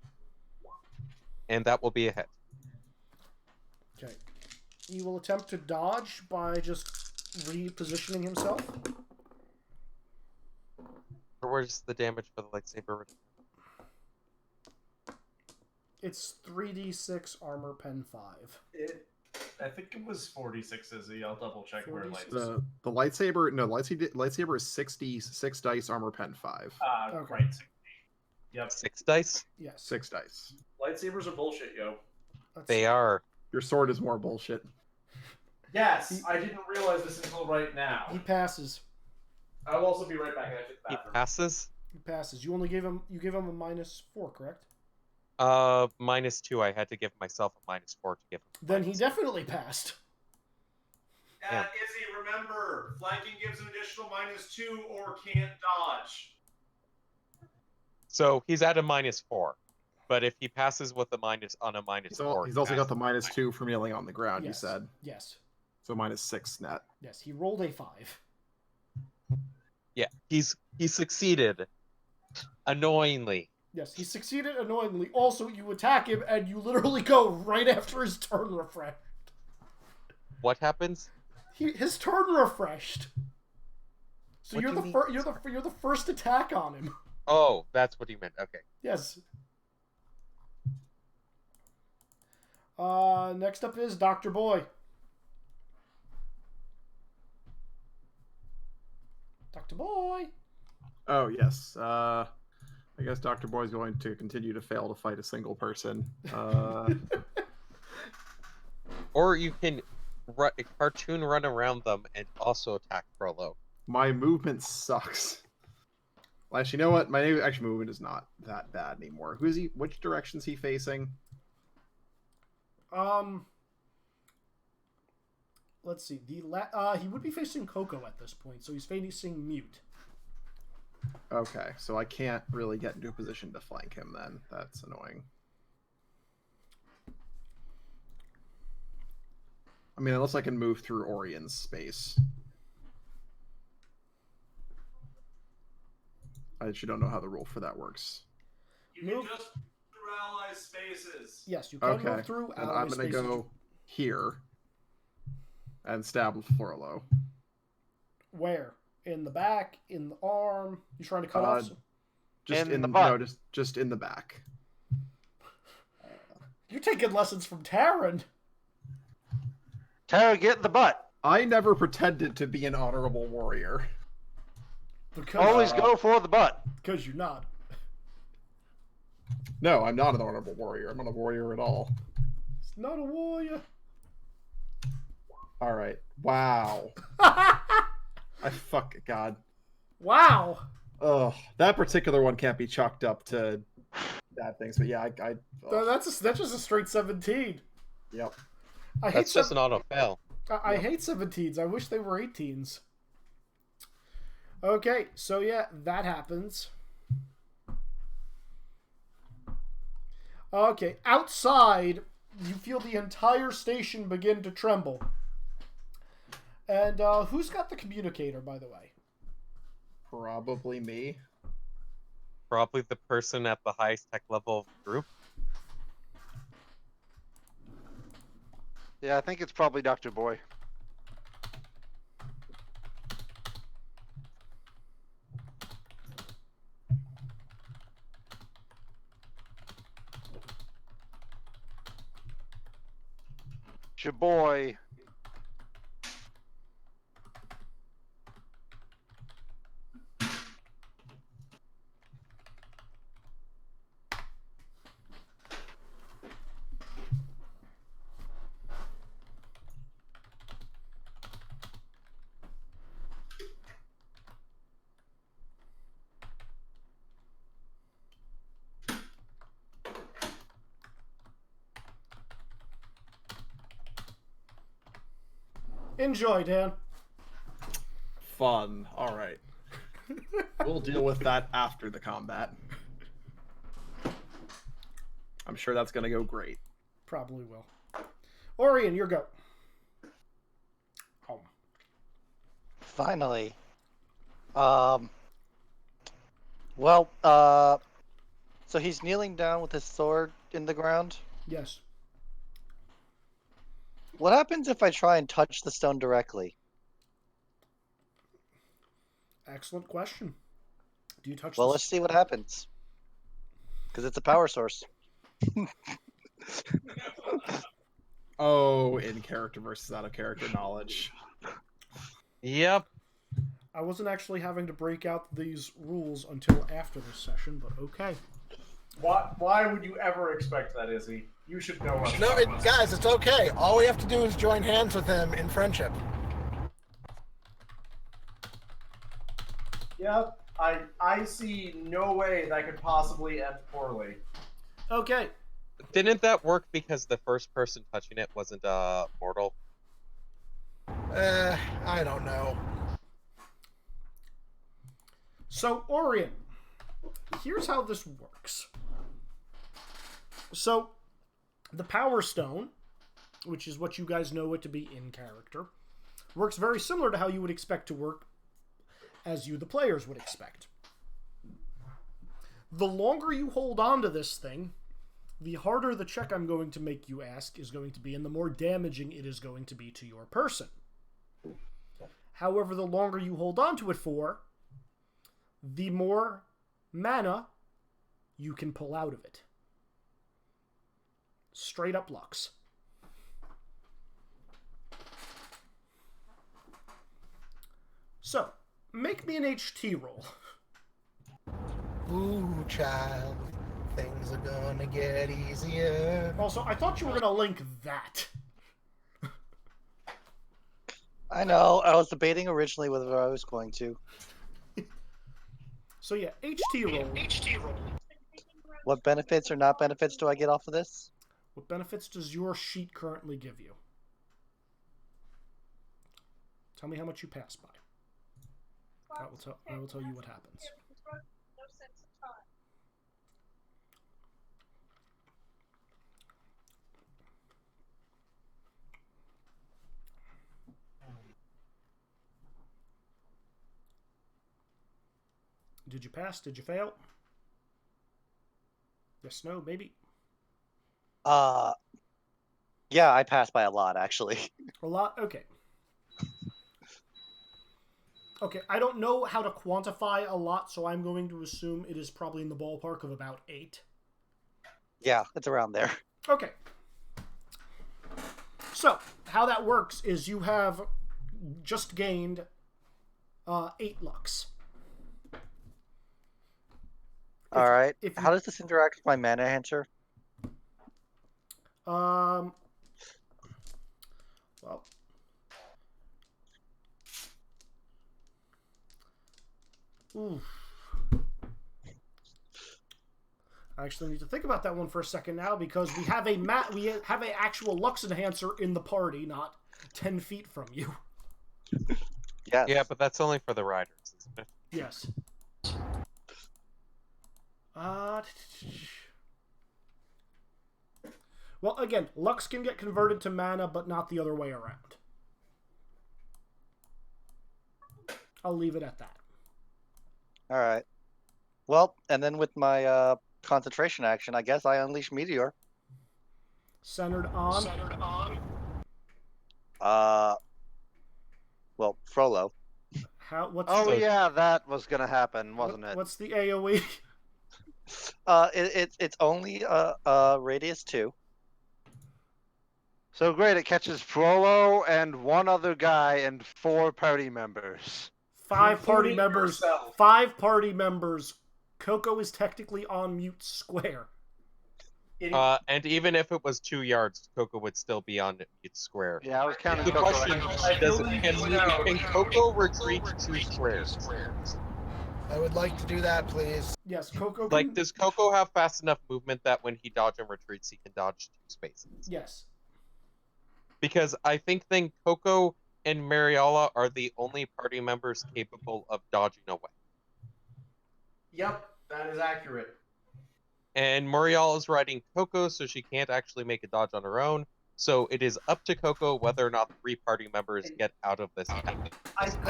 And that will be a hit. Okay. He will attempt to dodge by just repositioning himself. Where's the damage for the lightsaber? It's 3d6 armor pen 5. I think it was 46, Izzy. I'll double check where it 46. lights. The lightsaber, no, lightsaber is 6 dice, armor pen 5. Okay. Right. 60. Yep. 6 dice? Yes. 6 dice. Lightsabers are bullshit, yo. They are. Your sword is more bullshit. Yes, I didn't realize this until right He now. passes. I'll also be right back. I have to hit the He bathroom. passes? He passes. You only gave him a -4, correct? -2. I had to give myself a -4 to give him. Then he definitely passed. Yeah. Izzy, remember, flanking gives an additional -2 or can't dodge. So he's at a -4. But if he passes with a -4, He's also got the -2 for kneeling on the ground, Yes. you said. Yes. So -6 net. Yes, he rolled a 5. Yeah, he succeeded. Annoyingly. Yes, he succeeded annoyingly. Also, you attack him and you literally go right after his turn refreshed. What happens? His turn refreshed. So What you're do the you first. mean? You're the first attack on him. Oh, that's what you meant. Okay. Yes. Next up is Dr. Boy. Dr. Boy. Oh, yes. I guess Dr. Boy's going to continue to fail to fight a single person. Or you can cartoon run around them and also attack Frollo. My movement sucks. Actually, you know what? My movement is not that bad anymore. Who is he? Which direction's he facing? Let's see. He would be facing Coco at this point, so he's facing Mute. Okay, so I can't really get into a position to flank him then. That's annoying. I mean, unless I can move through Orion's space. I actually don't know how the rule for that works. You can just through ally spaces. Yes, you can move through and ally I'm going to spaces. go here and stab Florlo. Where? In the back? In the arm? You trying to cut off? Just in the butt. No, just in the back. You're taking lessons from Taryn. Tara, get in the butt. I never pretended to be an honorable warrior. Because, Always go for the butt. Because you're not. No, I'm not an honorable warrior. I'm not a warrior at all. It's not a warrior. All right. Wow. God. Wow. Oh, that particular one can't be chalked up to bad things, but yeah, That's just a straight 17. Yep. That's just an auto fail. I hate 17s. I wish they were 18s. Okay, so yeah, that happens. Okay, outside, you feel the entire station begin to tremble. And who's got the communicator, by the way? Probably me. Probably the person at the highest tech level of the group. Yeah, I think it's probably Dr. Boy. It's your boy. Enjoy, Dan. Fun. All right. We'll deal with that after the combat. I'm sure that's going to go great. Probably will. Orion, your go. Home. Finally. So he's kneeling down with his sword in the ground? Yes. What happens if I try and touch the stone directly? Excellent question. Do you touch Well, let's see what happens. Because it's a power source. Oh, in character versus out of character knowledge. Yep. I wasn't actually having to break out these rules until after this session, but okay. Why would you ever expect that, Izzy? You should know us. No, guys, it's okay. All we have to do is join hands with him in friendship. Yep. I see no way that could possibly end poorly. Okay. Didn't that work because the first person touching it wasn't mortal? I don't know. So, Orion, here's how this works. So, the Power Stone, which is what you guys know it to be in character, works very similar to how you would expect to work as you, the players, would expect. The longer you hold on to this thing, the harder the check I'm going to make you ask is going to be, and the more damaging it is going to be to your person. However, the longer you hold on to it for, the more mana you can pull out of it. Straight up Lux. So, make me an HT roll. Ooh, child. Things are gonna get easier. Also, I thought you were gonna link that. I know. I was debating originally whether I was going to. So yeah, HT roll. What benefits or not benefits do I get off of this? What benefits does your sheet currently give you? Tell me how much you pass by. I will tell you what happens. Did you pass? Did you fail? Yes, no, maybe. Yeah, I passed by a lot, actually. A lot? Okay. Okay, I don't know how to quantify a lot, so I'm going to assume it is probably in the ballpark of about 8. Yeah, it's around there. Okay. So, how that works is you have just gained 8 lux. All right. if you- How does this interact with my mana enhancer? Well, oof. I actually need to think about that one for a second now because we have a actual Lux enhancer in the party, not 10 feet from you. Yes. Yeah, but that's only for the riders, isn't it? Yes. Well, again, Lux can get converted to mana, but not the other way around. I'll leave it at that. All right. Well, and then with my concentration action, I guess I unleash Meteor. Centered on? Well, Frollo. What's Oh the, yeah, that was gonna happen, wasn't it? What's the AoE? It's only radius 2. So great, it catches Frollo and one other guy and 4 party members. 5 party Including members. yourself. 5 party members. Coco is technically on mute square. And even if it was 2 yards, Coco would still be on mute square. Yeah, I was counting The Coco. question I does believe can Coco retreat 2 squares? I would like to do that, please. Yes, Coco can... Like, does Coco have fast enough movement that when he dodge and retreats, he can dodge 2 spaces? Yes. Because I think then Coco and Mariala are the only party members capable of dodging away. Yep, that is accurate. And Mariala is riding Coco, so she can't actually make a dodge on her own. So it is up to Coco whether or not 3 party members get out of this. I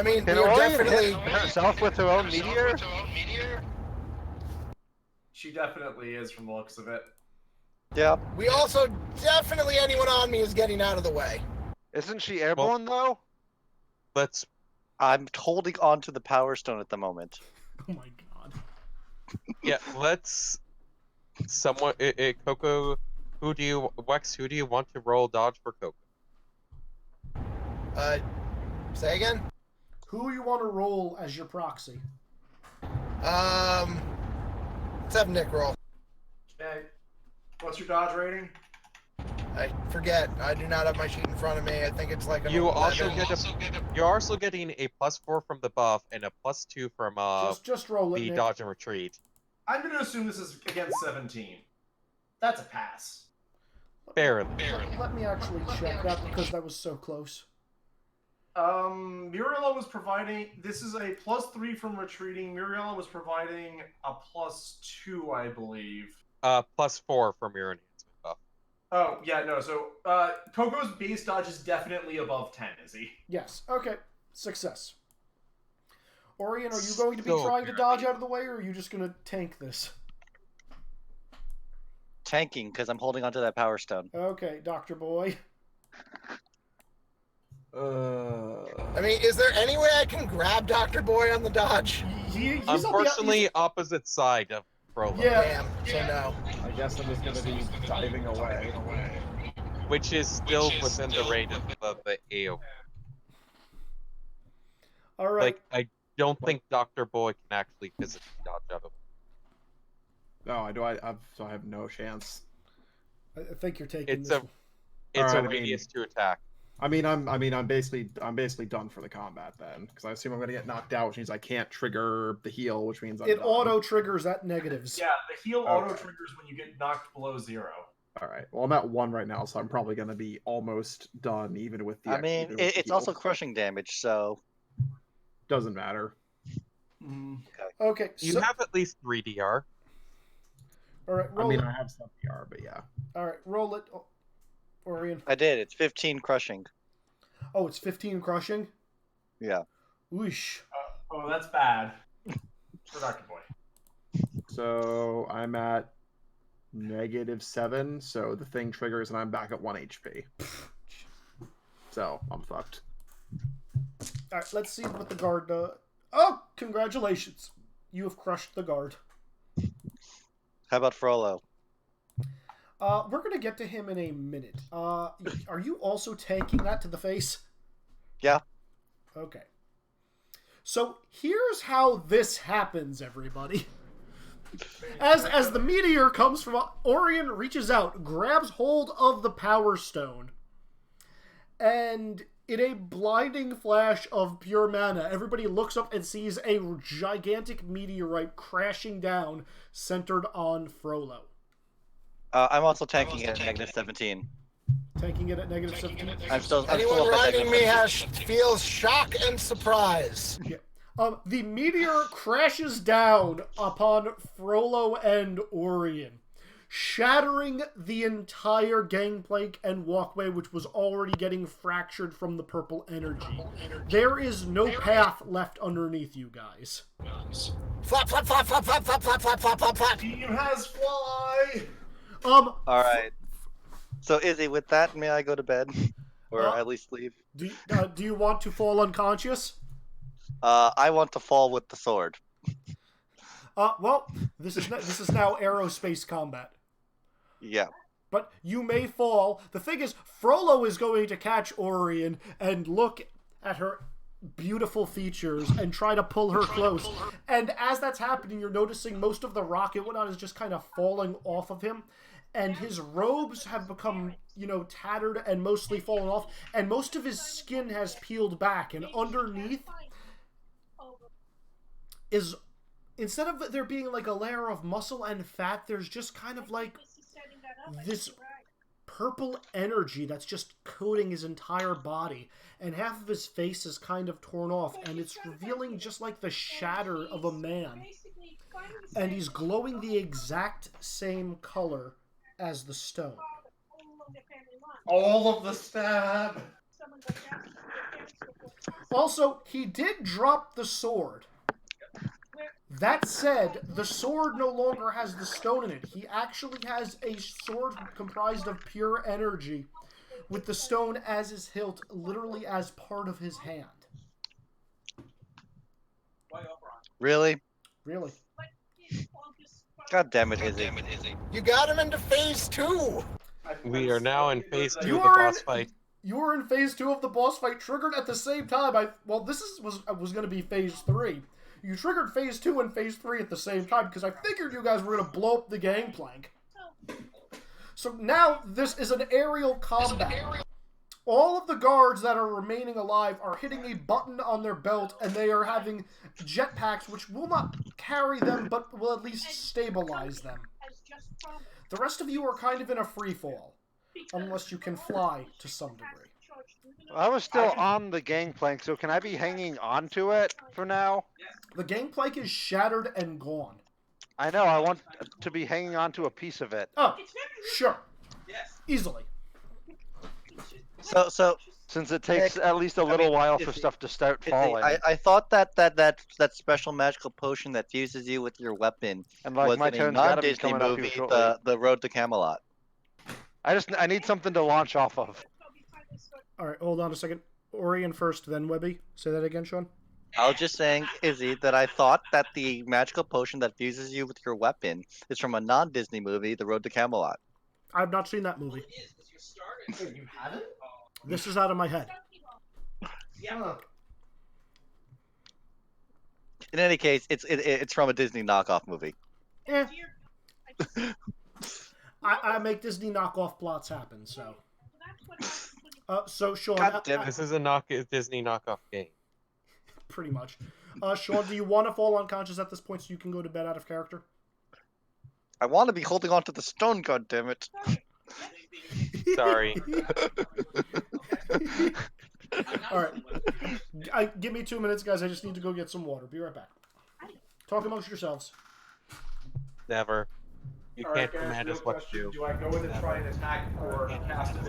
mean, Can we're Orion definitely. hit herself with her own meteor? She definitely is from the looks of it. Yeah. We also definitely anyone on me is getting out of the way. Isn't she airborne though? Let's. I'm holding on to the Power Stone at the moment. Oh my god. Yeah, let's. Someone. Coco. Who do you want to roll dodge for Coco? Say again. Who you want to roll as your proxy? Let's have Nick roll. Okay. What's your dodge rating? I forget. I do not have my sheet in front of me. I think it's like an You 11. also get you're also getting a +4 from the buff and a +2 from Just roll it, the Nick. dodge and retreat. I'm going to assume this is against 17. That's a pass. Barely. Let me actually check that because that was so close. Muriela was providing. This is a +3 from retreating. Muriela was providing a +2, I believe. +4 from your enhancement buff. Oh yeah, no. So Coco's base dodge is definitely above 10. Is he? Yes. Okay. Success. Orion, are you going to be Still trying to dodge out of the way, or are you just going to tank this? Tanking, because I'm holding onto that Power Stone. Okay, Dr. Boy. I mean, is there any way I can grab Dr. Boy on the dodge? He's Unfortunately, opposite side of Frollo. Yeah. Damn, so no. I guess I'm just gonna be diving away. Which is still within the range of the AoE. All right. Like, I don't think Dr. Boy can actually physically dodge out of it. No, so I have no chance. I think you're taking It's this. a it's Alright, a radius to attack. I mean, I'm basically done for the combat then, because I assume I'm gonna get knocked out, which means I can't trigger the heal, which means I'm It done. auto triggers at negatives. Yeah, the heal auto triggers when you get knocked below 0. All right. Well, I'm at 1 right now, so I'm probably gonna be almost done, even with the. I mean, even with the it's heal. also crushing damage, so Doesn't matter. Okay. You So, have at least 3 DR. all right. Roll I mean, it. I have some PR, but yeah. All right. Roll it, Orion. I did. It's 15 crushing. Oh, it's 15 crushing. Yeah. Whoosh. Oh, that's bad. Productive boy. So I'm at -7, so the thing triggers, and I'm back at 1 HP. So I'm fucked. All right. Let's see what the guard does. Oh, congratulations! You have crushed the guard. How about Frollo? We're gonna get to him in a minute. Are you also tanking that to the face? Yeah. Okay. So here's how this happens, everybody. As the meteor comes from, Orion reaches out, grabs hold of the Power Stone, and in a blinding flash of pure mana, everybody looks up and sees a gigantic meteorite crashing down, centered on Frollo. I'm also tanking it at -17. Tanking it at -17. I'm still Anyone up at riding me -17. feels shock and surprise. Yeah. The meteor crashes down upon Frollo and Orion, shattering the entire gangplank and walkway, which was already getting fractured from the purple energy. There is no path left underneath you guys. Flap, flap, flap, flap, flap, flap, flap, flap, flap, flap, flap. Team has fly! All right. So Izzy, with that, may I go to bed, or at least leave? Do you want to fall unconscious? I want to fall with the sword. Well, this is now aerospace combat. Yeah. But you may fall. The thing is, Frollo is going to catch Orion and look at her beautiful features and try to pull her close. And as that's happening, you're noticing most of the rock and whatnot is just kind of falling off of him. And his robes have become, tattered and mostly fallen off. And most of his skin has peeled back. And underneath is, instead of there being like a layer of muscle and fat, there's just kind of like this purple energy that's just coating his entire body, and half of his face is kind of torn off, and it's revealing just like the shatter of a man, and he's glowing the exact same color as the stone. All of the stab! Also, he did drop the sword. That said, the sword no longer has the stone in it. He actually has a sword comprised of pure energy, with the stone as his hilt, literally as part of his hand. Really? Really? God damn it, Izzy. You got him into phase 2. We are now in phase 2 You of the are boss fight. You were in phase 2 of the boss fight, triggered at the same time. This was going to be phase 3. You triggered phase 2 and phase 3 at the same time because I figured you guys were going to blow up the gangplank. So now this is an aerial combat. All of the guards that are remaining alive are hitting a button on their belt, and they are having jetpacks, which will not carry them, but will at least stabilize them. The rest of you are kind of in a free fall, unless you can fly to some degree. I was still on the gangplank, so can I be hanging onto it for now? The gangplank is shattered and gone. I know, I want to be hanging onto a piece of it. Oh, sure. Easily. So Since it takes at least a little while for stuff to start falling. I thought that special magical potion that fuses you with your weapon And like was my in a turn's gotta be non-Disney coming up movie, here shortly. the Road to Camelot. I need something to launch off of. Alright, hold on a second. Orion first, then Webby. Say that again, Sean. I was just saying, Izzy, that I thought that the magical potion that fuses you with your weapon is from a non-Disney movie, The Road to Camelot. I've not seen that movie. You haven't? This is out of my head. Yeah. In any case, it's from a Disney knockoff movie. Eh. I make Disney knockoff plots happen, so. So Sean, God damn it. This is a Disney knockoff game. pretty much. Sean, do you want to fall unconscious at this point so you can go to bed out of character? I want to be holding on to the stone, goddammit. Sorry. All right. Give me 2 minutes, guys. I just need to go get some water. Be right back. Talk amongst yourselves. Never. You All can't right, guys, command real us what to question. do. Do I go in and try and attack or cast an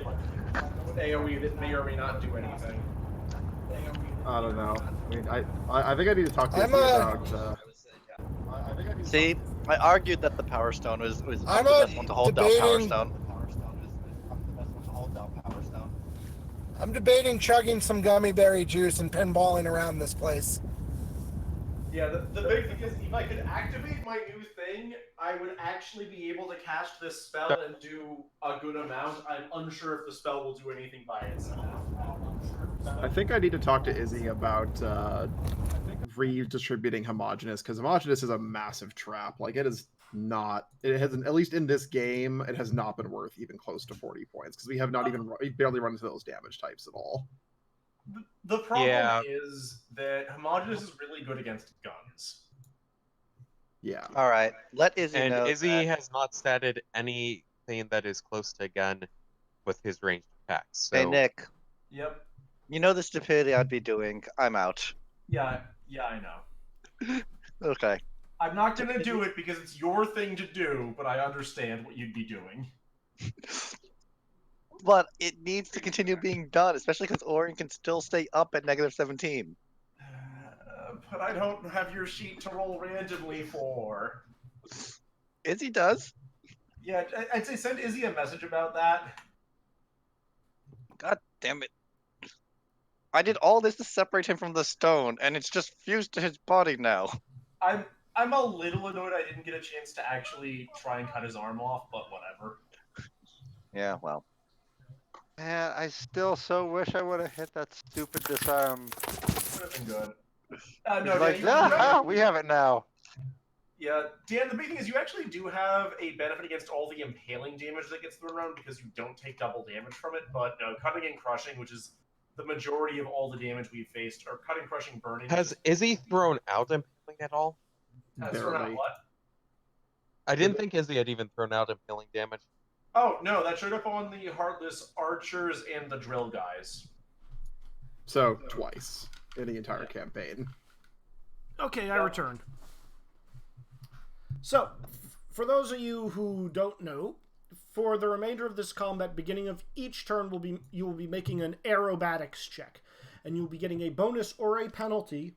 AoE that may or may not do anything? I don't know. I mean, I think I need to talk to you I'm, about. See, I argued that the Power Stone was I'm the best one to hold down Power debating- Stone. I'm debating chugging some gummy berry juice and pinballing around this place. Yeah, the big thing is, if I could activate my new thing, I would actually be able to cast this spell and do a good amount. I'm unsure if the spell will do anything by itself. I think I need to talk to Izzy about redistributing homogeneous, because homogeneous is a massive trap. Like, it is not. It hasn't, at least in this game, it has not been worth even close to 40 points because we have not even we barely run into those damage types at all. The problem Yeah. is that homogeneous is really good against guns. Yeah. All right, let Izzy And know. Izzy that- has not statted anything that is close to a gun with his ranged attacks. So Hey Nick, Yep. you know the stupidity I'd be doing. I'm out. Yeah, I know. Okay. I'm not gonna do it because it's your thing to do, but I understand what you'd be doing. But it needs to continue being done, especially because Orion can still stay up at -17. But I don't have your sheet to roll randomly for. Izzy does. Yeah, I'd say send Izzy a message about that. God damn it. I did all this to separate him from the stone, and it's just fused to his body now. I'm a little annoyed I didn't get a chance to actually try and cut his arm off, but whatever. Yeah, well. Man, I still so wish I would have hit that stupid disarm. Would have been good. No, It's like, Dan, we have it now. yeah, Dan, the big thing is you actually do have a benefit against all the impaling damage that gets thrown around because you don't take double damage from it, but no, cutting and crushing, which is the majority of all the damage we've faced, or cutting, crushing, burning. has Izzy thrown out impaling at all? Has thrown out Barely. what? I didn't think Izzy had even thrown out impaling damage. Oh, no, that showed up on the Heartless Archers and the Drill guys. So twice in the entire campaign. Okay, I returned. So, for those of you who don't know, for the remainder of this combat, beginning of each turn, you will be making an aerobatics check, and you will be getting a bonus or a penalty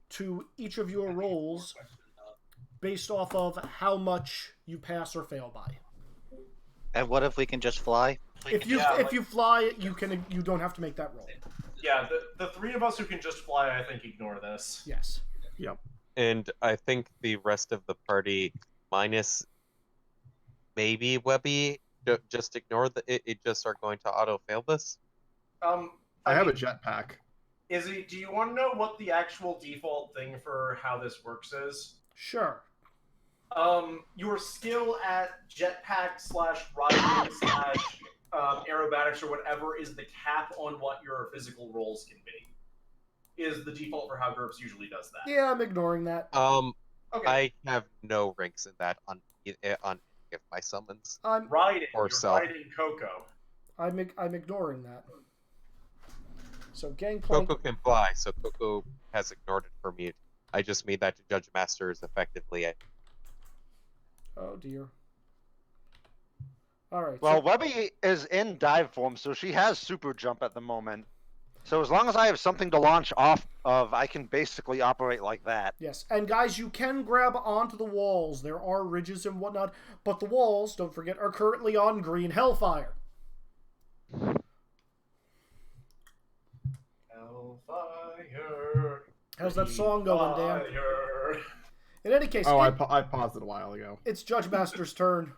to each of your rolls based off of how much you pass or fail by. And what if we can just fly? If you fly, you don't have to make that roll. Yeah, the three of us who can just fly, I think, ignore this. Yes. Yep. And I think the rest of the party, minus maybe Webby, just ignore it just are going to auto-fail this. I have a jetpack. Izzy, do you want to know what the actual default thing for how this works is? Sure. Your skill at jetpack/riding/ aerobatics or whatever is the cap on what your physical rolls can be. Is the default for how GURPS usually does that. Yeah, I'm ignoring that. Okay. I have no ranks in that on any of my summons. I'm Riding. Or You're self. riding Coco. I'm ignoring that. So Gangplank. Coco can fly, so Coco has ignored it for me. I just made that to Judge Masters effectively. Oh dear. All right. Well, so- Webby is in dive form, so she has super jump at the moment. So as long as I have something to launch off of, I can basically operate like that. Yes, and guys, you can grab onto the walls. There are ridges and whatnot, but the walls, don't forget, are currently on green hellfire. Hellfire. How's that song going, Dan? Fire. In any case, Oh, I paused it a while ago. it's Judge Master's turn.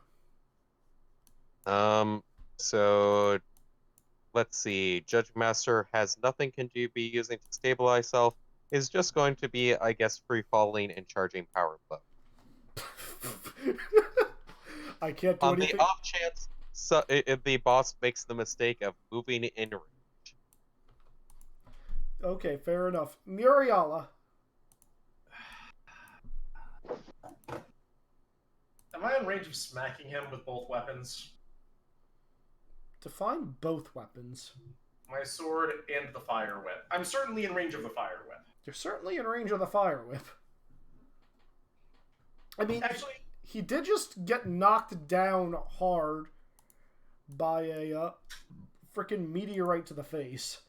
So let's see. Judge Master has nothing can you be using to stabilize self. Is just going to be, I guess, free falling and charging power blow. I can't do On the anything. off chance the boss makes the mistake of moving in range. Okay, fair enough. Muriala. Am I in range of smacking him with both weapons? Define both weapons. My sword and the fire whip. I'm certainly in range of the fire whip. You're certainly in range of the fire whip. I mean, Actually, he did just get knocked down hard by a freaking meteorite to the face.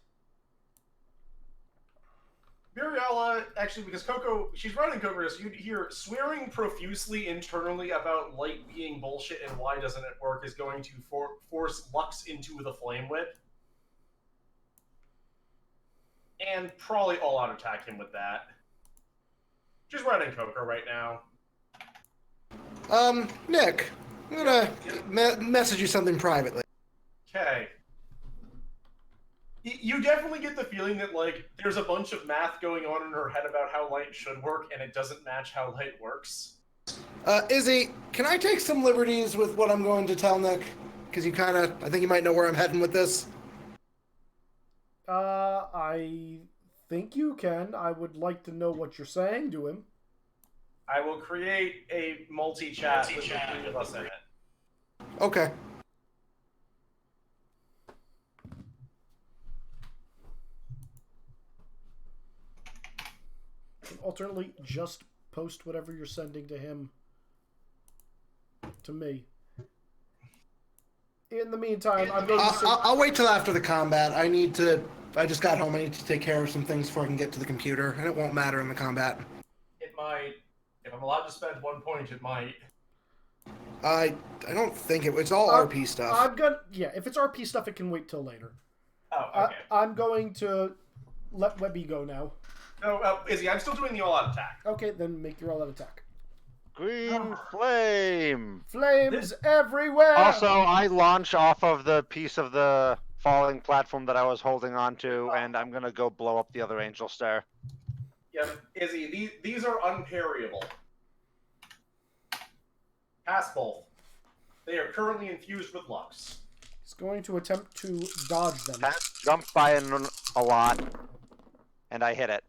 Muriala, actually, because Coco, she's running Coco, so you'd hear swearing profusely internally about light being bullshit and why doesn't it work is going to force Lux into the flame whip. And probably all-out attack him with that. She's running Coco right now. Nick, I'm gonna message you something privately. Okay. You definitely get the feeling that, like, there's a bunch of math going on in her head about how light should work, and it doesn't match how light works. Izzy, can I take some liberties with what I'm going to tell Nick? Because I think you might know where I'm heading with this. I think you can. I would like to know what you're saying to him. I will create a multi-chat with the three of us in it. Okay. Alternately, just post whatever you're sending to him to me. In the meantime, I'm going to... I'll wait till after the combat. I just got home. I need to take care of some things before I can get to the computer, and it won't matter in the combat. It might. If I'm allowed to spend 1 point, it might. I don't think it's all RP stuff. Yeah, if it's RP stuff, it can wait till later. Oh, okay. I'm going to let Webby go now. No, Izzy, I'm still doing the all-out attack. Okay, then make your all-out attack. Green flame. Flames everywhere. Also, I launch off of the piece of the falling platform that I was holding on to, and I'm gonna go blow up the other angel star. Yeah, Izzy, these are unparryable. Pass both. They are currently infused with Lux. He's going to attempt to dodge them. Jump by a lot, and I hit it.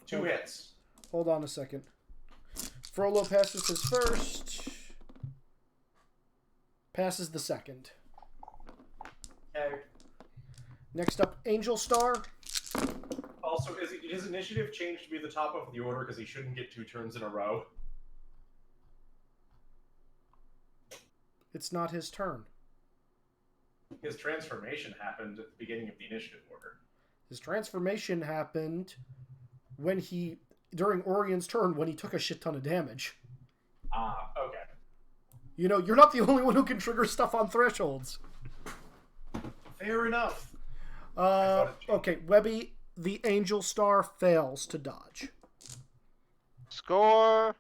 2 hits. Hold on a second. Frollo passes his first. Passes the second. Okay. Next up, Angel Star. Also, is his initiative changed to be the top of the order because he shouldn't get 2 turns in a row? It's not his turn. His transformation happened at the beginning of the initiative order. His transformation happened when during Orion's turn, when he took a shit ton of damage. Ah, okay. You know, you're not the only one who can trigger stuff on thresholds. Fair enough. Okay, Webby, the Angel Star fails to dodge. Score.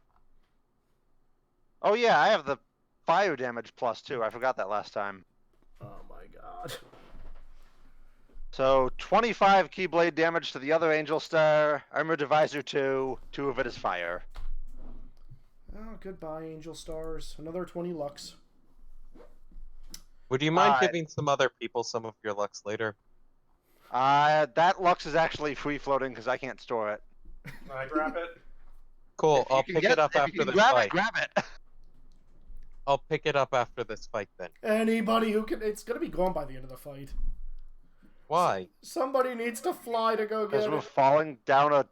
Oh yeah, I have the fire damage plus 2. I forgot that last time. Oh my god. So 25 Keyblade damage to the other Angel Star, Armor Divisor 2, 2 of it is fire. Oh, goodbye, Angel Stars. Another 20 Lux. Would you mind giving some other people some of your Lux later? That Lux is actually free floating because I can't store it. Can I grab it? Cool, I'll pick it up after this fight. Grab it! I'll pick it up after this fight then. Anybody who can... It's going to be gone by the end of the fight. Why? Somebody needs to fly to go get Because it. we're falling down a...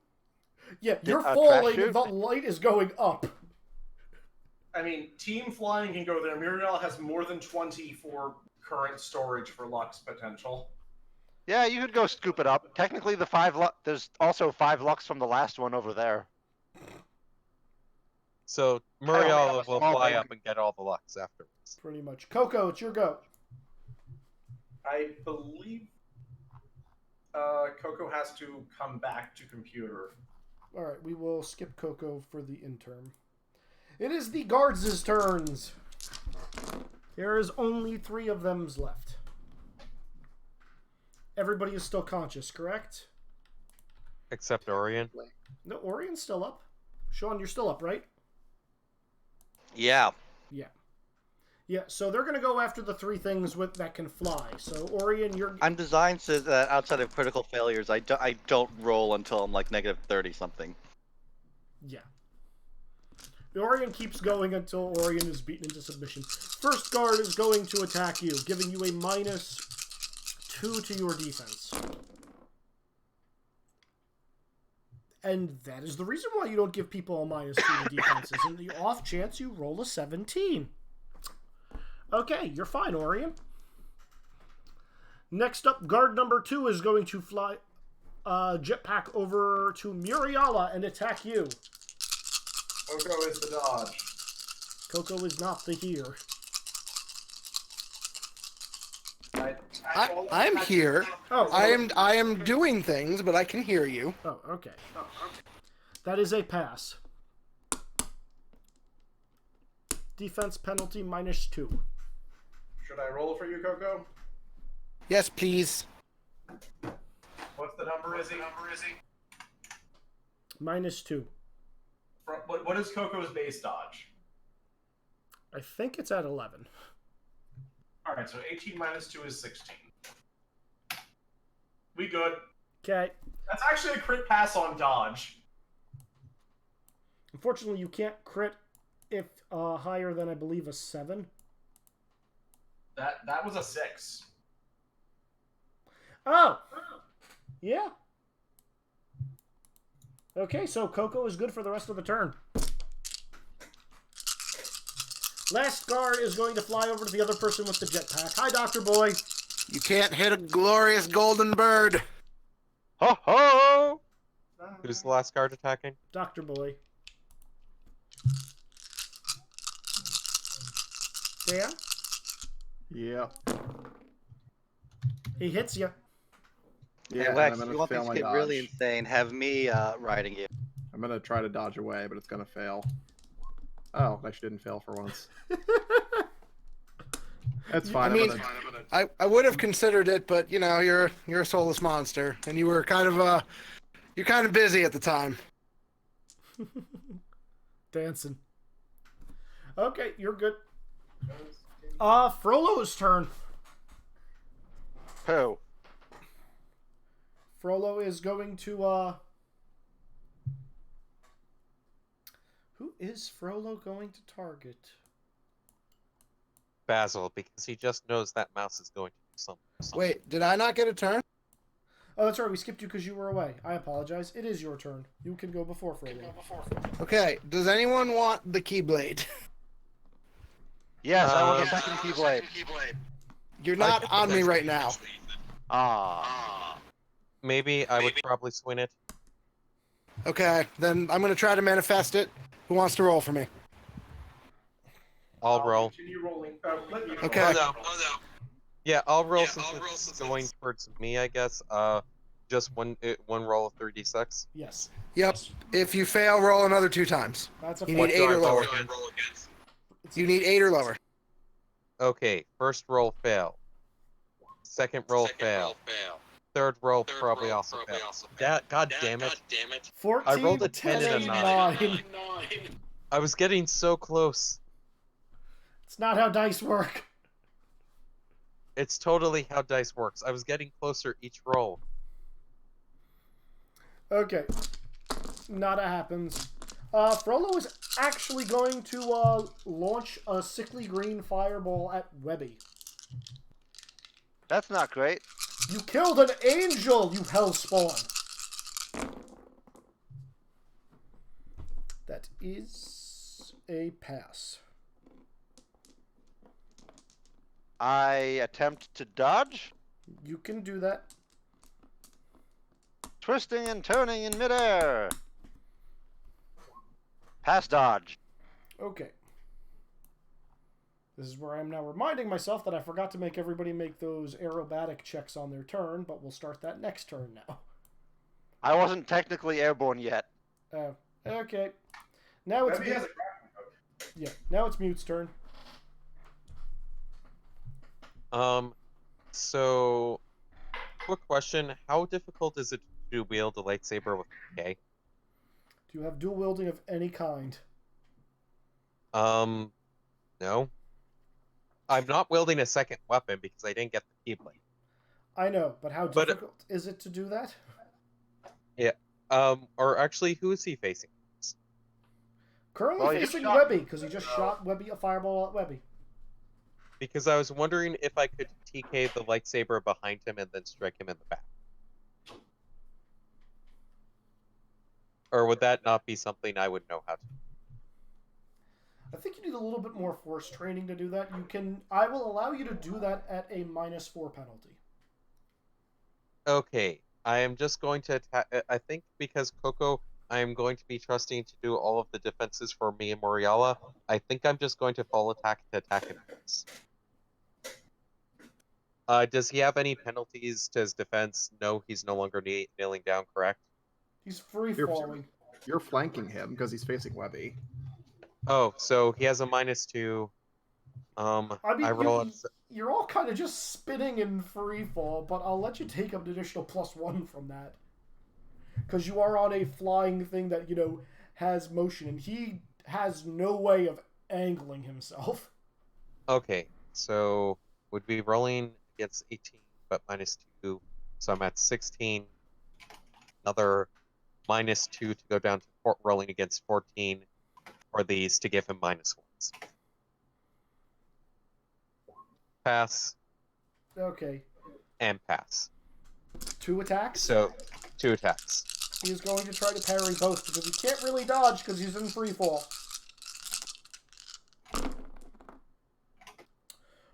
Yeah, you're a falling, trash chute? the light is going up. I mean, Team Flying can go there. Muriel has more than 20 for current storage for Lux potential. Yeah, you could go scoop it up. Technically, there's also 5 Lux from the last one over there. So Muriel will fly up and get all the Lux afterwards. Pretty much. Coco, it's your go. I believe Coco has to come back to computer. Alright, we will skip Coco for the interim. It is the guards' turns. There is only 3 of them left. Everybody is still conscious, correct? Except Orion. No, Orion's still up. Sean, you're still up, right? Yeah. Yeah. Yeah, so they're going to go after the 3 things that can fly. So, Orion, you're... I'm designed so that outside of critical failures, I don't roll until I'm like negative 30 something. Yeah. The Orion keeps going until Orion is beaten into submission. First guard is going to attack you, giving you a -2 to your defense. And that is the reason why you don't give people a -2 to defenses. In the off chance you roll a 17. Okay, you're fine, Orion. Next up, guard number 2 is going to fly jetpack over to Muriala and attack you. Coco is the dodge. Coco is not the here. I'm here. Oh, I am doing things, but I can hear you. Oh, okay. That is a pass. Defense penalty -2. Should I roll for you, Coco? Yes, please. What's the number, Izzy? -2. What is Coco's base dodge? I think it's at 11. Alright, so 18 -2 is 16. We good. Okay. That's actually a crit pass on dodge. Unfortunately, you can't crit if higher than, I believe, a 7. That was a 6. Oh! Yeah. Okay, so Coco is good for the rest of the turn. Last guard is going to fly over to the other person with the jetpack. Hi, Dr. Boy. You can't hit a glorious golden bird. Ho ho! Who's the last guard attacking? Dr. Boy. Dan? Yeah. He hits you. Yeah, Hey, and Lex, I'm gonna you want fail things my to get dodge. really insane, have me riding you. I'm gonna try to dodge away, but it's gonna fail. Oh, I actually didn't fail for once. That's fine. I mean, I would have considered it, but you know, you're a soulless monster, and you were kind of you're kind of busy at the time. Dancing. Okay, you're good. Frollo's turn. Who? Frollo is going to, Who is Frollo going to target? Basil, because he just knows that mouse is going to do something. Wait, did I not get a turn? Oh, that's right. We skipped you because you were away. I apologize. It is your turn. You can go before Frollo. Okay, does anyone want the Keyblade? Yes, I want the second Keyblade. You're not on me right now. Ah. Maybe I would probably swing it. Okay, then I'm going to try to manifest it. Who wants to roll for me? I'll roll. Continue rolling. Let me Okay. Yeah, I'll roll since it's going towards me, I guess. Just one roll of 3d6. Yes. Yep. If you fail, roll another 2 times. That's a You fail. need 8 or lower. You need 8 or lower. Okay, first roll fail. Second roll fail. Third roll probably also fail. God damn it. 14, I rolled a 10 and a 9. 9. I was getting so close. It's not how dice work. It's totally how dice works. I was getting closer each roll. Okay. Nada happens. Frollo is actually going to launch a sickly green fireball at Webby. That's not great. You killed an angel, you hellspawn! That is a pass. I attempt to dodge, You can do that. twisting and turning in midair. Pass dodge. Okay. This is where I'm now reminding myself that I forgot to make everybody make those aerobatic checks on their turn, but we'll start that next turn now. I wasn't technically airborne yet. Okay. Now it's Webby has a grappling hook. yeah. Now it's Mute's turn. So, quick question. How difficult is it to wield a lightsaber with K? Do you have dual wielding of any kind? No. I'm not wielding a second weapon because I didn't get the Keyblade. I know, but how difficult is it to do that? Yeah. Or actually, who is he facing? Currently facing Webby, because he just shot Webby a fireball at Webby. Because I was wondering if I could TK the lightsaber behind him and then strike him in the back. Or would that not be something I would know how to do? I think you need a little bit more force training to do that. I will allow you to do that at a -4 penalty. Okay, I am just going to attack. I think because Coco, I am going to be trusting to do all of the defenses for me and Moriala. I think I'm just going to full attack to attack him. Does he have any penalties to his defense? No, he's no longer kneeling down, correct? He's free falling. You're flanking him because he's facing Webby. Oh, so he has a -2. I mean, you're all kind of just spinning in free fall, but I'll let you take an additional +1 from that. Because you are on a flying thing that, has motion, and he has no way of angling himself. Okay, so would be rolling against 18, but -2, so I'm at 16. Another -2 to go down to rolling against 14 for these to give him -1s. Pass. Okay. And pass. 2 attacks? So, 2 attacks. He is going to try to parry both because he can't really dodge because he's in free fall.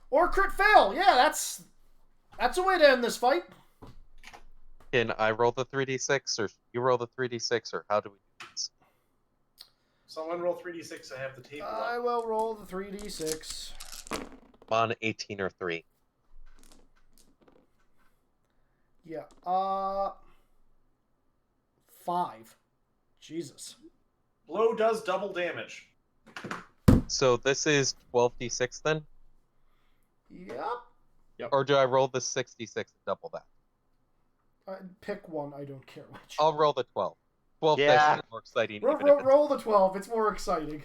Or crit fail! Yeah, that's a way to end this fight. Can I roll the 3d6, or you roll the 3d6, or how do we do this? Someone roll 3d6. I have the table. I will roll the 3d6. I'm on 18 or 3. Yeah. 5. Jesus. Blow does double damage. So this is 12d6 then? Yep. Or do I roll the 66 and double that? Pick one. I don't care which. I'll roll the 12. 12 Yeah. is more exciting. Roll the 12. It's more exciting.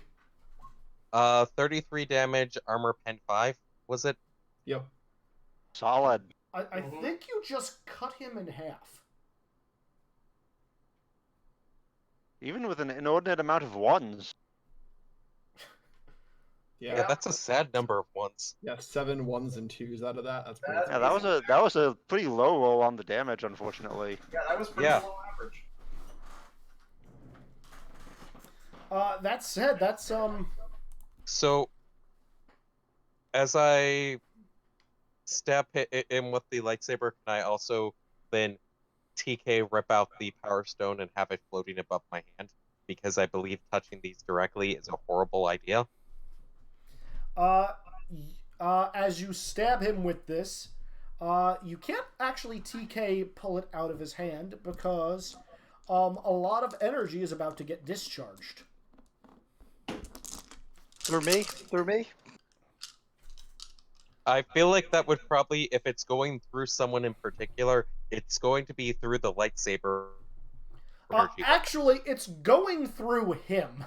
33 damage, armor pen 5, was it? Yep. Solid. I think you just cut him in half. Even with an inordinate amount of 1s. Yeah, that's a sad number of 1s. Yeah, 7 1s and 2s out of that. That's pretty. Yeah, that was a pretty low roll on the damage, unfortunately. Yeah, that was pretty low average. That said, that's So, as I stab him with the lightsaber, can I also then TK rip out the Power Stone and have it floating above my hand? Because I believe touching these directly is a horrible idea. As you stab him with this, you can't actually TK pull it out of his hand because a lot of energy is about to get discharged. Through me? I feel like that would probably, if it's going through someone in particular, it's going to be through the lightsaber energy. Actually, it's going through him.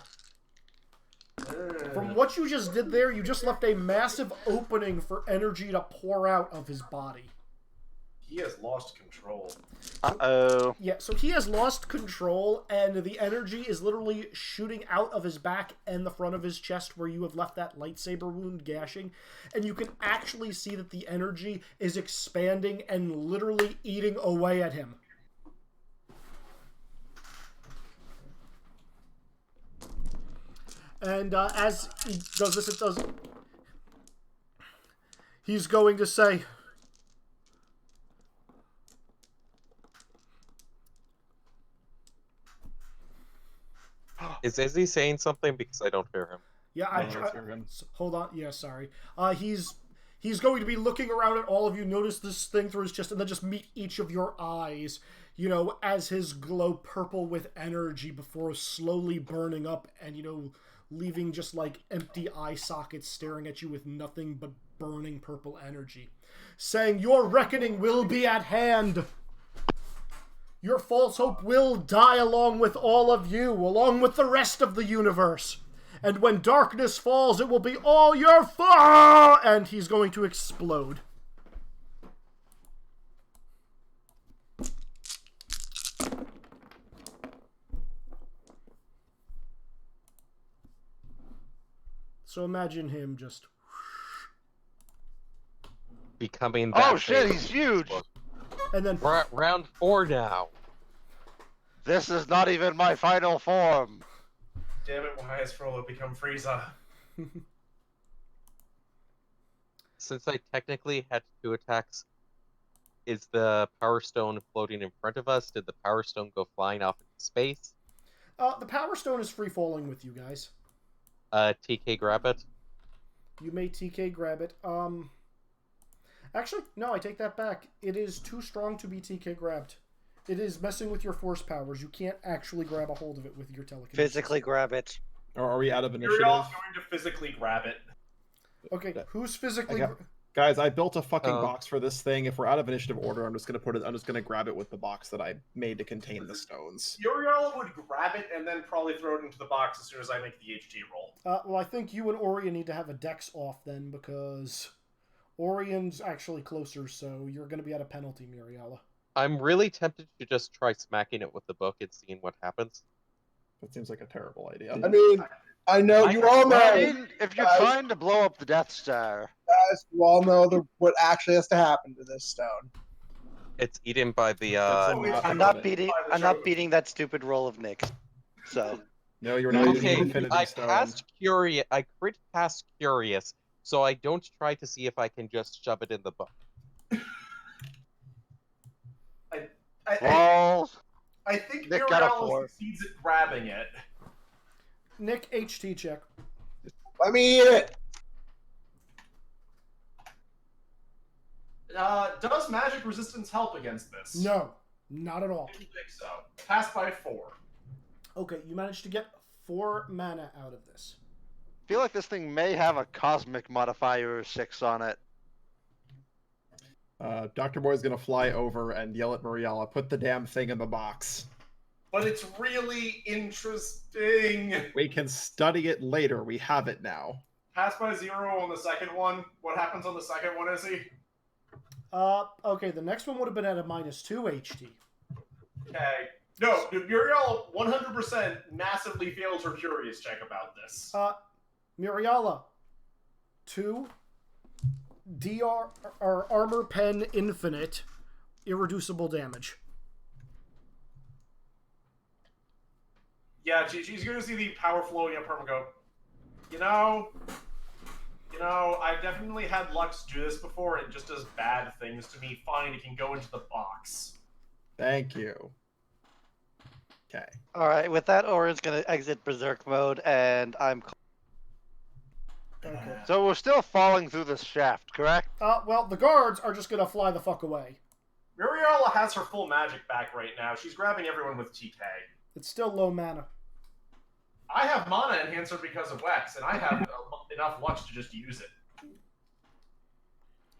From what you just did there, you just left a massive opening for energy to pour out of his body. He has lost control. Uh-oh. Yeah, so he has lost control, and the energy is literally shooting out of his back and the front of his chest where you have left that lightsaber wound gashing. And you can actually see that the energy is expanding and literally eating away at him. And as he does this, he's going to say, Is Izzy saying something? Because I don't hear him. Yeah, hold on. Yeah, sorry. He's going to be looking around at all of you, notice this thing through his chest, and then just meet each of your eyes, as his glow purple with energy before slowly burning up and, leaving just like empty eye sockets staring at you with nothing but burning purple energy. Saying, your reckoning will be at hand. Your false hope will die along with all of you, along with the rest of the universe. And when darkness falls, it will be all your fault! And he's going to explode. So imagine him just... becoming that. Oh shit, he's huge! And then... We're at round 4 now. This is not even my final form. Damn it, why has Frollo become Frieza? Since I technically had 2 attacks, is the Power Stone floating in front of us? Did the Power Stone go flying off into space? The Power Stone is free-falling with you guys. TK grab it? You may TK grab it. Actually, no, I take that back. It is too strong to be TK grabbed. It is messing with your force powers. You can't actually grab a hold of it with your telekinesis. Physically grab it. Or are we out of initiative? Uriel's going to physically grab it. Okay, who's physically... Guys, I built a fucking box for this thing. If we're out of initiative order, I'm just gonna grab it with the box that I made to contain the stones. Uriel would grab it and then probably throw it into the box as soon as I make the HT roll. Well, I think you and Orion need to have a dex off then, because Orion's actually closer, so you're going to be at a penalty, Muriela. I'm really tempted to just try smacking it with the book and seeing what happens. That seems like a terrible idea. I mean, I know you all know. I mean, if you're trying to blow up the Death Star, guys, you all know what actually has to happen to this stone. It's eaten by the. I'm not beating. I'm not beating that stupid roll of Nick. So. No, you're not. Okay, Infinity I Stone. passed curious. I crit past curious, so I don't try to see if I can just shove it in the book. I think Nick got a Uriel 4. succeeds at grabbing it. Nick, HT check. Let me eat it. Does magic resistance help against this? No, not at all. I didn't think so. Pass by 4. Okay, you managed to get 4 mana out of this. I feel like this thing may have a cosmic modifier 6 on it. Dr. Boy's gonna fly over and yell at Muriela, put the damn thing in the box. But it's really interesting. We can study it later. We have it now. Pass by 0 on the second one. What happens on the second one, Izzy? Okay, the next one would have been at a -2 HT. Okay. No, Muriel 100% massively failed her curious check about this. Muriela, 2 DR or Armor Pen Infinite, irreducible damage. Yeah, she's going to see the power flowing up her and go, you know, I've definitely had Lux do this before. It just does bad things to me. Fine, it can go into the box. Thank you. Okay. All right, with that, Orion's going to exit Berserk mode, and I'm... Okay. So we're still falling through this shaft, correct? Well, the guards are just gonna fly the fuck away. Muriela has her full magic back right now. She's grabbing everyone with TK. It's still low mana. I have mana enhancer because of Wex, and I have enough Lux to just use it.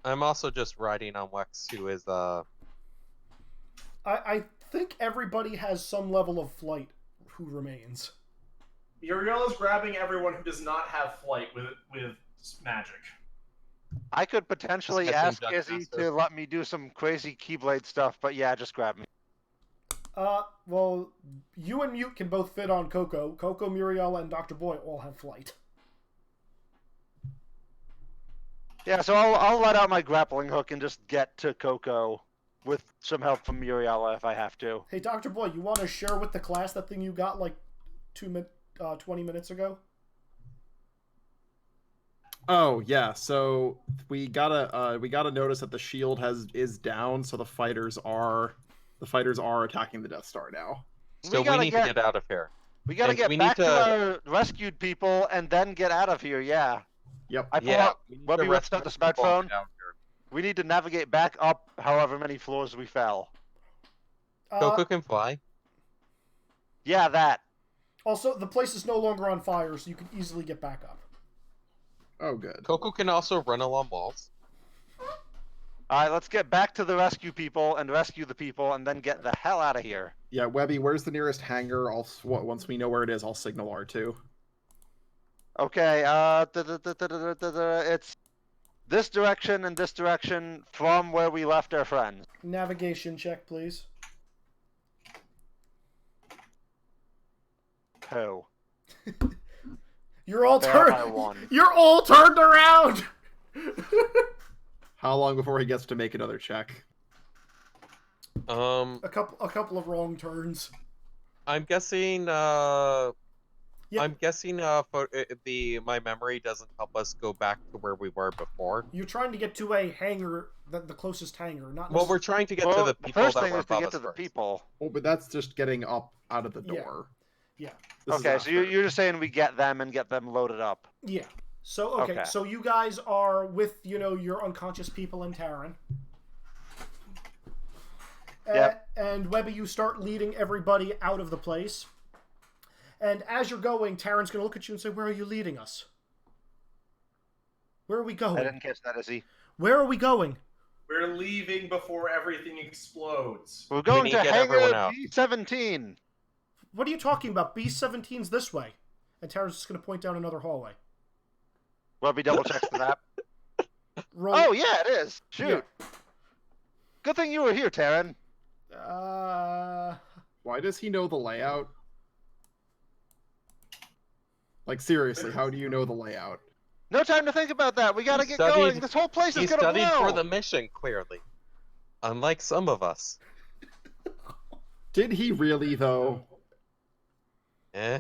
I'm also just riding on Wex, who is I think everybody has some level of flight who remains. Uriel is grabbing everyone who does not have flight with magic. I could potentially ask Izzy to let me do some crazy Keyblade stuff, but yeah, just grab me. Well, you and Mute can both fit on Coco. Coco, Muriel, and Dr. Boy all have flight. Yeah, so I'll let out my grappling hook and just get to Coco with some help from Muriela if I have to. Hey, Dr. Boy, you want to share with the class that thing you got like 20 minutes ago? Oh yeah, so we gotta notice that the shield is down, so the fighters are attacking the Death Star now. So we need to get out of here. We gotta get back to our rescued people and then get out of here. Yeah. Yep. I pull out Webby with the smartphone. We need to navigate back up however many floors we fell. Coco can fly. Yeah, that. Also, the place is no longer on fire, so you can easily get back up. Oh, good. Coco can also run along walls. Alright, let's get back to the rescue people and rescue the people and then get the hell out of here. Yeah, Webby, where's the nearest hangar? Once we know where it is, I'll signal R2. Okay, it's this direction and this direction from where we left our friends. Navigation check, please. Who? You're all Fail by turned. one. You're all turned around. How long before he gets to make another check? A couple of wrong turns. I'm guessing. Yep. I'm guessing. My memory doesn't help us go back to where we were before. You're trying to get to a hangar, the closest hangar, not. Well, we're trying to get to the people first that thing were is to above get us to the first. people. Oh, but that's just getting up out of the Yeah. door. Yeah. This is Okay, so after. you're just saying we get them and get them loaded up. Yeah. So okay, Okay. so you guys are with your unconscious people and Taryn. Yep. And Webby, you start leading everybody out of the place. And as you're going, Taryn's going to look at you and say, "Where are you leading us? Where are we I going? didn't catch that, Izzy. Where are we going?" We're leaving before everything explodes. We're going need to to get everyone hangar out. B-17. What are you talking about? B-17's this way. And Taryn's just going to point down another hallway. Webby double checks the map. Roll. Oh yeah, it is. Shoot. Good thing you were here, Taryn. Why does he know the layout? Like, seriously, how do you know the layout? No time to think about that. We gotta He get studied- going. This whole place He is gonna studied blow. for the mission, clearly. Unlike some of us. Did he really, though? Eh?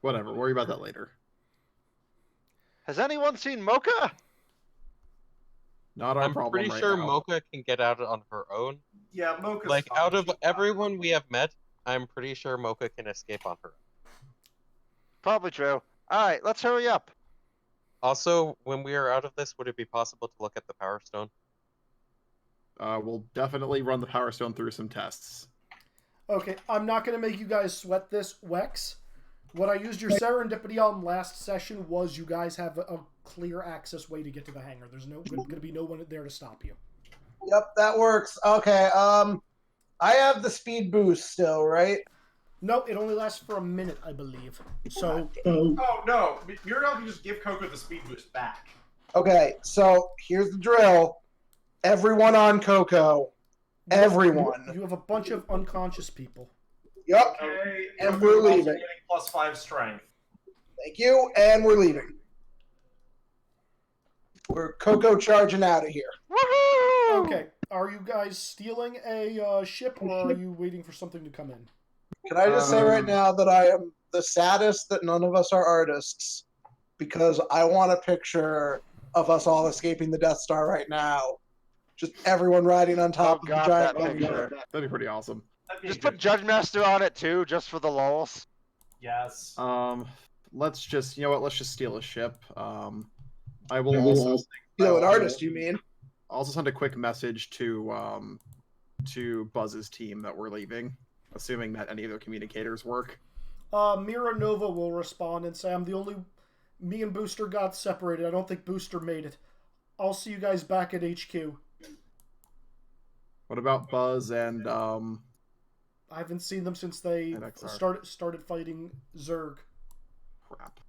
Whatever, worry about that later. Has anyone seen Mocha? Not our I'm problem pretty right sure now. Mocha can get out on her own. Yeah, Mocha's Like, fine. out of She's fine. everyone we have met, I'm pretty sure Mocha can escape on her own. Probably true. All right, let's hurry up. Also, when we are out of this, would it be possible to look at the Power Stone? We'll definitely run the Power Stone through some tests. Okay, I'm not going to make you guys sweat this, Wex. What I used your serendipity on last session was you guys have a clear access way to get to the hangar. There's going to be no one there to stop you. Yep, that works. Okay, I have the speed boost still, right? No, it only lasts for a minute, I believe. So, Oh no, Muriel can just give Coco the speed boost back. Okay, so here's the drill. Everyone on Coco. Everyone. you have a bunch of unconscious people. Yep. Okay, And Coco's we're also leaving. getting +5 strength. Thank you, and we're leaving. We're Coco charging out of here. Woohoo! Okay, are you guys stealing a ship, or are you waiting for something to come in? Can I just say right now that I am the saddest that none of us are artists, because I want a picture of us all escaping the Death Star right now. Just everyone riding on top of the God, giant that buggy. picture. That'd be pretty awesome. That'd be Just a put good- Judge Master on it too, just for the lulz. Yes. Let's just, you know what, let's just steal a ship. I will also An artist, you mean? also send a quick message to Buzz's team that we're leaving, assuming that any of their communicators work. Mira Nova will respond and say, me and Booster got separated. I don't think Booster made it. I'll see you guys back at HQ. What about Buzz and I haven't seen them since they And XR. started fighting Zerg. crap?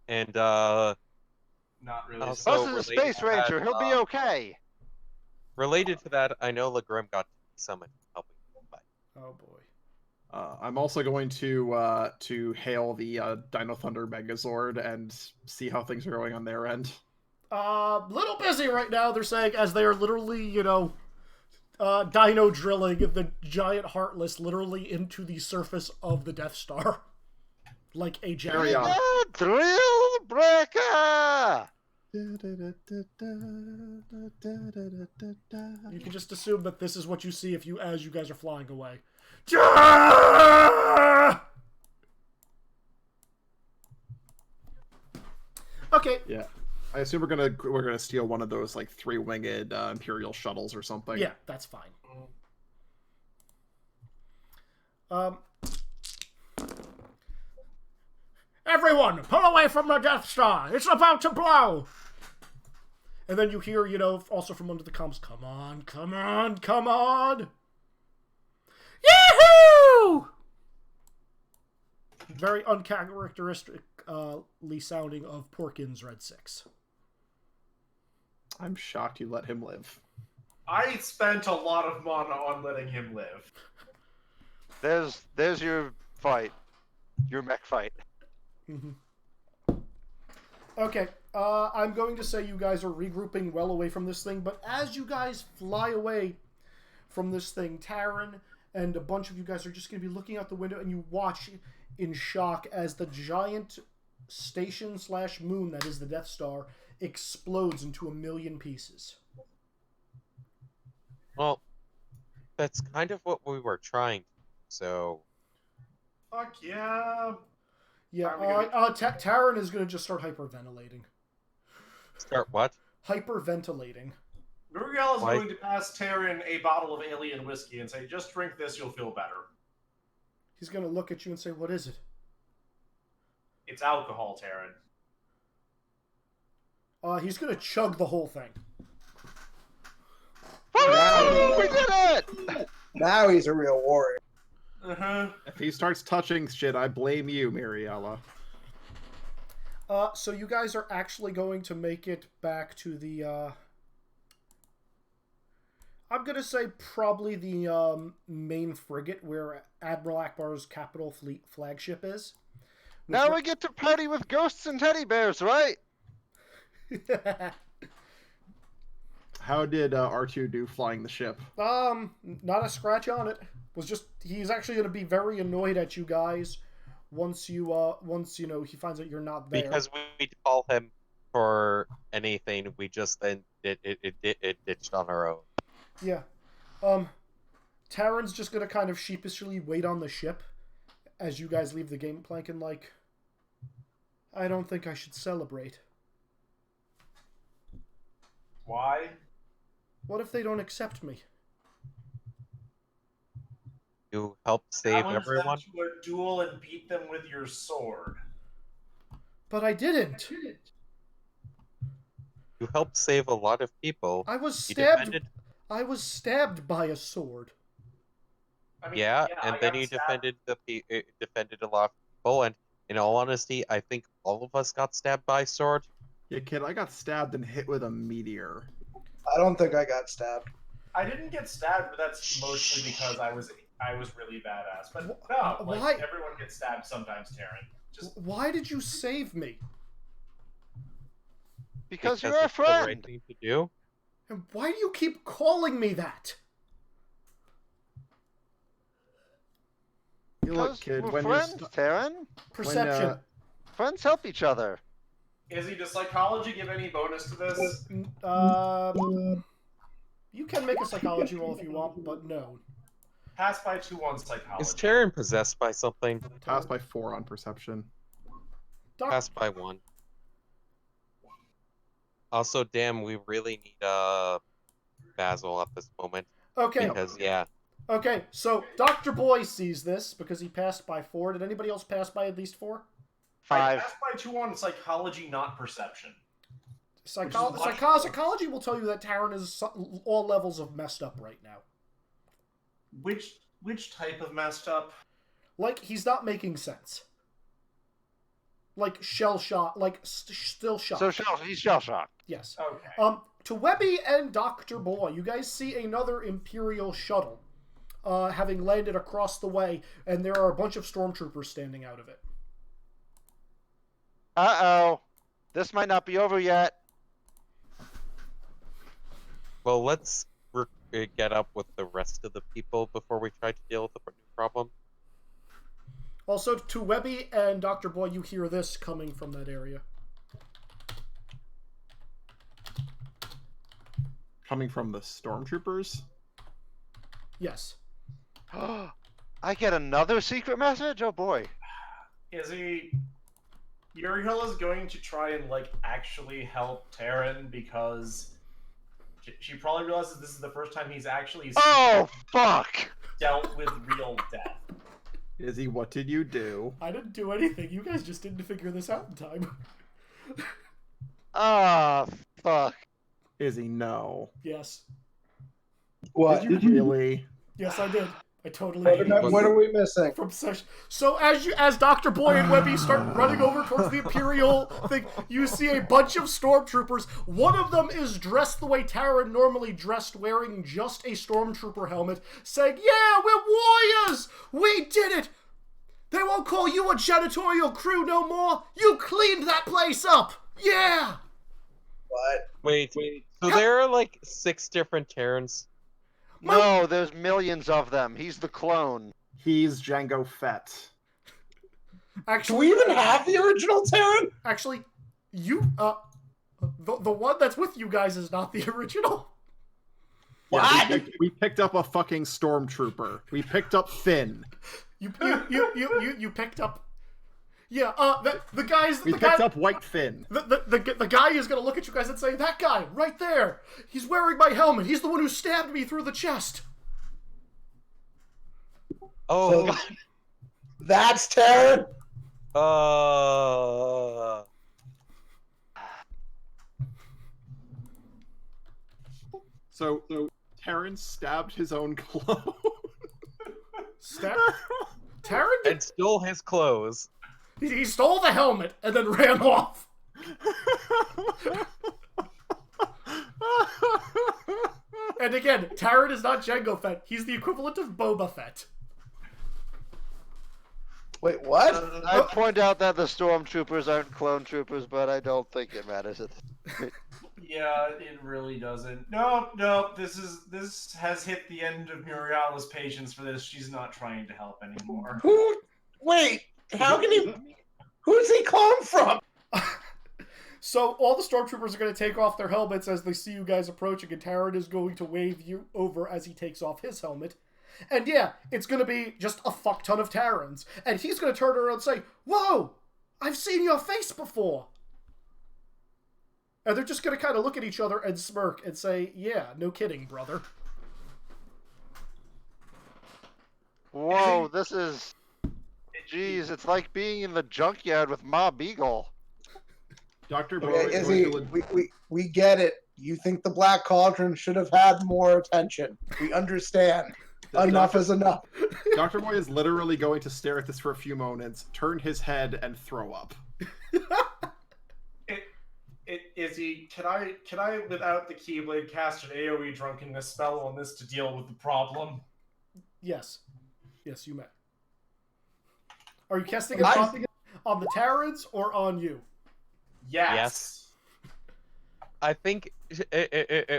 And, Not really. Also- Buzz is a related space to that, ranger. He'll be okay. related to that, I know Legrim got summoned helping. But Oh boy. I'm also going to hail the Dino Thunder Megazord and see how things are going on their end. Little busy right now, they're saying, as they are literally, dino drilling the giant Heartless literally into the surface of the Death Star. Like a Carry giant. on. The Thrill Breaker! You can just assume that this is what you see as you guys are flying away. Okay. Yeah, I assume we're gonna steal one of those like 3-winged Imperial shuttles or something. Yeah, that's fine. Everyone, pull away from the Death Star! It's about to blow! And then you hear, also from under the comms, come on, come on, come on! Yahoo! Very uncharacteristically sounding of Porkins Red 6. I'm shocked you let him live. I spent a lot of mana on letting him live. There's your fight. Your mech fight. Mm-hmm. Okay, I'm going to say you guys are regrouping well away from this thing, but as you guys fly away from this thing, Taran and a bunch of you guys are just going to be looking out the window, and you watch in shock as the giant station/moon that is the Death Star explodes into 1,000,000 pieces. Well, that's kind of what we were trying. So. Fuck yeah. Yeah, Taran is going to just start hyperventilating. Start what? Hyperventilating. Muriel is going to pass Taran a bottle of alien whiskey and say, just drink this, you'll feel better. He's going to look at you and say, what is it? It's alcohol, Taran. He's going to chug the whole thing. Woo! We did it! Now he's a real warrior. Uh-huh. If he starts touching shit, I blame you, Miriella. So you guys are actually going to make it back to the, I'm going to say probably the main frigate where Admiral Akbar's capital fleet flagship is. Now we get to party with ghosts and teddy bears, right? How did R2 do flying the ship? Not a scratch on it. He's actually going to be very annoyed at you guys once he finds out you're not there. Because we call him for anything, we just then it ditched on our own. Yeah. Taran's just going to kind of sheepishly wait on the ship as you guys leave the gangplank and like, I don't think I should celebrate. Why? What if they don't accept me? You helped save Challenge everyone. them to a duel and beat them with your sword. But I didn't. You helped save a lot of people. I was You stabbed. defended- I was stabbed by a sword. I mean, Yeah, I and then got you stabbed. defended a lot of people. And in all honesty, I think all of us got stabbed by a sword. Yeah, kid, I got stabbed and hit with a meteor. I don't think I got stabbed. I didn't get stabbed, but that's mostly because I was really badass. But no, like, Why? everyone gets stabbed sometimes, Taran. Just Why did you save me? Because you're a it's the right friend. thing to do. And why do you keep calling me that? You look, Because kid, we're when friends, you're Taran. Perception. Friends help each other. Izzy, does psychology give any bonus to this? You can make a psychology roll if you want, but no. Pass by 2 on psychology. Is Taran possessed by something? Passed by 4 on perception. Passed by 1. Also, damn, we really need Basil at this moment. Okay. Because yeah. Okay, so Dr. Boy sees this because he passed by 4. Did anybody else pass by at least 4? 5. I passed by 2 on psychology, not perception. Psychology will tell you that Taran is all levels of messed up right now. Which type of messed up? Like, he's not making sense. Like, shell shock, like, still shocked. So he's shell shocked. Yes. Okay. To Webby and Dr. Boy, you guys see another Imperial shuttle having landed across the way, and there are a bunch of stormtroopers standing out of it. Uh-oh. This might not be over yet. Well, let's get up with the rest of the people before we try to deal with the new problem. Also, to Webby and Dr. Boy, you hear this coming from that area. Coming from the stormtroopers? Yes. I get another secret message? Oh boy. Izzy, Uriel is going to try and, like, actually help Taran because she probably realizes this is the first time he's actually Oh, fuck! dealt with real death. Izzy, what did you do? I didn't do anything. You guys just didn't figure this out in time. Ah, fuck. Izzy, no. Yes. What? Did you really? Yes, I did. I totally. What are we missing? From session. So as Dr. Boy and Webby start running over towards the Imperial thing, you see a bunch of stormtroopers. One of them is dressed the way Taran normally dressed, wearing just a stormtrooper helmet, saying, "Yeah, we're warriors! We did it! They won't call you a janitorial crew no more! You cleaned that place up! Yeah!" What? Wait. So there are like 6 different Terrans. No, there's millions of them. He's the clone. He's Jango Fett. Actually, Do we even have the original Terran? Actually, you the one that's with you guys is not the original. Yeah, we picked up a fucking stormtrooper. We picked up Finn. You picked up. Yeah, the guys. We picked up White Finn. The guy is gonna look at you guys and say, "That guy right there. He's wearing my helmet. He's the one who stabbed me through the chest." Oh. So, that's Terran? So Terran stabbed his own clone. Taran and stole his clothes. He stole the helmet and then ran off. And again, Taran is not Jango Fett. He's the equivalent of Boba Fett. Wait, what? I point out that the stormtroopers aren't clone troopers, but I don't think it matters. Yeah, it really doesn't. No, this has hit the end of Muriala's patience for this. She's not trying to help anymore. Wait, how can he... Who's he come from? So all the stormtroopers are going to take off their helmets as they see you guys approaching, and Taran is going to wave you over as he takes off his helmet. And yeah, it's going to be just a fuck ton of Tarans. And he's going to turn around and say, "Whoa, I've seen your face before." And they're just going to kind of look at each other and smirk and say, "Yeah, no kidding, brother." Whoa, this is... Jeez, it's like being in the junkyard with Ma Beagle. Dr. Bo Okay, we get it. You think the Black Cauldron should have had more attention. We understand. Enough is enough. Dr. Boy is literally going to stare at this for a few moments, turn his head, and throw up. Izzy, can I without the Keyblade cast an AoE drunkenness spell on this to deal with the problem? Yes, you may. Are you casting it on the Tarans or on you? Yes. I think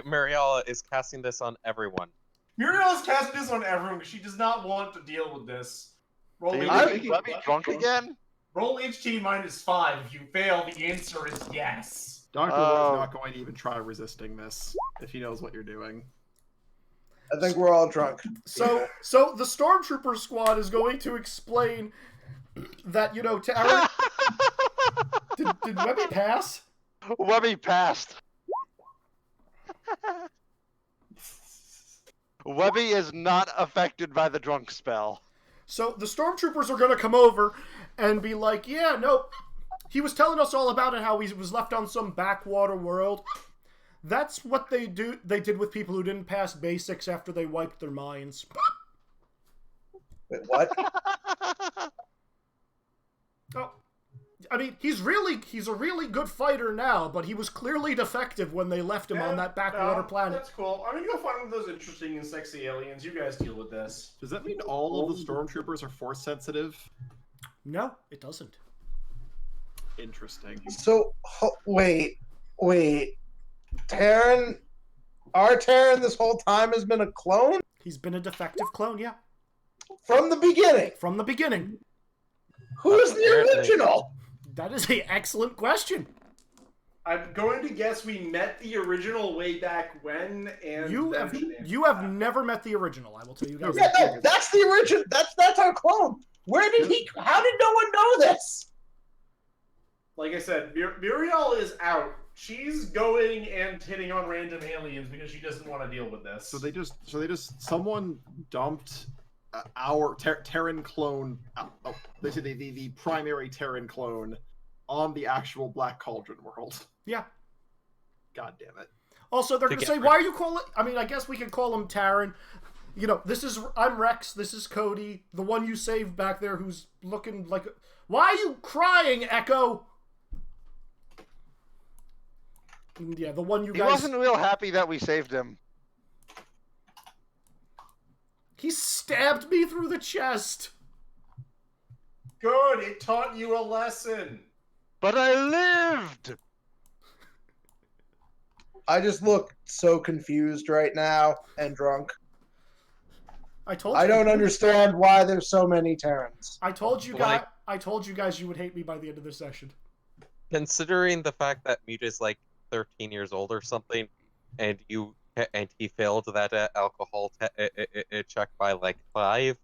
Mariella is casting this on everyone. Muriel is casting this on everyone because she does not want to deal with this. Roll Let me drunk again? Roll HT -5. If you fail, the answer is yes. Dr. Boy is not going to even try resisting this if he knows what you're doing. I think we're all drunk. So the Stormtrooper squad is going to explain that, Taran... did Webby pass? Webby passed. Webby is not affected by the drunk spell. So the stormtroopers are going to come over and be like, "Yeah, no, he was telling us all about it, how he was left on some backwater world. That's what they did with people who didn't pass basics after they wiped their minds." Wait, what? Oh, I mean, he's a really good fighter now, but he was clearly defective when they left him on that backwater planet. That's cool. I'm gonna go find one of those interesting and sexy aliens. You guys deal with this. Does that mean all of the stormtroopers are force sensitive? No, it doesn't. Interesting. So, wait. Terran, our Terran this whole time has been a clone? He's been a defective clone, yeah. From the beginning? From the beginning. Who's the original? That is an excellent question. I'm going to guess we met the original way back when, and you have never met the original. I will tell you guys. Yeah, no, that's the original. That's our clone. Where did he? How did no one know this? Like I said, Muriel is out. She's going and hitting on random aliens because she doesn't want to deal with this. So they just someone dumped our Terran clone. They say the primary Terran clone on the actual Black Cauldron world. Yeah. God damn it. Also, they're going to say, "Why are you calling?" I mean, I guess we can call him Taran. You know, I'm Rex, this is Cody, the one you saved back there who's looking like... Why are you crying, Echo? Yeah, the one you guys... He wasn't real happy that we saved him. He stabbed me through the chest. Good, it taught you a lesson. But I lived! I just look so confused right now and drunk. I told you. I don't understand why there's so many Terrans. I told you guys you would hate me by the end of this session. Considering the fact that Mute is like 13 years old or something, and he failed that alcohol check by like 5,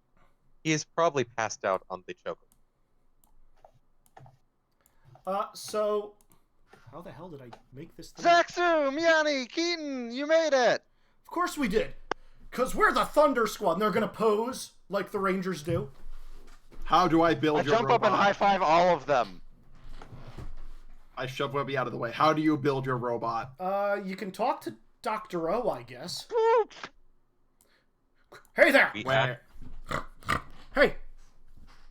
he's probably passed out on the choker. So how the hell did I make this thing? Zaxum, Yanni, Keaton, you made it! Of course we did. Because we're the Thunder Squad, and they're going to pose like the Rangers do. How do I build your jump robot? up and high-five all of them. I shove Webby out of the way. How do you build your robot? You can talk to Dr. O, I guess. Boop. Hey there! Where? Hey!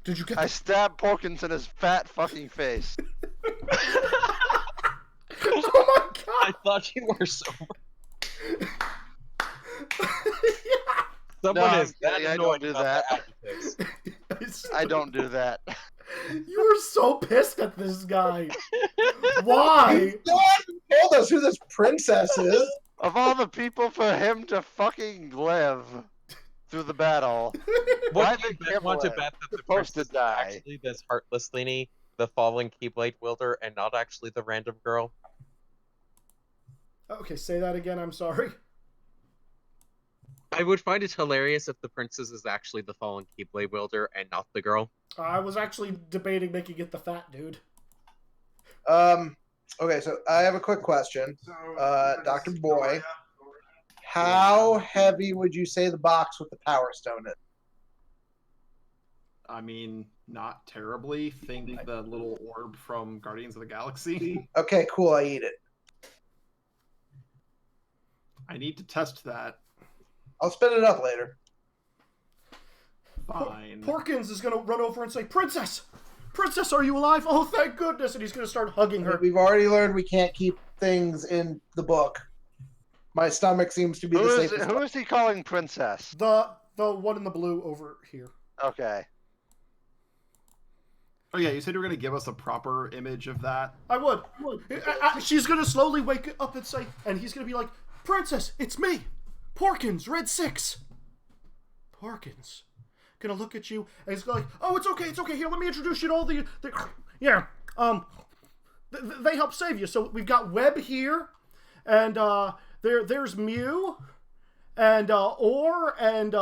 Did you get I stabbed Porkins in his fat fucking face. Oh my god! I thought you were sober. Someone No, is that I don't annoyed do about that. the adjectives. I don't do that. You were so pissed at this guy. Why? No one told us who this princess is. Of all the people for him to fucking live through the battle, why What do the you want to Kibble bet that the supposed to princess is die? actually this heartless Lini, the fallen Keyblade wielder, and not actually the random girl? Okay, say that again, I'm sorry. I would find it hilarious if the princess is actually the fallen Keyblade wielder and not the girl. I was actually debating making it the fat dude. Okay, so I have a quick question. Dr. Boy, how heavy would you say the box with the Power Stone is? I mean, not terribly. Think the little orb from Guardians of the Galaxy. Okay, cool, I eat it. I need to test that. I'll spit it up later. Fine. Porkins is gonna run over and say, Princess! Princess, are you alive? Oh, thank goodness! And he's gonna start hugging her. We've already learned we can't keep things in the book. My stomach seems to be the safest. Who is he calling princess? The one in the blue over here. Okay. Oh yeah, you said you were going to give us a proper image of that? I would. She's gonna slowly wake up and say, and he's gonna be like, Princess, it's me! Porkins, Red 6! Porkins. Gonna look at you, and he's like, oh, it's okay, here, let me introduce you to all the yeah, they help save you. So we've got Webb here, and, there's Mew, and, Orr, and,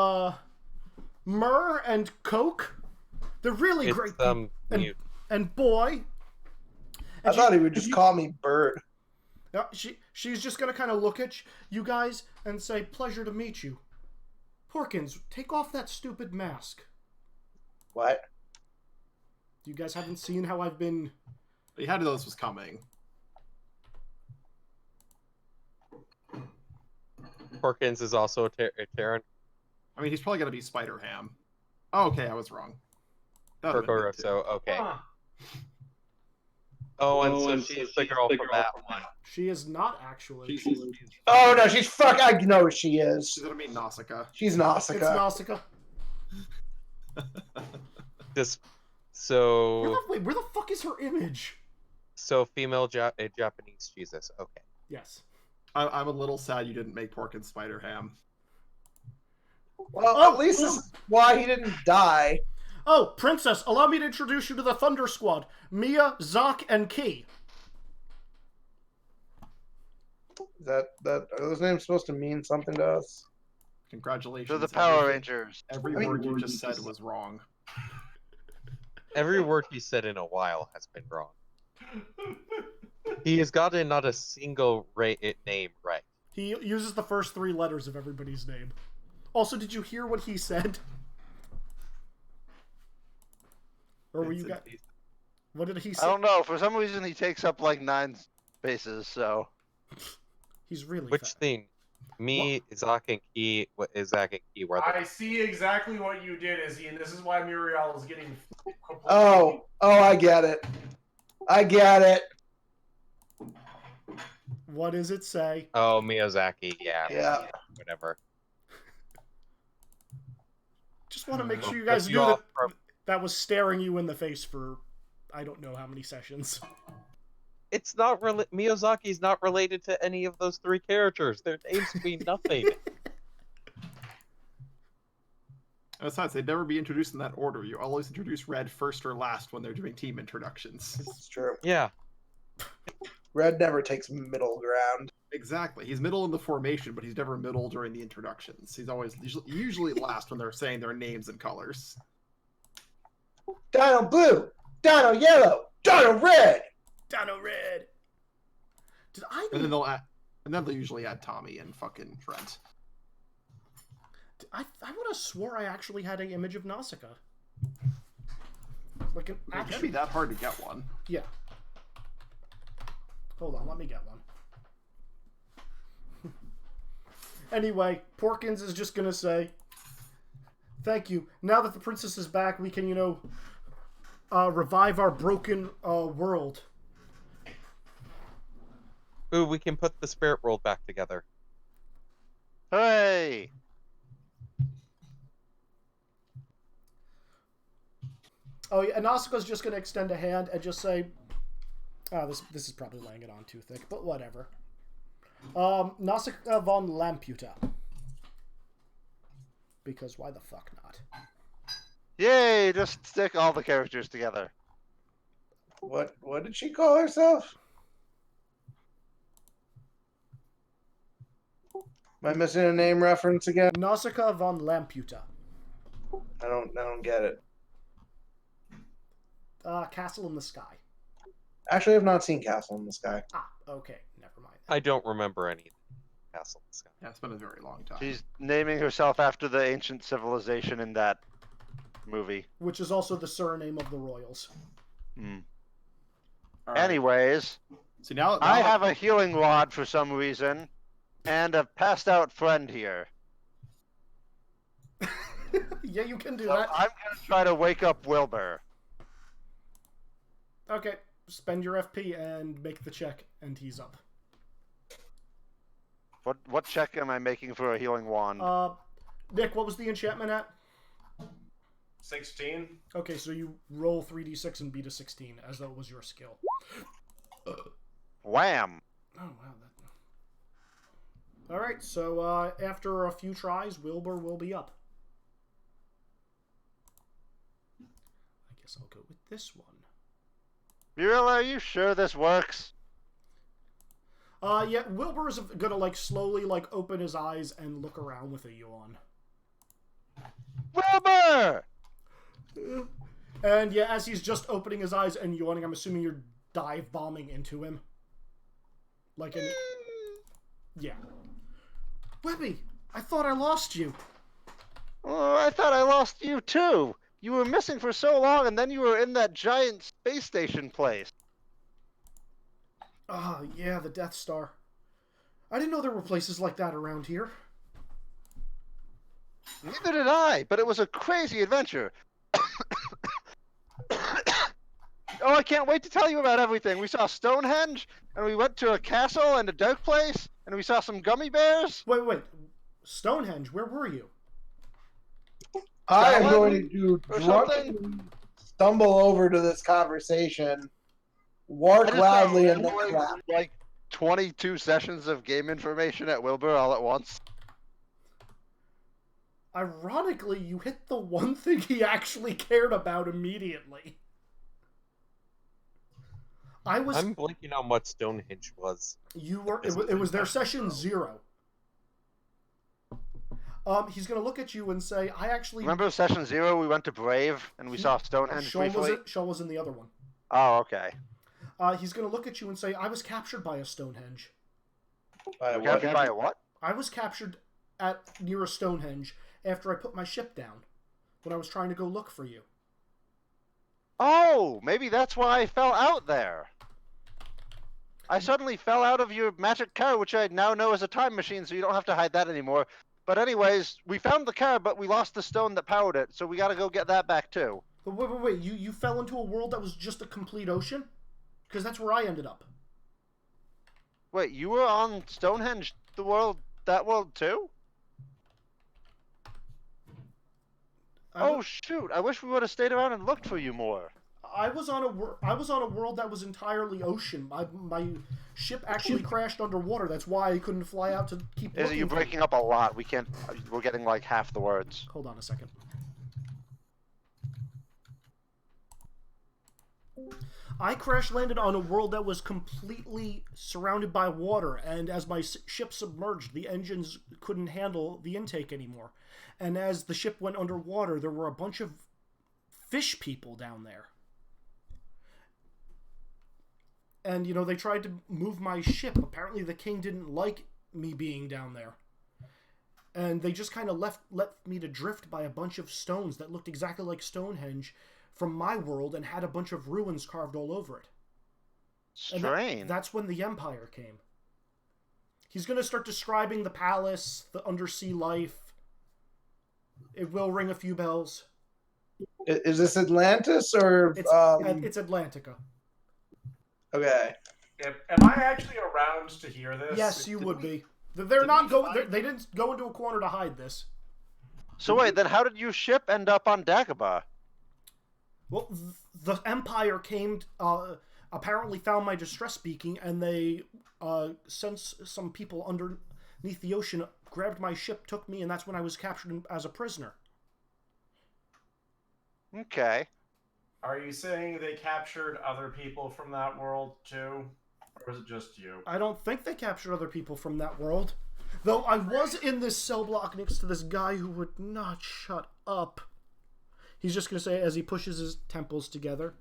Myrrh, and Coke. They're really great people. And Boy. I thought he would just call me Bird. She's just gonna kind of look at you guys and say, pleasure to meet you. Porkins, take off that stupid mask. What? You guys haven't seen how I've been... You had to know this was coming. Porkins is also a Terran. I mean, he's probably going to be Spider-Ham. Oh, okay, I was wrong. So, okay. Oh, and so she's the girl from that one. She is not actually. Oh no, she's fuck. I know she is. She's gonna be Nausicaa. She's Nausicaa. It's Nausicaa. Where the fuck is her image? So female Japanese Jesus. Okay. Yes. I'm a little sad you didn't make Porkins Spider-Ham. Well, at least this is why he didn't die. Oh, Princess, allow me to introduce you to the Thunder Squad. Mia, Zoc, and Key. Are those names supposed to mean something to us? Congratulations. They're the Power Rangers. Every word you just said was wrong. Every word he said in a while has been wrong. He has gotten not a single name right. He uses the first 3 letters of everybody's name. Also, did you hear what he said? Or were you guys... What did he say? I don't know. For some reason, he takes up like 9 spaces, so... He's really Which fat. thing? Zach, and Key were I see exactly what you did, Izzy, and this is why Muriel is getting. Oh, I get it. I get it. What does it say? Oh, Miyazaki, Yeah. Whatever. Just want to make sure you guys knew that was staring you in the face for I don't know how many sessions. It's not Miyazaki's not related to any of those three characters. Their names mean nothing. Besides, they'd never be introduced in that order. You always introduce Red first or last when they're doing team introductions. It's true. Yeah. Red never takes middle ground. Exactly. He's middle in the formation, but he's never middle during the introductions. He's always usually last when they're saying their names and colors. Dino blue, Dino yellow, Dino red. Dino red. And then they'll usually add Tommy and fucking Trent. I would have swore I actually had an image of Nausicaa. Like an It can't be that hard to get one. Yeah. Hold on, let me get one. Anyway, Porkins is just gonna say, thank you. Now that the princess is back, we can, revive our broken world. Ooh, we can put the spirit world back together. Hooray! Oh yeah, and Nausicaa's just gonna extend a hand and just say, this is probably laying it on too thick, but whatever. Nausicaa von Lamputa. Because why the fuck not? Yay! Just stick all the characters together. What did she call herself? Am I missing a name reference again? Nausicaa von Lamputa. I don't get it. Castle in the Sky. Actually, I've not seen Castle in the Sky. Ah, okay, never mind. I don't remember any Castle in the Sky. Yeah, it's been a very long time. She's naming herself after the ancient civilization in that movie. Which is also the surname of the royals. Hmm. Right. Anyways, so now I have a healing rod for some reason, and a passed out friend here. Yeah, you can do So that. I'm gonna try to wake up Wilbur. Okay, spend your FP and make the check, and he's up. What check am I making for a healing wand? Nick, what was the enchantment at? 16. Okay, so you roll 3d6 and beat a 16, as though it was your skill. Wham! Oh, wow. Alright, so after a few tries, Wilbur will be up. I guess I'll go with this one. Muriel, are you sure this works? Yeah, Wilbur is gonna, slowly, open his eyes and look around with a yawn. Wilbur! And, yeah, as he's just opening his eyes and yawning, I'm assuming you're dive-bombing into him. Yeah. Webby, I thought I lost you. Oh, I thought I lost you, too. You were missing for so long, and then you were in that giant space station place. Ah, yeah, the Death Star. I didn't know there were places like that around here. Neither did I, but it was a crazy adventure. Oh, I can't wait to tell you about everything. We saw Stonehenge, and we went to a castle and a dark place, and we saw some gummy bears. Wait. Stonehenge, where were you? I am going to drunkenly stumble over to this conversation, walk loudly, and then clap. Like 22 sessions of game information at Wilbur all at once. Ironically, you hit the one thing he actually cared about immediately. I'm blanking on what Stonehenge was. You were. It was their session 0. He's gonna look at you and say, "I actually remember session 0. We went to Brave and we saw Stonehenge briefly. Sean was in the other one. Oh, okay. He's gonna look at you and say, "I was captured by a Stonehenge." Captured by a what? I was captured near a Stonehenge after I put my ship down when I was trying to go look for you. Oh, maybe that's why I fell out there. I suddenly fell out of your magic car, which I now know is a time machine, so you don't have to hide that anymore. But anyways, we found the car, but we lost the stone that powered it, so we gotta go get that back too. But wait, you fell into a world that was just a complete ocean? Because that's where I ended up. Wait, you were on Stonehenge, that world too? Oh shoot! I wish we would have stayed around and looked for you more. I was on a world that was entirely ocean. My ship actually crashed underwater. That's why I couldn't fly out to keep. Izzy, you're breaking up a lot. We can't. We're getting like half the words. Hold on a second. I crash landed on a world that was completely surrounded by water, and as my ship submerged, the engines couldn't handle the intake anymore. And as the ship went underwater, there were a bunch of fish people down there. And, you know, they tried to move my ship. Apparently the king didn't like me being down there. And they just kind of left me to drift by a bunch of stones that looked exactly like Stonehenge from my world and had a bunch of ruins carved all over it. Strange. That's when the Empire came. He's going to start describing the palace, the undersea life. It will ring a few bells. Is this Atlantis or... It's Atlantica. Okay. Am I actually around to hear this? Yes, you would be. They're not going. They didn't go into a corner to hide this. So wait, then how did your ship end up on Dagobah? Well, the Empire came. Apparently, found my distress beacon, and they sent some people underneath the ocean, grabbed my ship, took me, and that's when I was captured as a prisoner. Okay. Are you saying they captured other people from that world too? Or was it just you? I don't think they captured other people from that world. Though I was in this cell block next to this guy who would not shut up. He's just going to say as he pushes his temples together.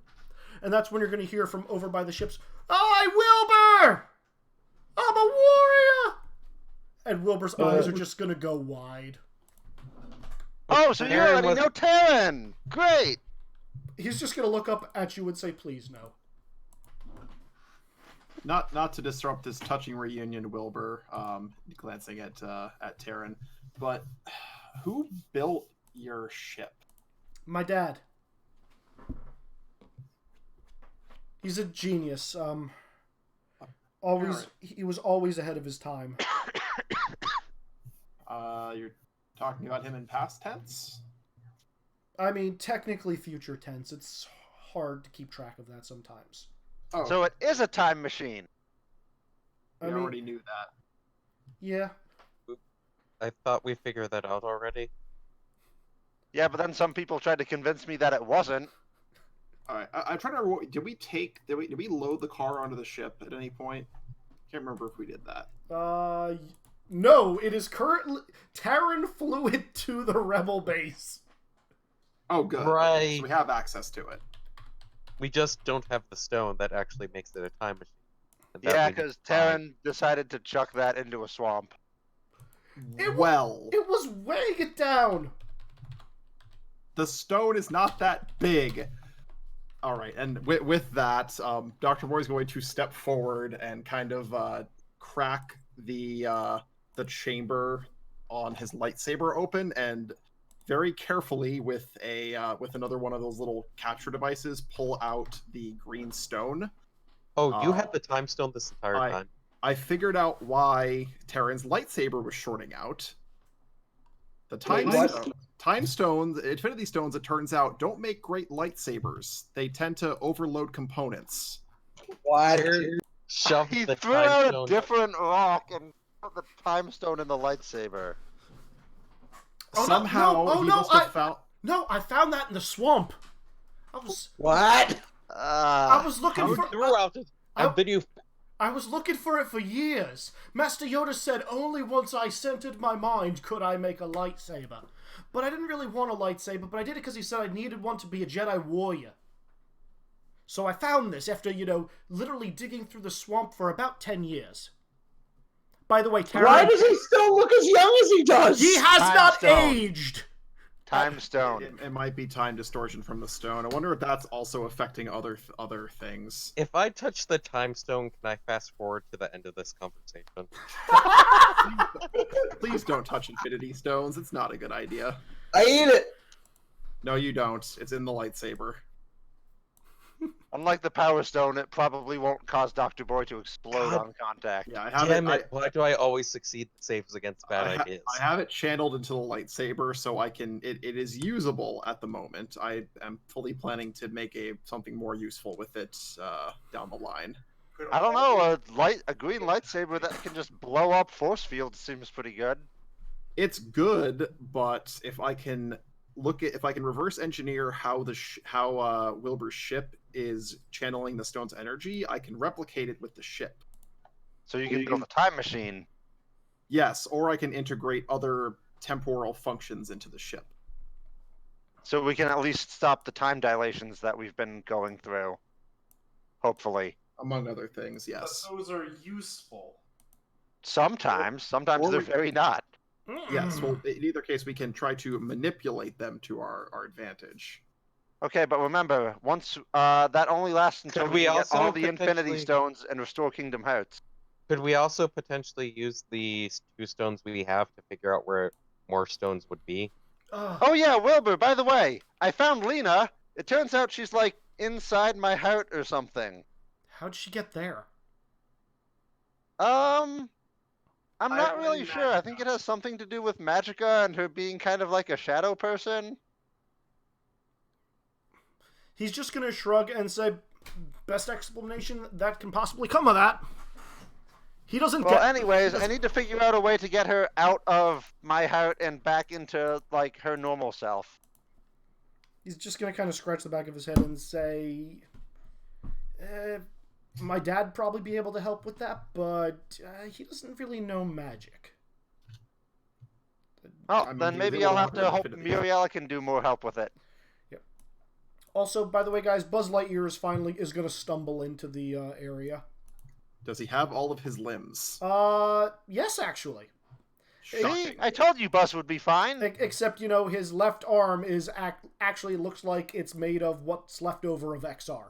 And that's when you're going to hear from over by the ships, "Hi, Wilbur! I'm a warrior!" And Wilbur's eyes are just going to go wide. Oh, so you already know Terran! Great! He's just going to look up at you and say, "Please, no." Not to disrupt this touching reunion, Wilbur, glancing at Terran, but who built your ship? My dad. He's a genius. He was always ahead of his time. You're talking about him in past tense? I mean, technically future tense. It's hard to keep track of that sometimes. Oh. So it is a time machine. I already knew that. Yeah. I thought we figured that out already. Yeah, but then some people tried to convince me that it wasn't. All right, I'm trying to remember. Did we load the car onto the ship at any point? Can't remember if we did that. No. It is currently Terran flew it to the rebel base. Oh, good. Right. So we have access to it. We just don't have the stone that actually makes it a time machine. Yeah, because Terran decided to chuck that into a swamp. It was weighing it down. The stone is not that big. All right, and with that, Dr. Moore is going to step forward and kind of crack the chamber on his lightsaber open, and very carefully with another one of those little capture devices, pull out the green stone. Oh, you had the time stone this entire time. I figured out why Terran's lightsaber was shorting out. The time stones, Infinity Stones, it turns out, don't make great lightsabers. They tend to overload components. What? He threw out a different rock and put the time stone in the lightsaber. Somehow he must have found... No, I found that in the swamp. What? I was looking for... I was looking for it for years. Master Yoda said only once I centered my mind could I make a lightsaber. But I didn't really want a lightsaber, but I did it because he said I needed one to be a Jedi warrior. So I found this after, literally digging through the swamp for about 10 years. By the way, Terran... Why does he still look as young as he does? He has not aged! Time stone. It might be time distortion from the stone. I wonder if that's also affecting other things. If I touch the time stone, can I fast forward to the end of this conversation? Please don't touch infinity stones. It's not a good idea. I eat it. No, you don't. It's in the lightsaber. Unlike the power stone, it probably won't cause Dr. Boy to explode God. on contact. Yeah, I have Damn it. it! Why do I always succeed in saves against bad ideas? I have it channeled into the lightsaber, so I can. It is usable at the moment. I am fully planning to make something more useful with it down the line. I don't know. A green lightsaber that can just blow up force fields seems pretty good. It's good, but if I can reverse engineer how Wilbur's ship is channeling the stone's energy, I can replicate it with the ship. So you can build a time machine. Yes, or I can integrate other temporal functions into the ship. So we can at least stop the time dilations that we've been going through. Hopefully. Among other things, yes. But those are useful. Sometimes Or they're we- very not. Yes, well, in either case, we can try to manipulate them to our advantage. Okay, but remember, once that only lasts until Could we we get also all the Infinity potentially- Stones and restore Kingdom Hearts. Could we also potentially use the 2 stones we have to figure out where more stones would be? Oh yeah, Wilbur, by the way, I found Lena. It turns out she's like inside my heart or something. How'd she get there? I'm not really sure. I think it has something to do with Magica and her being kind of like a shadow person. He's just gonna shrug and say, best explanation that can possibly come of that. He doesn't Well, get... anyways, I need to figure out a way to get her out of my heart and back into, like, her normal self. He's just gonna kind of scratch the back of his head and say, my dad'd probably be able to help with that, but he doesn't really know magic. Oh, I mean, then he's maybe able I'll to have to help hope with it. Muriela can do more help with it. Also, by the way, guys, Buzz Lightyear is gonna stumble into the area. Does he have all of his limbs? Yes, actually. See, I told you Buzz would be fine. Except, you know, his left arm is actually looks like it's made of what's left over of XR.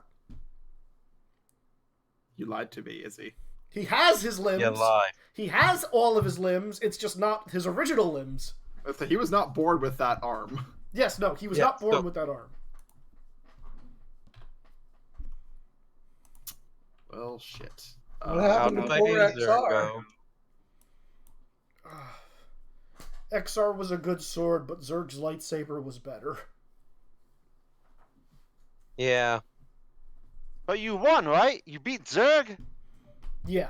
You lied to me, Izzy. He has his limbs. You lie. He has all of his limbs. It's just not his original limbs. He was not born with that arm. Yes, no, he was Yeah, not born so- with that arm. Well, shit. What How happened did to I poor do XR? Zergo? XR was a good sword, but Zerg's lightsaber was better. Yeah. But you won, right? You beat Zerg? Yeah.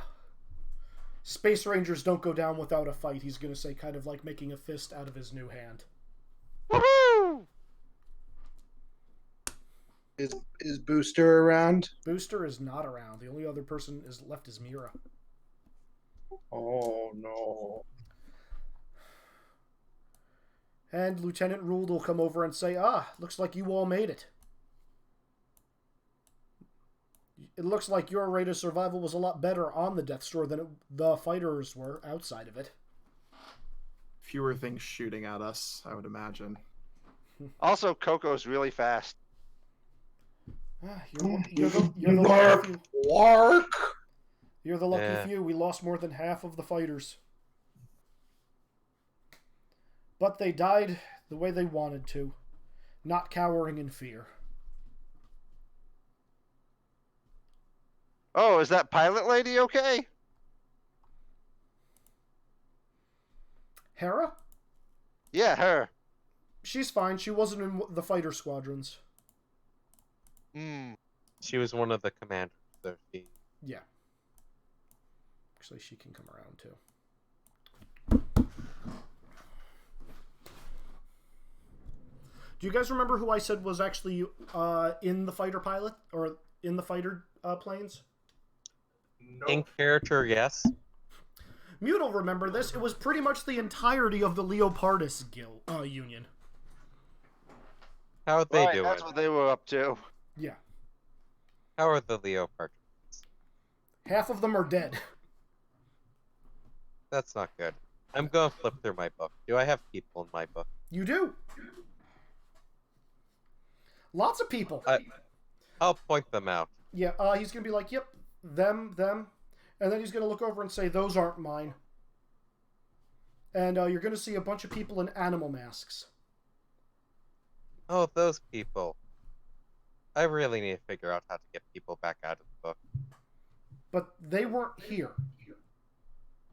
Space Rangers don't go down without a fight, he's gonna say, kind of like making a fist out of his new hand. Woohoo! Is Booster around? Booster is not around. The only other person is left is Mira. Oh no. And Lieutenant Ruled will come over and say, looks like you all made it. It looks like your rate of survival was a lot better on the Death Star than the fighters were outside of it. Fewer things shooting at us, I would imagine. Also, Coco's really fast. You're the lucky few. Lark. You're the lucky Yeah. few. We lost more than half of the fighters. But they died the way they wanted to, not cowering in fear. Oh, is that pilot lady okay? Hera? Yeah, her. She's fine. She wasn't in the fighter squadrons. She was one of the commanders, so she... Yeah. Actually, she can come around too. Do you guys remember who I said was actually in the fighter pilot or in the fighter planes? Nope. In character, yes. Mute will remember this. It was pretty much the entirety of the Leopardus Union. How are they Right, doing? that's what they were up to. Yeah. How are the Leopard? Half of them are dead. That's not good. I'm gonna flip through my book. Do I have people in my book? You do. Lots of people. I'll point them out. Yeah, he's gonna be like, yep, them, and then he's gonna look over and say, those aren't mine. And you're gonna see a bunch of people in animal masks. Oh, those people. I really need to figure out how to get people back out of the book. But they weren't here.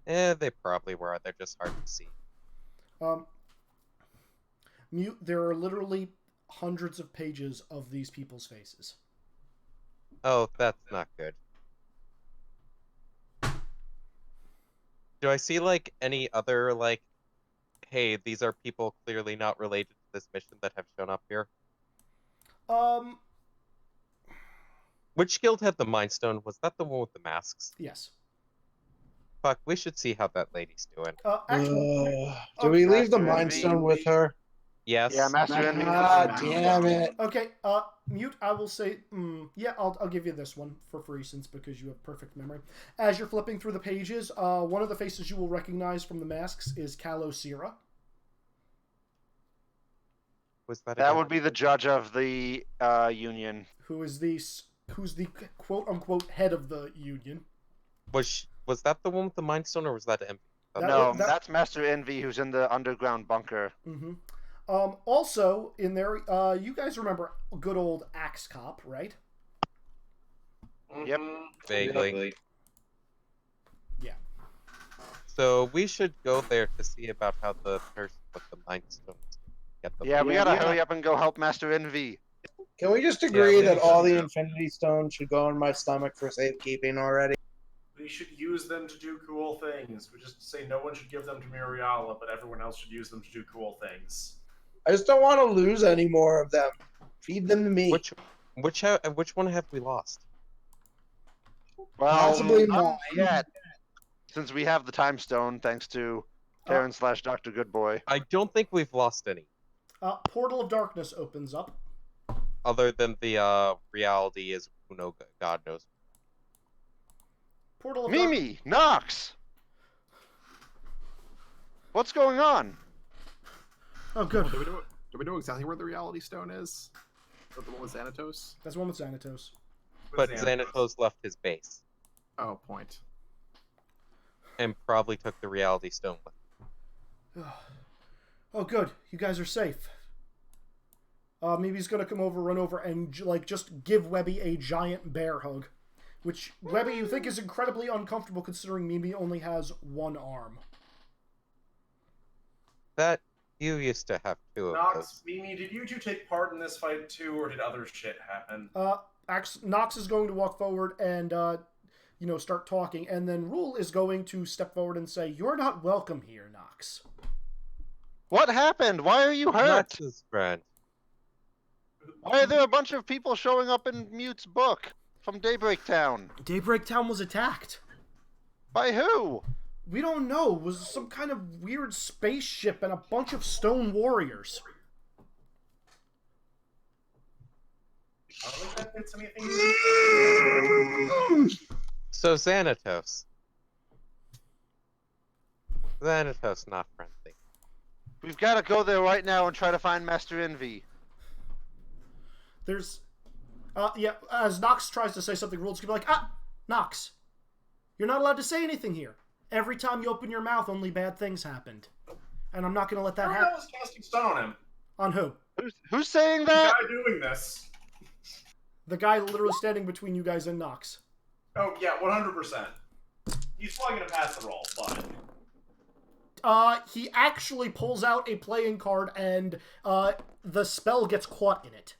They probably were. They're just hard to see. Mute. There are literally hundreds of pages of these people's faces. Oh, that's not good. Do I see, like, any other, like, hey, these are people clearly not related to this mission that have shown up here? Which guild had the Mind Stone? Was that the one with the masks? Yes. Fuck, we should see how that lady's doing. Do we leave the Mind Stone with her? Yes. Yeah, Master Envy. Ah, damn it. Okay, Mute, I will say, yeah, I'll give you this one for free because you have perfect memory. As you're flipping through the pages, one of the faces you will recognize from the masks is Kalosira. Was that That would be the judge of the union. Who's the quote-unquote head of the union. Was that the one with the Mind Stone, or was that Envy? That's Master Envy, who's in the underground bunker. Mm-hmm. Also, in there, you guys remember good old Axe Cop, right? Yep. Vaguely. Yeah. So we should go there to see about how the person with the Mind Stones get the. Yeah, we gotta hurry up and go help Master Envy. Can we just agree that all the Infinity Stones should go in my stomach for safekeeping already? We should use them to do cool things. We just say no one should give them to Muriala, but everyone else should use them to do cool things. I just don't want to lose any more of them. Feed them to me. Which one have we lost? Well, Possibly not mine. yet, since we have the Time Stone, thanks to Terran/Dr. Goodboy. I don't think we've lost any. Portal of Darkness opens up. Other than the reality is who know God knows. Portal of Mimi! Nox! What's going on? Oh, good. Do we know exactly where the Reality Stone is? Is that the one with Xanatos? That's one with Xanatos. But Xanatos left his base. Oh, point. And probably took the Reality Stone with him. Oh, good. You guys are safe. Maybe he's gonna come over, run over, and just give Webby a giant bear hug. Which, Webby, you think is incredibly uncomfortable considering Mimi only has one arm. That you used to have two of Nox, those. Mimi, did you two take part in this fight too, or did other shit happen? Nox is going to walk forward and, start talking, and then Rule is going to step forward and say, "You're not welcome here, Nox." What happened? Why are you hurt? Nox's friend. Why are there a bunch of people showing up in Mute's book from Daybreak Town? Daybreak Town was attacked. By who? We don't know. It was some kind of weird spaceship and a bunch of stone warriors. I don't think that fits anything. So Xanatos. Xanatos not friendly. We've got to go there right now and try to find Master Envy. There's... as Nox tries to say something, Rule's gonna be like, Nox, you're not allowed to say anything here. Every time you open your mouth, only bad things happened. And I'm not gonna let that happen. I was casting stun on him. On who? Who's saying that? The guy doing this. The guy literally standing between you guys and Nox. Oh, yeah, 100%. He's probably gonna pass the roll, but... He actually pulls out a playing card and, the spell gets caught in it.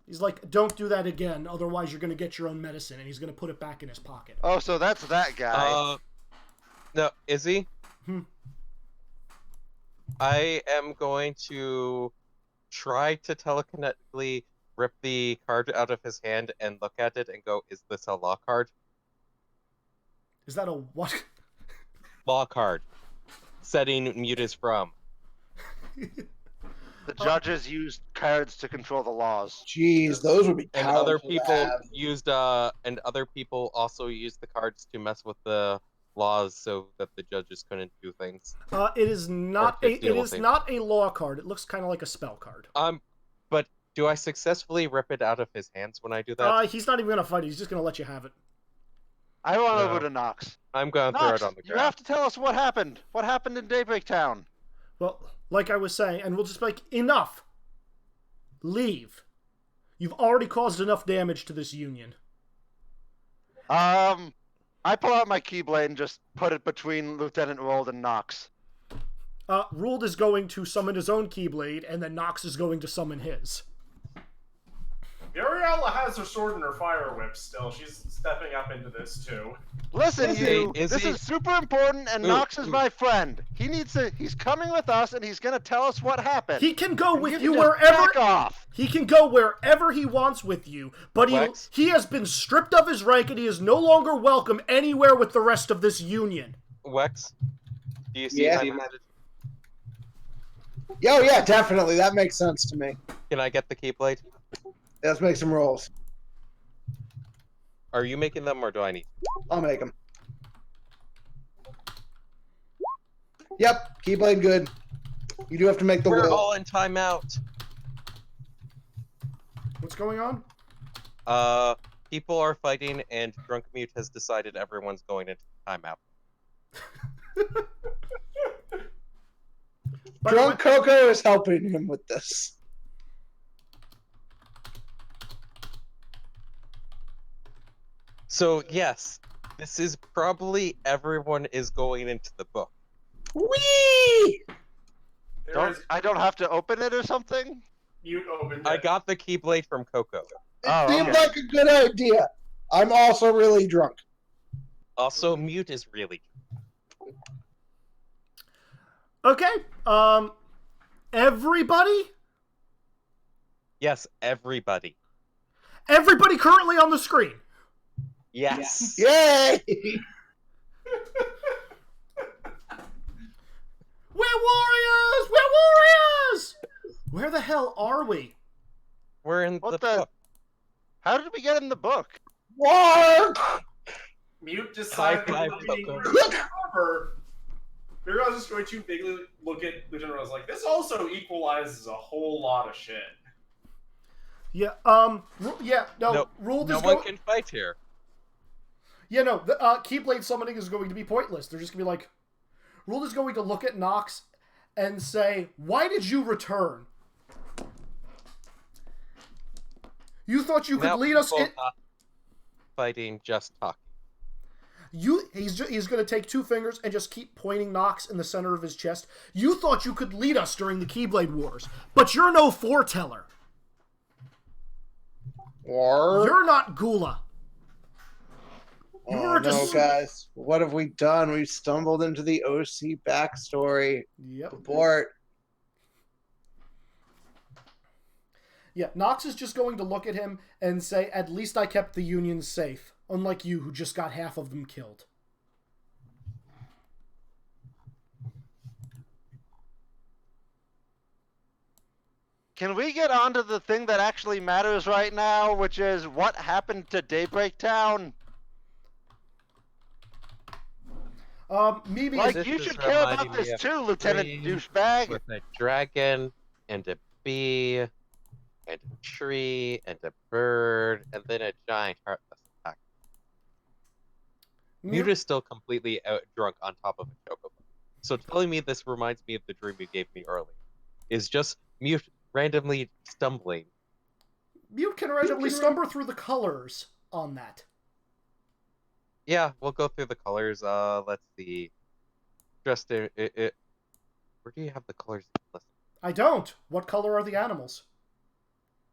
He's like, don't do that again, otherwise you're gonna get your own medicine, and he's gonna put it back in his pocket. Oh, so that's that guy. No, is he? Hmm. I am going to try to telekinetically rip the card out of his hand and look at it and go, is this a law card? Is that a what? Law card. Setting Mute is from. The judges used cards to control the laws. Jeez, those would be And powerful other to people have. used and other people also used the cards to mess with the laws so that the judges couldn't do things. It is not Or a. It deal with is things. not a law card. It looks kind of like a spell card. But do I successfully rip it out of his hands when I do that? He's not even gonna fight it. He's just gonna let you have it. I run No. over to Nox. Oh, I'm going to throw Nox, it on the you ground. have to tell us what happened. What happened in Daybreak Town? Well, like I was saying, and we'll just be like, enough. Leave. You've already caused enough damage to this union. I pull out my Keyblade and just put it between Lieutenant Rold and Nox. Ruled is going to summon his own Keyblade, and then Nox is going to summon his. Muriella has her sword and her fire whip still. She's stepping up into this too. Listen, you. Is this he- is super important, and Ooh, Nox is ooh. my friend. He needs to. He's coming with us, and he's gonna tell us what happened. He can go And with can you just wherever. back off. He can go wherever he wants with you, but Wex? he has been stripped of his rank, and he is no longer welcome anywhere with the rest of this union. Wex, do you see Yeah. how mad- Yo, yeah, definitely. That makes sense to me. Can I get the Keyblade? Let's make some rolls. Are you making them or do I need? I'll make them. Yep, Keyblade good. You do have to make the We're will. all in timeout. What's going on? People are fighting and Drunk Mute has decided everyone's going into timeout. By the Drunk Coco is helping him with this. So yes, this is probably everyone is going into the book. Whee! I don't have to open it or something. Mute opened I it. got the Keyblade from Coco. It Oh, seemed okay. like a good idea. I'm also really drunk. Also, Mute is really. Okay. Everybody? Yes, everybody. Everybody currently on the screen. Yes. Yay! We're warriors! We're warriors! Where the hell are we? We're in What the the- book. How did we get in the book? Work! Mute decided High that five, being Coco. cover. Muriel's just going to vaguely look at Lieutenant Rose like, this also equalizes a whole lot of shit. Yeah, no, Ruled No is one going... can fight here. Yeah, no, the Keyblade summoning is going to be pointless. They're just going to be like... Ruled is going to look at Nox and say, why did you return? You thought you could Now lead us people in... not fighting, just talking. He's going to take two fingers and just keep pointing Nox in the center of his chest. You thought you could lead us during the Keyblade Wars, but you're no foreteller. Work. You're not Gula. Oh, You're no, just... guys. What have we done? We've stumbled into the OC backstory. Yep. Abort. Yeah, Nox is just going to look at him and say, at least I kept the Union safe, unlike you who just got half of them killed. Can we get on to the thing that actually matters right now, which is what happened to Daybreak Town? Mimi Like, This you is should care about reminding me this of too, Lieutenant Dream Douchebag. with a dragon and a bee and a tree and a bird and then a giant heartless attack. Mute is still completely out drunk on top of a chocobo. So telling me this reminds me of the dream you gave me earlier is just Mute randomly stumbling. Mute can randomly stumble through the colors on that. Yeah, we'll go through the colors. Let's see. Just where do you have the colors listed? I don't. What color are the animals?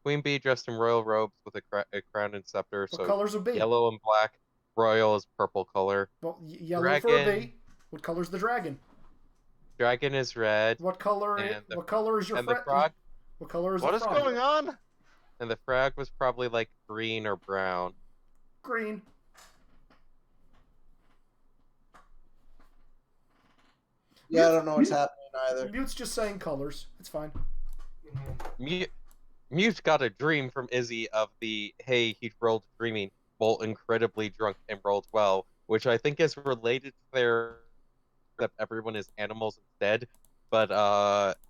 Queen Bee dressed in royal robes with a crown and scepter. What So colors are bee? yellow and black. Royal is purple color. Well, yellow for a Dragon. bee. What color's the dragon? Dragon is red. What color? And the- What color is your And the friend? frog. What color is What the is frog? going on? And the frog was probably like green or brown. Green. Yeah, I don't know what's happening either. Mute's just saying colors. It's fine. Mute got a dream from Izzy of the hey, he rolled dreaming, bolt incredibly drunk and rolled well, which I think is related to their that everyone is animals instead. But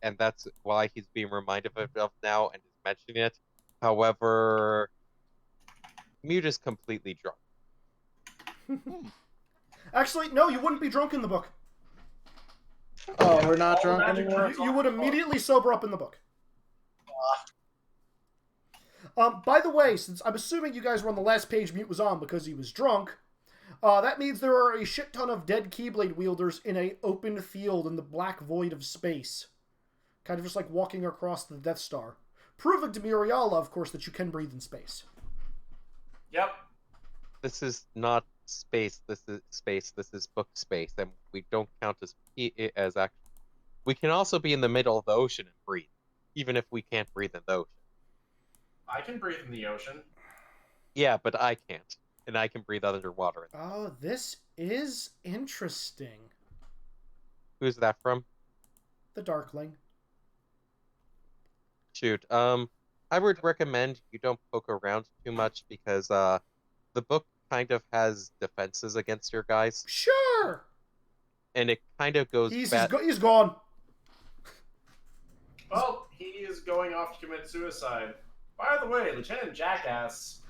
and that's why he's being reminded of now and is mentioning it. However, Mute is completely drunk. Actually, no, you wouldn't be drunk in the book. Oh, we're not drunk anymore? You would immediately sober up in the book. By the way, since I'm assuming you guys were on the last page Mute was on because he was drunk, that means there are a shit ton of dead Keyblade wielders in an open field in the black void of space. Kind of just like walking across the Death Star. Proving to Muriala, of course, that you can breathe in space. Yep. This is not space. This is space. This is book space, and we don't count as actual. We can also be in the middle of the ocean and breathe, even if we can't breathe in the ocean. I can breathe in the ocean. Yeah, but I can't, and I can breathe underwater. Oh, this is interesting. Who's that from? The Darkling. Shoot. I would recommend you don't poke around too much because the book kind of has defenses against your guys. Sure. And it kind of goes He's gone. Well, he is going off to commit suicide. By the way, Lieutenant Jackass.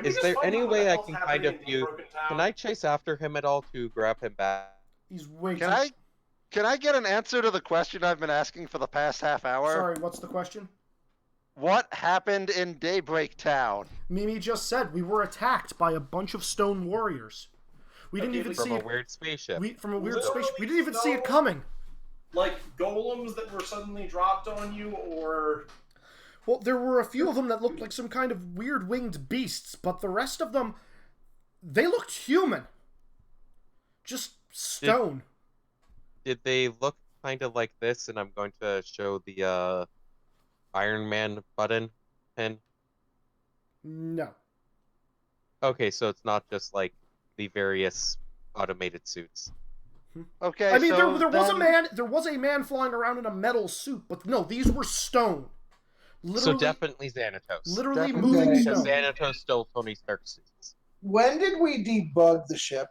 Is there any way I can kind of use? Can I chase after him at all to grab him back? He's way. Can I get an answer to the question I've been asking for the past half hour? Sorry, what's the question? What happened in Daybreak Town? Mimi just said we were attacked by a bunch of stone warriors. We didn't even see it. From a weird spaceship. From a weird spaceship. We didn't even see it coming. Like golems that were suddenly dropped on you, or... Well, there were a few of them that looked like some kind of weird winged beasts, but the rest of them, they looked human. Just stone. Did they look kind of like this? And I'm going to show the Iron Man button pin. No. Okay, so it's not just like the various automated suits. Okay, I mean, so there was a man flying around in a metal suit, but no, these were stone. So definitely Xanatos. Literally moving stone. Xanatos stole Tony Stark's suits. When did we debug the ship?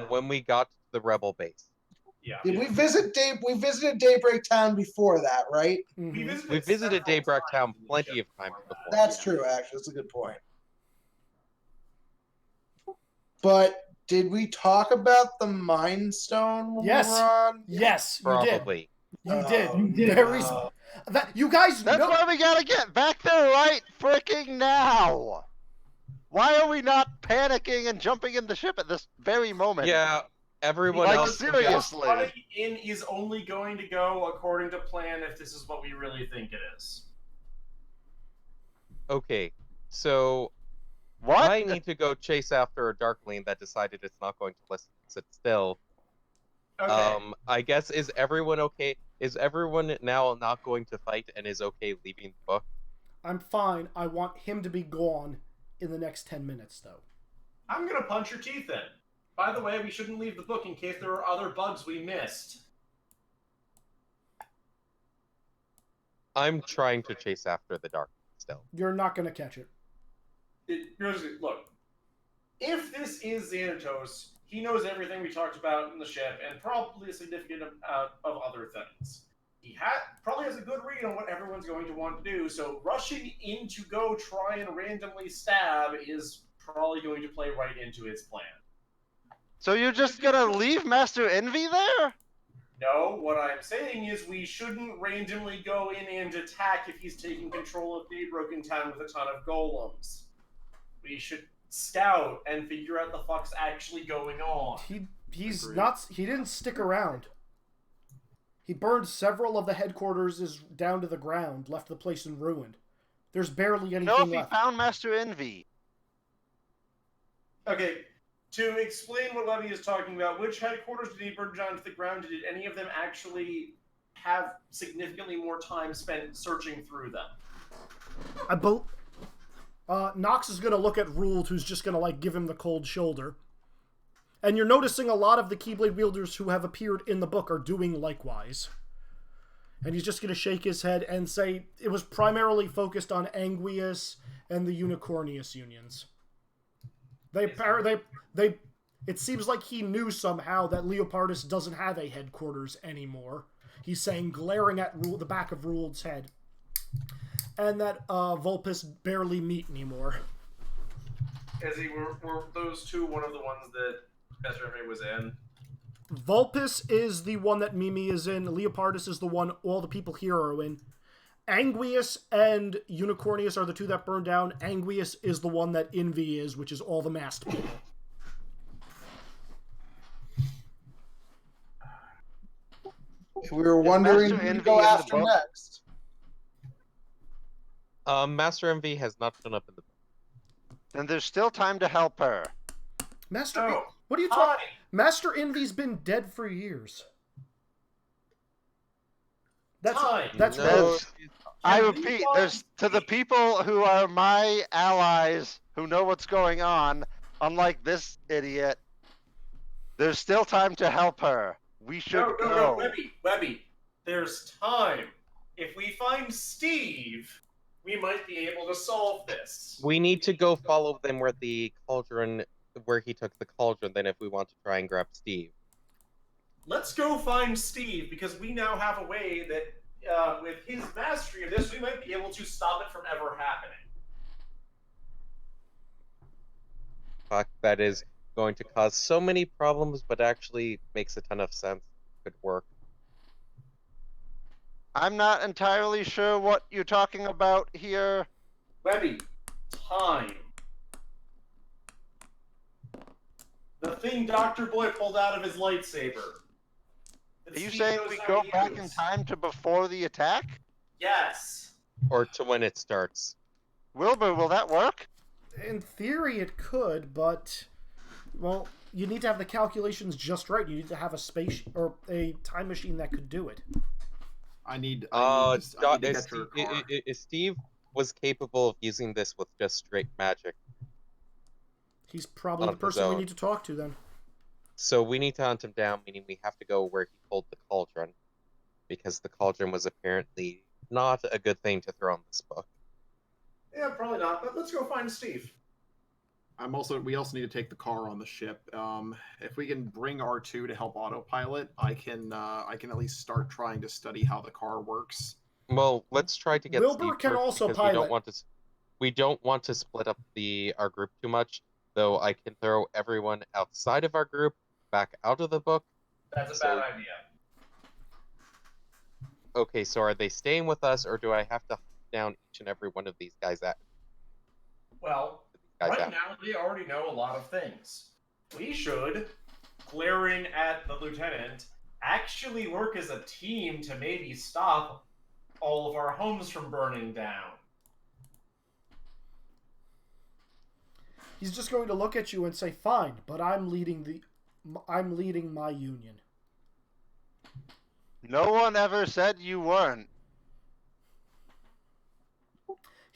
When we got to the Rebel base. Yeah. Did we visit We visited Daybreak Town before that, right? Mm-hmm. We visited Daybreak Town plenty of times before. That's true, actually. That's a good point. But did we talk about the Mind Stone when Yes. we were on? Yes, you did. Probably. You did. Very. You guys. That's why we gotta get back there right freaking now. Why are we not panicking and jumping in the ship at this very moment? Yeah, everyone Like, else. seriously. Running in is only going to go according to plan if this is what we really think it is. Okay, so What? I need to go chase after a Darkling that decided it's not going to sit still. Okay. I guess, is everyone okay? Is everyone now not going to fight and is okay leaving the book? I'm fine. I want him to be gone in the next 10 minutes, though. I'm gonna punch your teeth in. By the way, we shouldn't leave the book in case there are other bugs we missed. I'm trying to chase after the Darkling still. You're not going to catch it. Look, if this is Xanatos, he knows everything we talked about in the ship, and probably a significant amount of other things. He probably has a good read on what everyone's going to want to do, so rushing in to go try and randomly stab is probably going to play right into his plan. So you're just gonna leave Master Envy there? No, what I'm saying is we shouldn't randomly go in and attack if he's taking control of Daybroken Town with a ton of golems. We should scout and figure out the fuck's actually going on. He's Agreed. not. He didn't stick around. He burned several of the headquarters down to the ground, left the place in ruin. There's barely anything No, if he left. found Master Envy. Okay, to explain what Levy is talking about, which headquarters did he burn down to the ground? Did any of them actually have significantly more time spent searching through them? Nox is going to look at Ruled, who's just going to, like, give him the cold shoulder. And you're noticing a lot of the Keyblade wielders who have appeared in the book are doing likewise. And he's just going to shake his head and say it was primarily focused on Anguius and the Unicornius unions. It seems like he knew somehow that Leopardus doesn't have a headquarters anymore. He's saying, glaring at the back of Rule's head. And that Vulpus barely meet anymore. Were those two one of the ones that Master MV was in? Vulpus is the one that Mimi is in. Leopardus is the one all the people here are in. Anguius and Unicornius are the two that burned down. Anguius is the one that Envy is, which is all the masked people. We were wondering who to go after next. Master MV has not shown up in the book. Then there's still time to help her. What are you talking? Master Envy's been dead for years. That's right. I repeat, there's to the people who are my allies who know what's going on, unlike this idiot, there's still time to help her. We should go. No, Webby, there's time. If we find Steve, we might be able to solve this. We need to go follow them where the cauldron, where he took the cauldron, then if we want to try and grab Steve. Let's go find Steve, because we now have a way that, with his mastery of this, we might be able to stop it from ever happening. Fuck, that is going to cause so many problems, but actually makes a ton of sense. Could work. I'm not entirely sure what you're talking about here. Webby, time. The thing Dr. Boy pulled out of his lightsaber. Are you saying we go back in time to before the attack? Yes. Or to when it starts. Wilbur, will that work? In theory, it could, but... Well, you need to have the calculations just right. You need to have a space or a time machine that could do it. I need to get your car. Steve was capable of using this with just straight magic. He's probably the person we need to talk to then. So we need to hunt him down, meaning we have to go where he pulled the cauldron. Because the cauldron was apparently not a good thing to throw in this book. Yeah, probably not, but let's go find Steve. We also need to take the car on the ship. If we can bring R2 to help autopilot, I can at least start trying to study how the car works. Well, let's try to get Wilbur Steve can first, also because pilot. we don't want to split up our group too much, though I can throw everyone outside of our group back out of the book. That's a bad idea. Okay, so are they staying with us, or do I have to hunt down each and every one of these guys at? Well, right now they already know a lot of things. We should, glaring at the lieutenant, actually work as a team to maybe stop all of our homes from burning down. He's just going to look at you and say, "Fine, but I'm leading my union." No one ever said you weren't.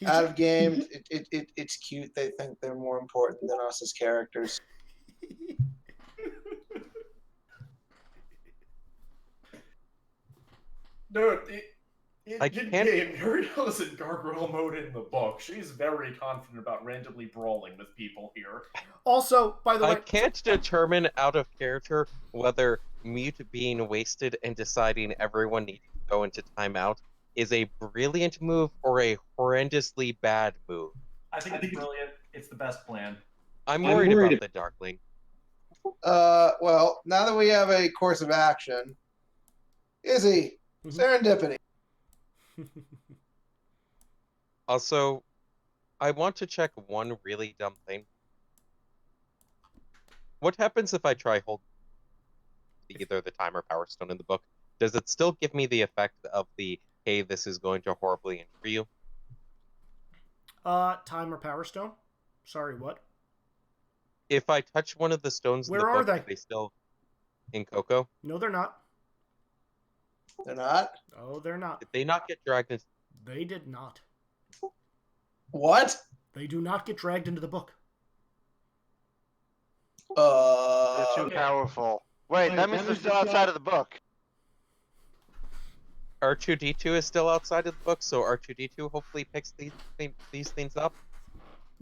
Out of game, it's cute. They think they're more important than us as characters. No, Muriel is in gargoyle mode in the book. She's very confident about randomly brawling with people here. Also, by the way, I can't determine out of character whether Mute being wasted and deciding everyone needs to go into timeout is a brilliant move or a horrendously bad move. I think it's brilliant. It's the best plan. I'm worried about the Darkling. Well, now that we have a course of action, Izzy, serendipity. Also, I want to check one really dumb thing. What happens if I try hold either the time or power stone in the book? Does it still give me the effect of the, hey, this is going to horribly injure you? Time or power stone? Sorry, what? If I touch one of the stones in the book, Where are they still in Coco? No, they're not. They're not? Oh, they're not. Did they not get dragged into... They did not. What? They do not get dragged into the book. They're too powerful. Wait, that means they're still outside of the book. R2-D2 is still outside of the book, so R2-D2 hopefully picks these things up.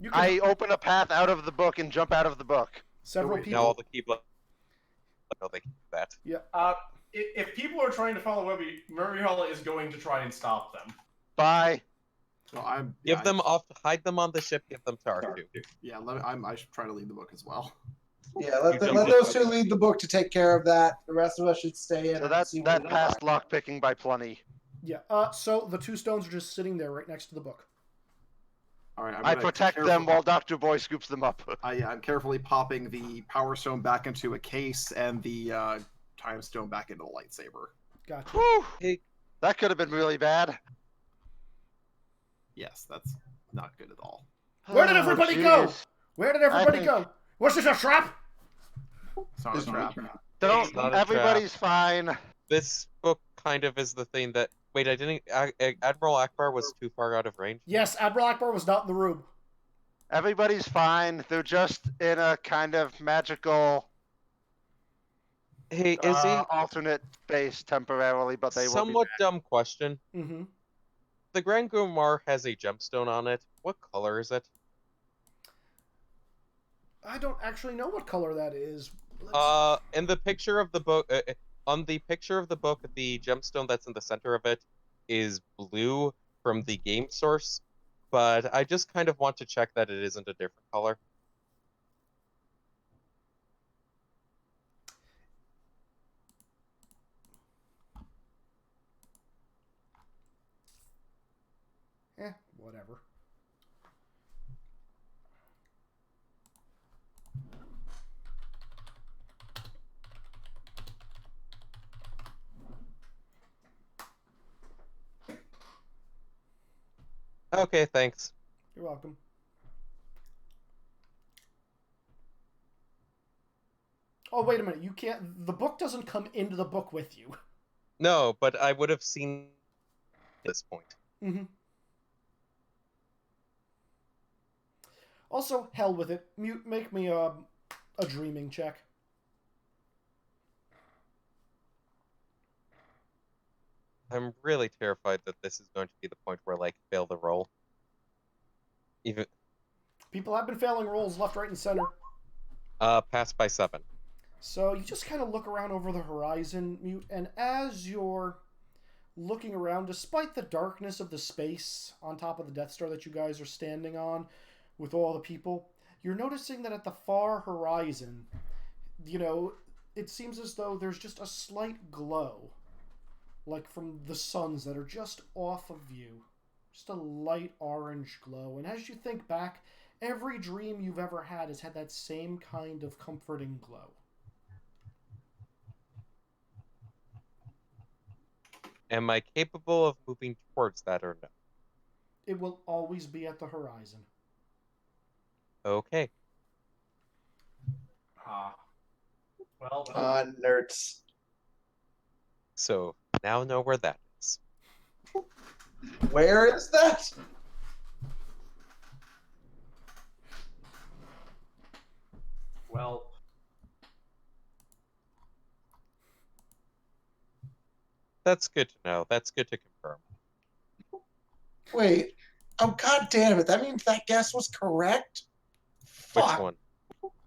You can, I open a path out of the book and jump out of the book. several Wait, people. Now all the Keyblade. No, they can do that. Yeah. If people are trying to follow Webby, Muriel is going to try and stop them. Bye. So I'm Give them off. Hide them on the ship. Give them to R2. Yeah, I should try to lead the book as well. Yeah, let those two lead the book to take care of that. The rest of us should stay in. So and that see what we passed find. lockpicking by plenty. Yeah. So the 2 stones are just sitting there right next to the book. All right, I protect them while Dr. Boy scoops them up. I'm carefully popping the Power Stone back into a case and the Time Stone back into the lightsaber. Gotcha. Whew. Hey. That could have been really bad. Yes, that's not good at all. Where did everybody go? jeez. Where did everybody think- go? Was this a trap? It's not a trap. Don't. It's not a Everybody's fine. This book kind of is the thing that. Wait, I didn't. Admiral Akbar was too far out of range. Yes, Admiral Akbar was not in the room. Everybody's fine. They're just in a kind of magical Hey, is alternate space temporarily, but they will be somewhat back. dumb question? Mm-hmm. The Grand Grimoire has a gemstone on it. What color is it? I don't actually know what color that is. Let's- In the picture of the book, on the picture of the book, the gemstone that's in the center of it is blue from the game source, but I just kind of want to check that it isn't a different color. Whatever. Okay, thanks. You're welcome. Oh, wait a minute. You can't... The book doesn't come into the book with you. No, but I would have seen at this point. Mm-hmm. Also, hell with it. Mute, make me a dreaming check. I'm really terrified that this is going to be the point where, like, fail the roll. Even People have been failing rolls left, right, and center. pass by 7. So you just kind of look around over the horizon, Mute, and as you're looking around, despite the darkness of the space on top of the Death Star that you guys are standing on with all the people, you're noticing that at the far horizon, you know, it seems as though there's just a slight glow, like from the suns that are just off of you. Just a light orange glow. And as you think back, every dream you've ever had has had that same kind of comforting glow. Am I capable of moving towards that or no? It will always be at the horizon. Okay. Well, Nerds. So now know where that is. Where is that? well, That's good to know. That's good to confirm. Wait. Oh, god damn it. That means that guess was correct? Which Fuck. one?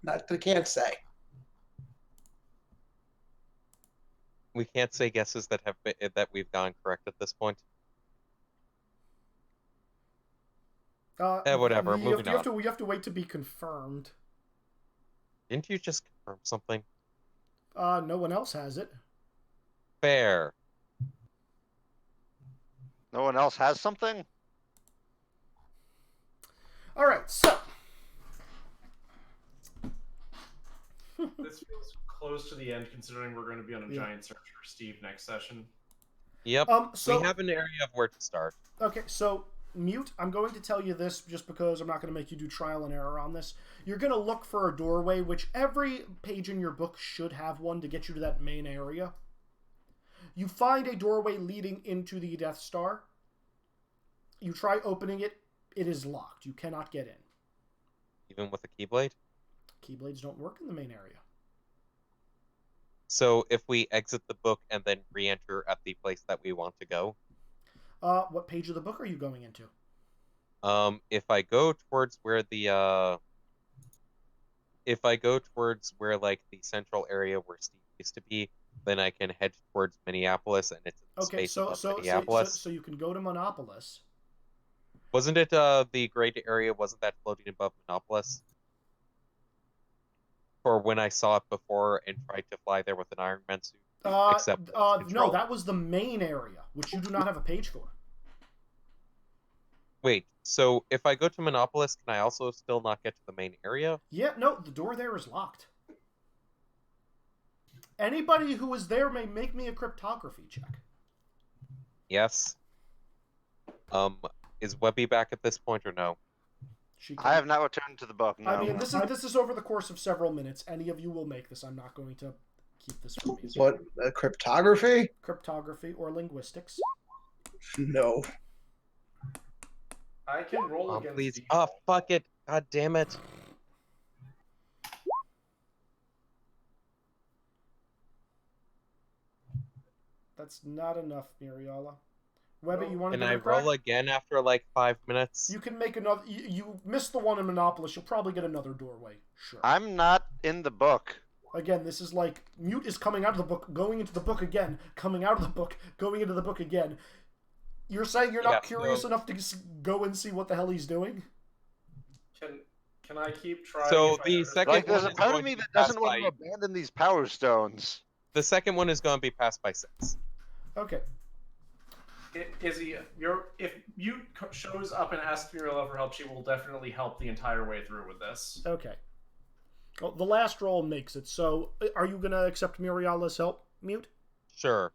Not, I can't say. We can't say guesses that have been, that we've gone correct at this point. Whatever. Moving on. You have to wait to be confirmed. Didn't you just confirm something? No one else has it. Fair. No one else has something? All right, so this feels close to the end, considering we're going to be on a giant search for Steve next session. Yep. so we have an area of where to start. okay, so Mute, I'm going to tell you this just because I'm not going to make you do trial and error on this. You're going to look for a doorway, which every page in your book should have one to get you to that main area. You find a doorway leading into the Death Star. You try opening it. It is locked. You cannot get in. Even with a keyblade? Keyblades don't work in the main area. So if we exit the book and then re-enter at the place that we want to go? What page of the book are you going into? If I go towards where like the central area where Steve used to be, then I can head towards Minneapolis, and it's in the space above Minneapolis. So you can go to Monopolis. Wasn't it the great area? Wasn't that floating above Monopolis? For when I saw it before and tried to fly there with an Iron Man suit. No, that was the main area, which you do not have a page for. Wait, so if I go to Monopolis, can I also still not get to the main area? Yeah, no, the door there is locked. Anybody who is there may make me a cryptography check. Yes. Is Webby back at this point or no? I have not returned to the book. No. I mean, this is over the course of several minutes. Any of you will make this. I'm not going to keep this from you. What? Cryptography? Cryptography or linguistics? No. I can roll against please. these. Oh, fuck it. God damn it. That's not enough, Miriala. Webby, you want to Can I roll again after like 5 minutes? You can make another. You missed the one in Monopolis. You'll probably get another doorway. Sure. I'm not in the book. Again, this is like Mute is coming out of the book, going into the book again, coming out of the book, going into the book again. You're saying you're not curious enough to go and see what the hell he's doing? Can I keep trying? So the second like, there's one a part of me that doesn't want to abandon these power stones. The second one is going to be passed by 6. Okay. Izzy, if Mute shows up and asks Muriel for help, she will definitely help the entire way through with this. Okay. Well, the last roll makes it. So, are you going to accept Miriala's help, Mute? Sure.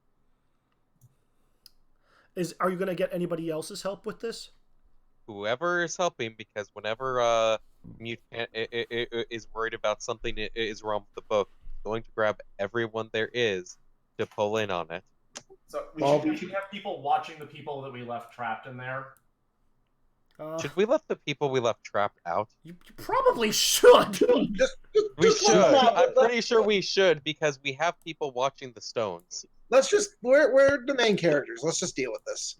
Are you going to get anybody else's help with this? Whoever is helping, because whenever Mute is worried about something is wrong with the book, he's going to grab everyone there is to pull in on it. So we should have people watching the people that we left trapped in there. Should we let the people we left trapped out? You probably should. We should. I'm pretty sure we should, because we have people watching the stones. Let's just we're the main characters. Let's just deal with this.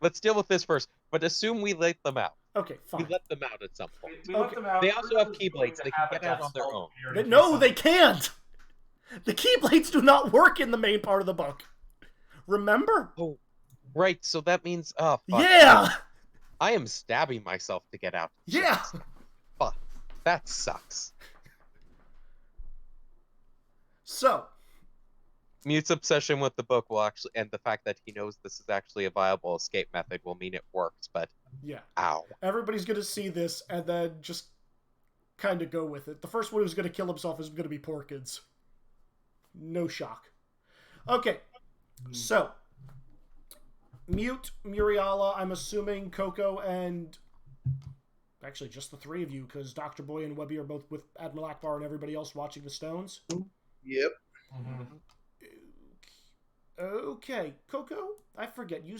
Let's deal with this first, but assume we let them out. Okay, fine. We let them out at some point. We let them out. They also have keyblades. They can get out on their own. No, they can't. The keyblades do not work in the main part of the book. Remember? Oh, right. So that means, fuck. Yeah. I am stabbing myself to get out. Yeah. Fuck. That sucks. So, Mute's obsession with the book will actually, and the fact that he knows this is actually a viable escape method will mean it works, but yeah. Ow. Everybody's going to see this and then just kind of go with it. The first one who's going to kill himself is going to be Porkins. No shock. Okay. So, Mute, Muriala, I'm assuming Coco, and actually just the 3 of you, because Dr. Boy and Webby are both with Admiral Akbar and everybody else watching the stones. Yep. Mm-hmm. Okay, Coco, I forget. You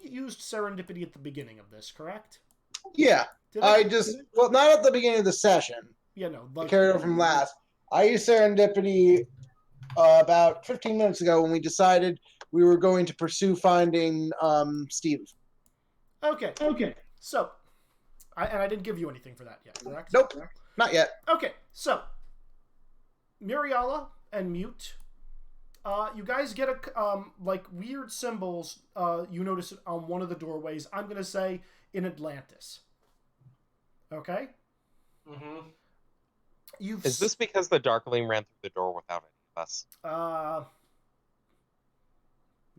used serendipity at the beginning of this, correct? Yeah. Not at the beginning of the session. Yeah, no. I carried over from last. I used serendipity about 15 minutes ago when we decided we were going to pursue finding Steve. Okay. So, I didn't give you anything for that yet, correct? Nope, not yet. Okay, so, Muriala and Mute, you guys get like weird symbols. You notice it on one of the doorways. I'm gonna say in Atlantis. Okay. Mm-hmm. Is this because the Darkling ran through the door without any of us?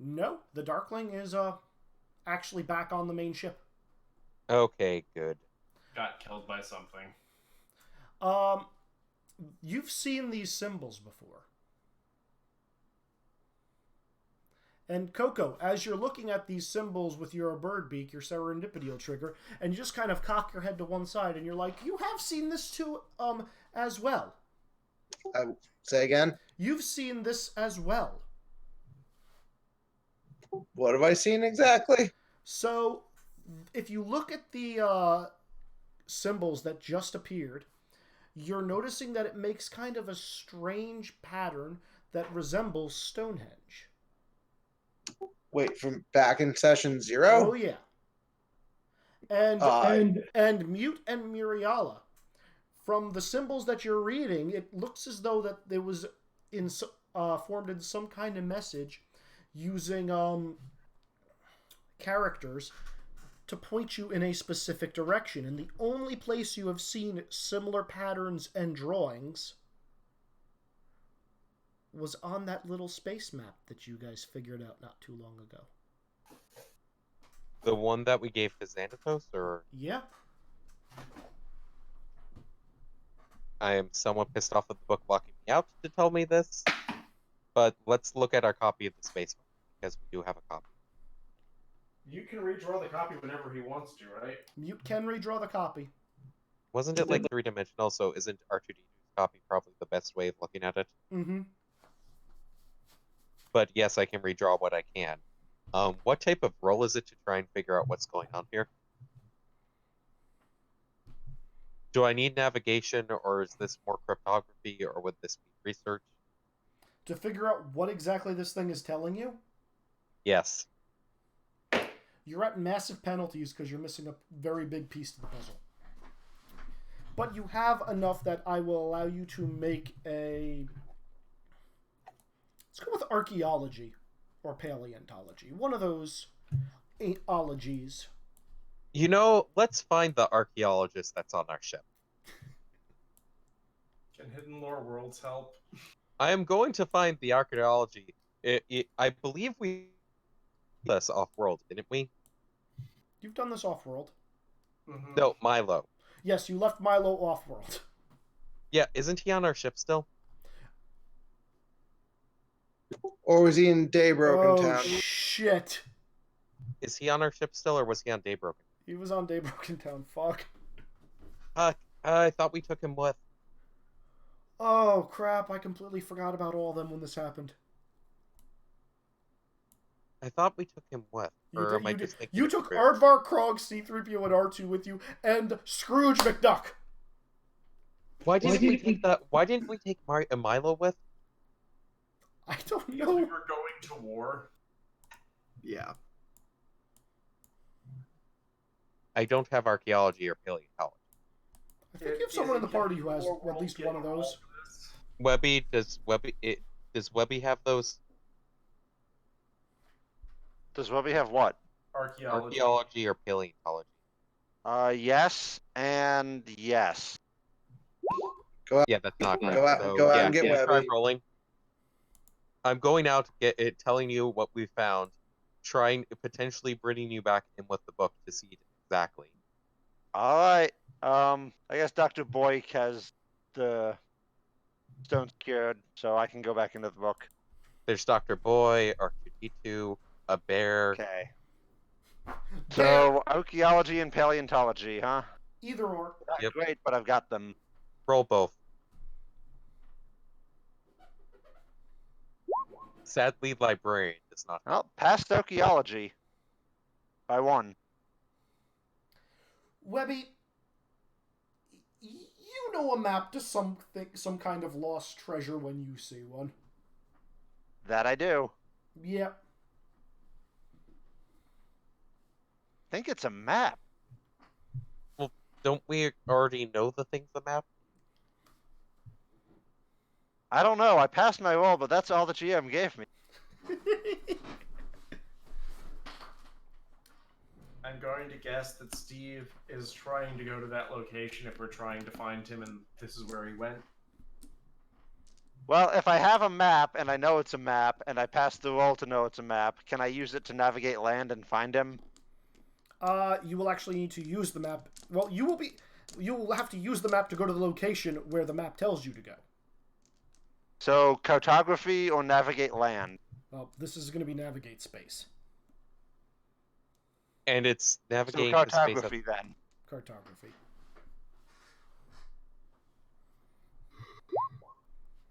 No, the Darkling is actually back on the main ship. Okay, good. Got killed by something. You've seen these symbols before. And Coco, as you're looking at these symbols with your bird beak, your serendipity will trigger, and you just kind of cock your head to one side, and you're like, you have seen this too, as well. Say again? You've seen this as well. What have I seen exactly? So, if you look at the symbols that just appeared, you're noticing that it makes kind of a strange pattern that resembles Stonehenge. Wait, from back in session 0? Oh, yeah. And Mute and Muriala. From the symbols that you're reading, it looks as though that there was formed in some kind of message using characters to point you in a specific direction. And the only place you have seen similar patterns and drawings was on that little space map that you guys figured out not too long ago. The one that we gave to Xanatos, or? Yeah. I am somewhat pissed off at the book locking me out to tell me this, but let's look at our copy of the space map, because we do have a copy. You can redraw the copy whenever he wants to, right? Mute can redraw the copy. Wasn't it like three-dimensional, so isn't R2D2's copy probably the best way of looking at it? Mm-hmm. But yes, I can redraw what I can. What type of roll is it to try and figure out what's going on here? Do I need navigation, or is this more cryptography, or would this be research? To figure out what exactly this thing is telling you? Yes. You're at massive penalties because you're missing a very big piece to the puzzle. But you have enough that I will allow you to make a... Let's go with archaeology or paleontology. One of those ologies. You know, let's find the archaeologist that's on our ship. Can Hidden Lore Worlds help? I am going to find the archaeology. I believe we did this off-world, didn't we? You've done this off-world. Mm-hmm. No, Milo. Yes, you left Milo off-world. Yeah, isn't he on our ship still? Or was he in Daybroken Town? Oh, shit. Is he on our ship still, or was he on Daybroken? He was on Daybroken Town. Fuck. I thought we took him with. Oh, crap. I completely forgot about all of them when this happened. I thought we took him with. Or am I just thinking you of took Scrooge? Aardvark, Krog, C-3PO, and R2 with you, and Scrooge McDuck. Why didn't we take that? Why didn't we take Milo with? I don't Because know. we were going to war. Yeah. I don't have archaeology or paleontology. I think you have someone in the party who has at least one of those. Webby, does Webby have those? Does Webby have what? Archaeology. Or paleontology? Yes and yes. Go out. Yeah, that's not good. Go out, So, go out yeah, and get let's try Webby. rolling. I'm going out, telling you what we found, trying potentially bringing you back in with the book to see exactly. All right. I guess Dr. Boyk has the stone secured, so I can go back into the book. There's Dr. Boy, R2D2, a bear. Okay. So archaeology and paleontology, huh? Either or. Not Yep. great, but I've got them. Roll both. Sadly, librarian does not. Well, past archaeology by 1. Webby, you know a map to some kind of lost treasure when you see one. That I do. Yep. Think it's a map. Well, don't we already know the thing's a map? I don't know. I passed my roll, but that's all the GM gave me. I'm going to guess that Steve is trying to go to that location if we're trying to find him, and this is where he went. Well, if I have a map and I know it's a map and I pass the roll to know it's a map, can I use it to navigate land and find him? You will actually need to use the map. Well, you will have to use the map to go to the location where the map tells you to go. So, cartography or navigate land? Well, this is going to be navigate space. And it's So navigating the space. cartography then. Cartography.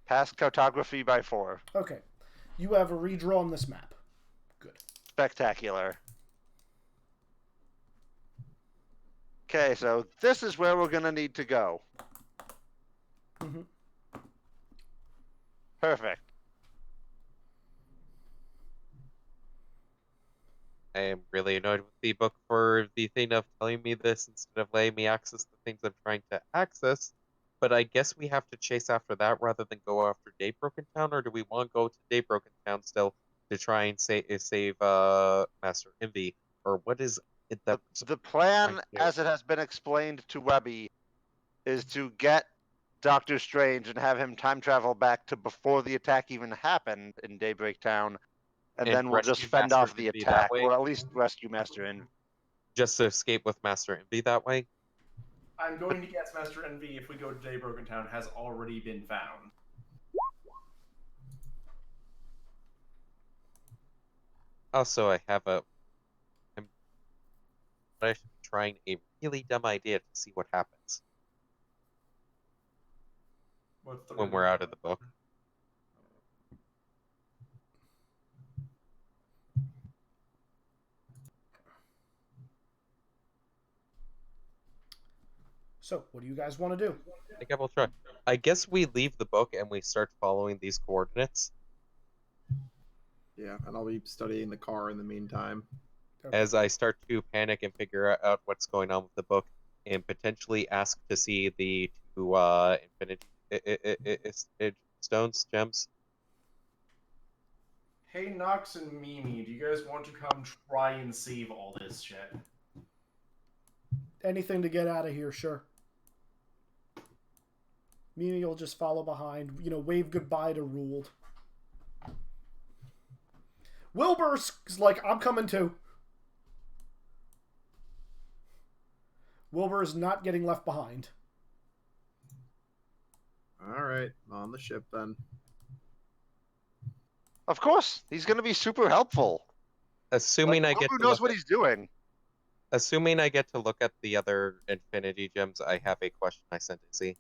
Pass cartography by 4. Okay. You have a redrawn this map. Good. Spectacular. Okay, so this is where we're going to need to go. Mm-hmm. Perfect. I am really annoyed with the book for the thing of telling me this instead of letting me access the things I'm trying to access. But I guess we have to chase after that rather than go after Daybroken Town, or do we want to go to Daybroken Town still to try and save Master Envy? Or what is it that the plan, as it has been explained to Webby, is to get Doctor Strange and have him time travel back to before the attack even happened in Daybreak Town, and then we'll just fend Master off the Envy attack, that way? or at least rescue Master Envy. Just to escape with Master Envy that way? I'm going to guess Master Envy, if we go to Daybroken Town, has already been found. Also, I'm trying a really dumb idea to see what happens when we're out of the book. So, what do you guys want to do? I think I will try. I guess we leave the book and we start following these coordinates. Yeah, and I'll be studying the car in the meantime. Okay. As I start to panic and figure out what's going on with the book, and potentially ask to see the two Infinity stones, gems. Hey, Nox and Mimi, do you guys want to come try and save all this shit? Anything to get out of here, sure. Mimi will just follow behind, wave goodbye to Ruled. Wilbur's like, I'm coming too. Wilbur is not getting left behind. All right, on the ship then. Of course, he's going to be super helpful. Assuming I get who to knows look what he's doing. Assuming I get to look at the other Infinity Gems, I have a question I sent Izzy.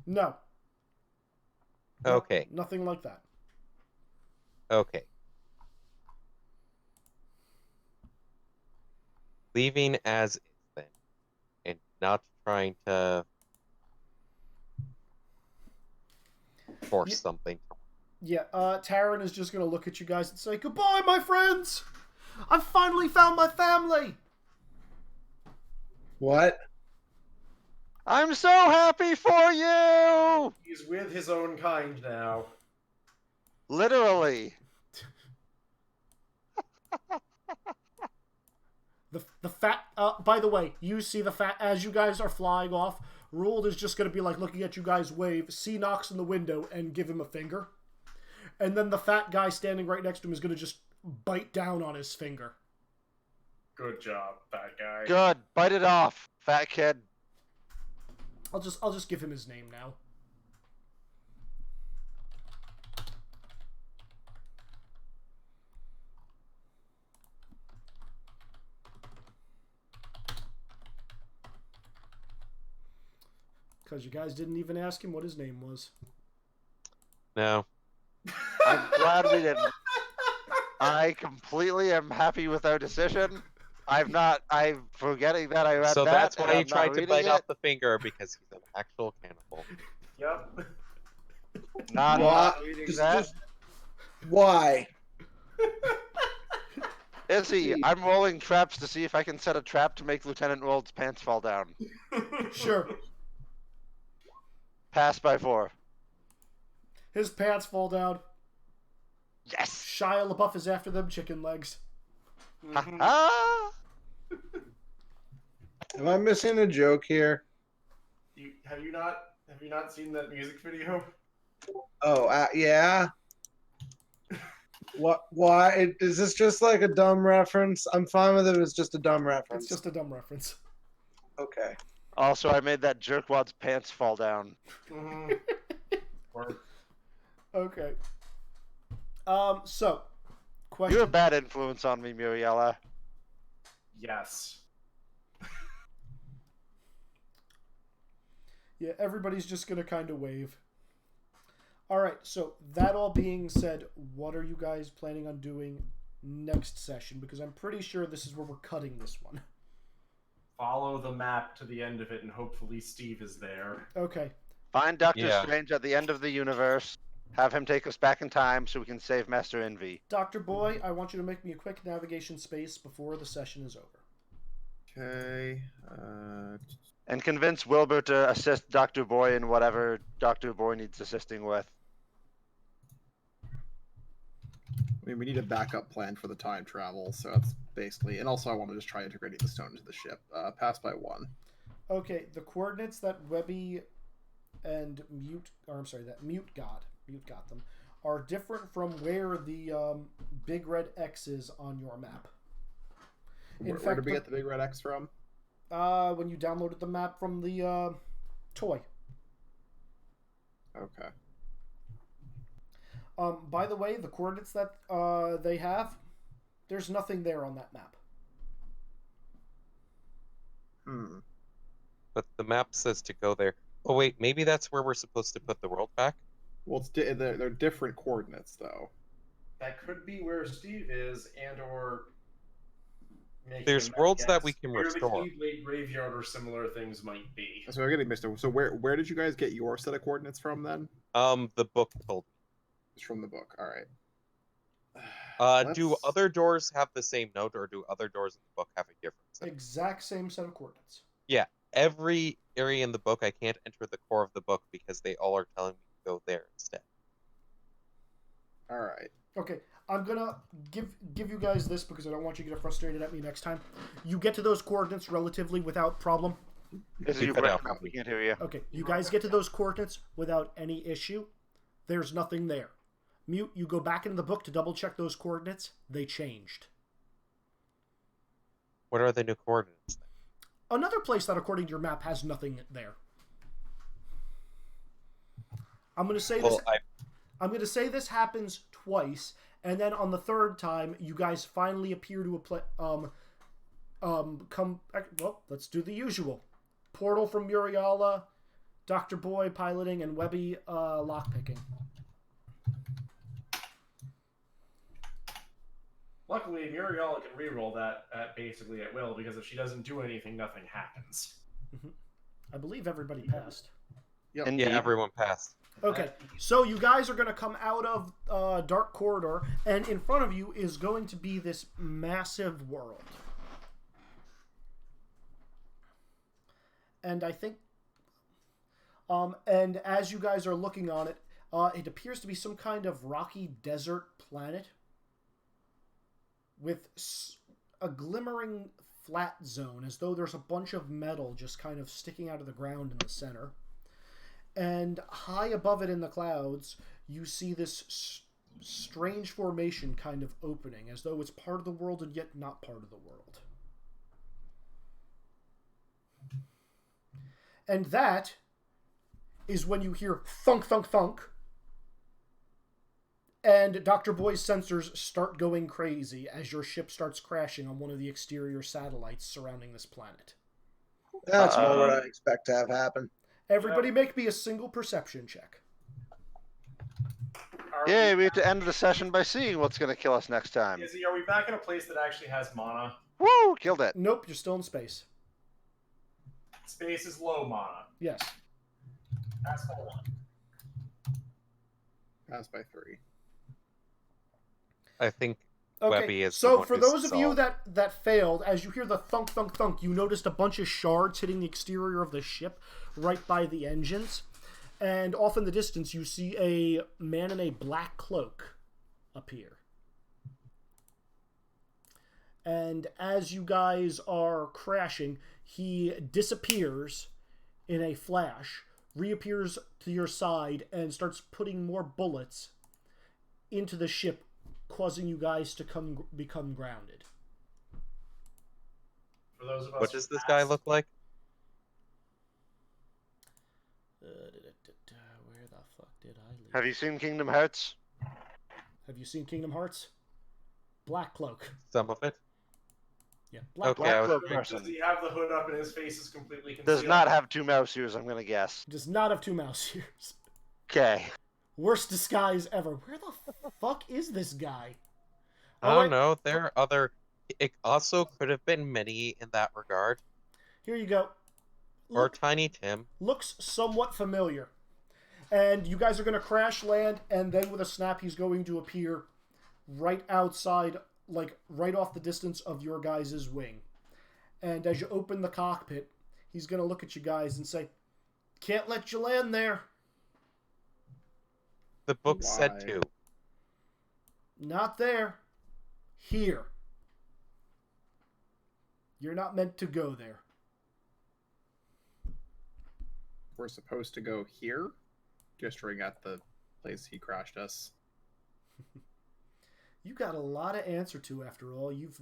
No. Okay. Nothing like that. Okay. Leaving as is then, and not trying to force something. Yeah, Taryn is just going to look at you guys and say, "Goodbye, my friends! I've finally found my family!" What? I'm so happy for you! He's with his own kind now. Literally. The fat, by the way, you see the fat, as you guys are flying off, Ruled is just going to be like looking at you guys wave, see Nox in the window, and give him a finger. And then the fat guy standing right next to him is going to just bite down on his finger. Good job, fat guy. Good. Bite it off, fat kid. I'll just give him his name now. Because you guys didn't even ask him what his name was. No. I'm glad we didn't. I completely am happy with our decision. I'm forgetting that I read that. So that's why he I'm tried not to reading bite it. off the finger, because he's an actual cannibal. Yep. Not reading that. Why? Izzy, I'm rolling traps to see if I can set a trap to make Lieutenant Rold's pants fall down. Sure. Pass by 4. His pants fall down. Yes! Shia LaBeouf is after them chicken legs. Ah! Am I missing a joke here? Have you not seen that music video? Oh, yeah. What? Why? Is this just like a dumb reference? I'm fine with it if it's just a dumb reference. It's just a dumb reference. Okay. Also, I made that jerkwad's pants fall down. Okay. So, question. You're a bad influence on me, Muriella. Yes. Yeah, everybody's just gonna kind of wave. Alright, so that all being said, what are you guys planning on doing next session? Because I'm pretty sure this is where we're cutting this one. follow the map to the end of it, and hopefully Steve is there. Okay. Find Doctor Yeah. Strange at the end of the universe. Have him take us back in time so we can save Master Envy. Dr. Boy, I want you to make me a quick navigation space before the session is over. Okay. And convince Wilbur to assist Dr. Boy in whatever Dr. Boy needs assisting with. I mean, we need a backup plan for the time travel, so that's basically... And also I want to just try integrating the stone into the ship. Pass by 1. Okay, the coordinates that Webby and Mute got them, are different from where the big red X is on your map. Where did we get the big red X from? When you downloaded the map from the toy. Okay. By the way, the coordinates that they have, there's nothing there on that map. But the map says to go there. Oh wait, maybe that's where we're supposed to put the world back? Well, they're different coordinates, though. That could be where Steve is, and/or there's worlds that we can restore. Where the Keyblade Graveyard or similar things might be. So I'm getting mixed up. So where did you guys get your set of coordinates from then? The book told me. It's from the book. All right. Do other doors have the same note, or do other doors in the book have a different set? Exact same set of coordinates. Yeah, every area in the book, I can't enter the core of the book because they all are telling me to go there instead. All right. Okay, I'm gonna give you guys this because I don't want you to get frustrated at me next time. You get to those coordinates relatively without problem. Because you we can't hear you. Okay, you guys get to those coordinates without any issue. There's nothing there. Mute, you go back into the book to double check those coordinates. They changed. What are the new coordinates then? Another place that, according to your map, has nothing there. I'm going to say this. I'm going to say this happens twice, and then on the third time, you guys finally appear to come. Well, let's do the usual. Portal from Muriala, Dr. Boy piloting, and Webby lockpicking. Luckily, Muriala can reroll that basically at will, because if she doesn't do anything, nothing happens. I believe everybody passed. Yep. And yeah, everyone passed. Okay, so you guys are going to come out of Dark Corridor, and in front of you is going to be this massive world. And I think... and as you guys are looking on it, it appears to be some kind of rocky desert planet with a glimmering flat zone, as though there's a bunch of metal just kind of sticking out of the ground in the center. And high above it in the clouds, you see this strange formation kind of opening, as though it's part of the world and yet not part of the world. And that is when you hear thunk, thunk, thunk, and Dr. Boy's sensors start going crazy as your ship starts crashing on one of the exterior satellites surrounding this planet. That's more what I expect to have happen. Everybody make me a single perception check. Yay, we have to end the session by seeing what's going to kill us next time. Izzy, are we back in a place that actually has mana? Woo! Killed it. Nope, you're still in space. Space is low mana. Yes. Pass by 1. Pass by 3. I think Okay, Webby is so for those of you that failed, as you hear the thunk, thunk, thunk, you noticed a bunch of shards hitting the exterior of the ship right by the engines. And off in the distance, you see a man in a black cloak appear. And as you guys are crashing, he disappears in a flash, reappears to your side, and starts putting more bullets into the ship, causing you guys to become grounded. For those of us what does this guy look like? Where the fuck did I leave? Have you seen Kingdom Hearts? Have you seen Kingdom Hearts? Black cloak. Some of it. Yeah, black cloak. Does he have the hood up and his face is completely concealed? Does not have 2 mouse ears, I'm going to guess. Does not have 2 mouse ears. Okay. Worst disguise ever. Where the fuck is this guy? I don't know. There are other... It also could have been many in that regard. Here you go. Or Tiny Tim. Looks somewhat familiar. And you guys are going to crash land, and then with a snap, he's going to appear right outside, like right off the distance of your guys' wing. And as you open the cockpit, he's going to look at you guys and say, "Can't let you land there." The book said to. Not there. Here. You're not meant to go there. We're supposed to go here? Gesturing at the place he crashed us. You got a lot to answer to after all you've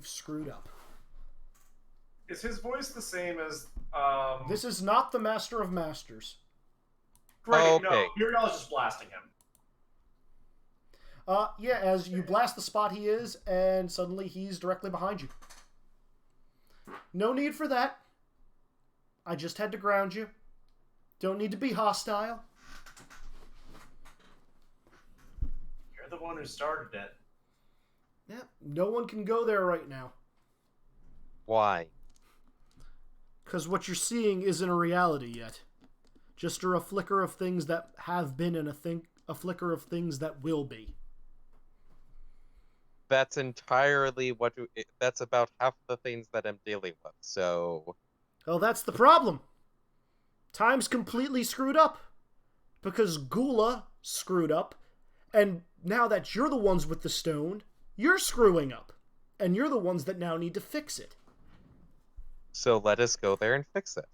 screwed up. Is his voice the same as This is not the Master of Masters. Great, okay. no, Muriel is just blasting him. Yeah, as you blast the spot he is, and suddenly he's directly behind you. No need for that. I just had to ground you. Don't need to be hostile. You're the one who started it. Yeah, no one can go there right now. Why? Because what you're seeing isn't a reality yet. Just a flicker of things that have been and a flicker of things that will be. That's entirely that's about half the things that I'm dealing with, so... Oh, that's the problem. Time's completely screwed up. Because Gula screwed up, and now that you're the ones with the stone, you're screwing up. And you're the ones that now need to fix it. So let us go there and fix it.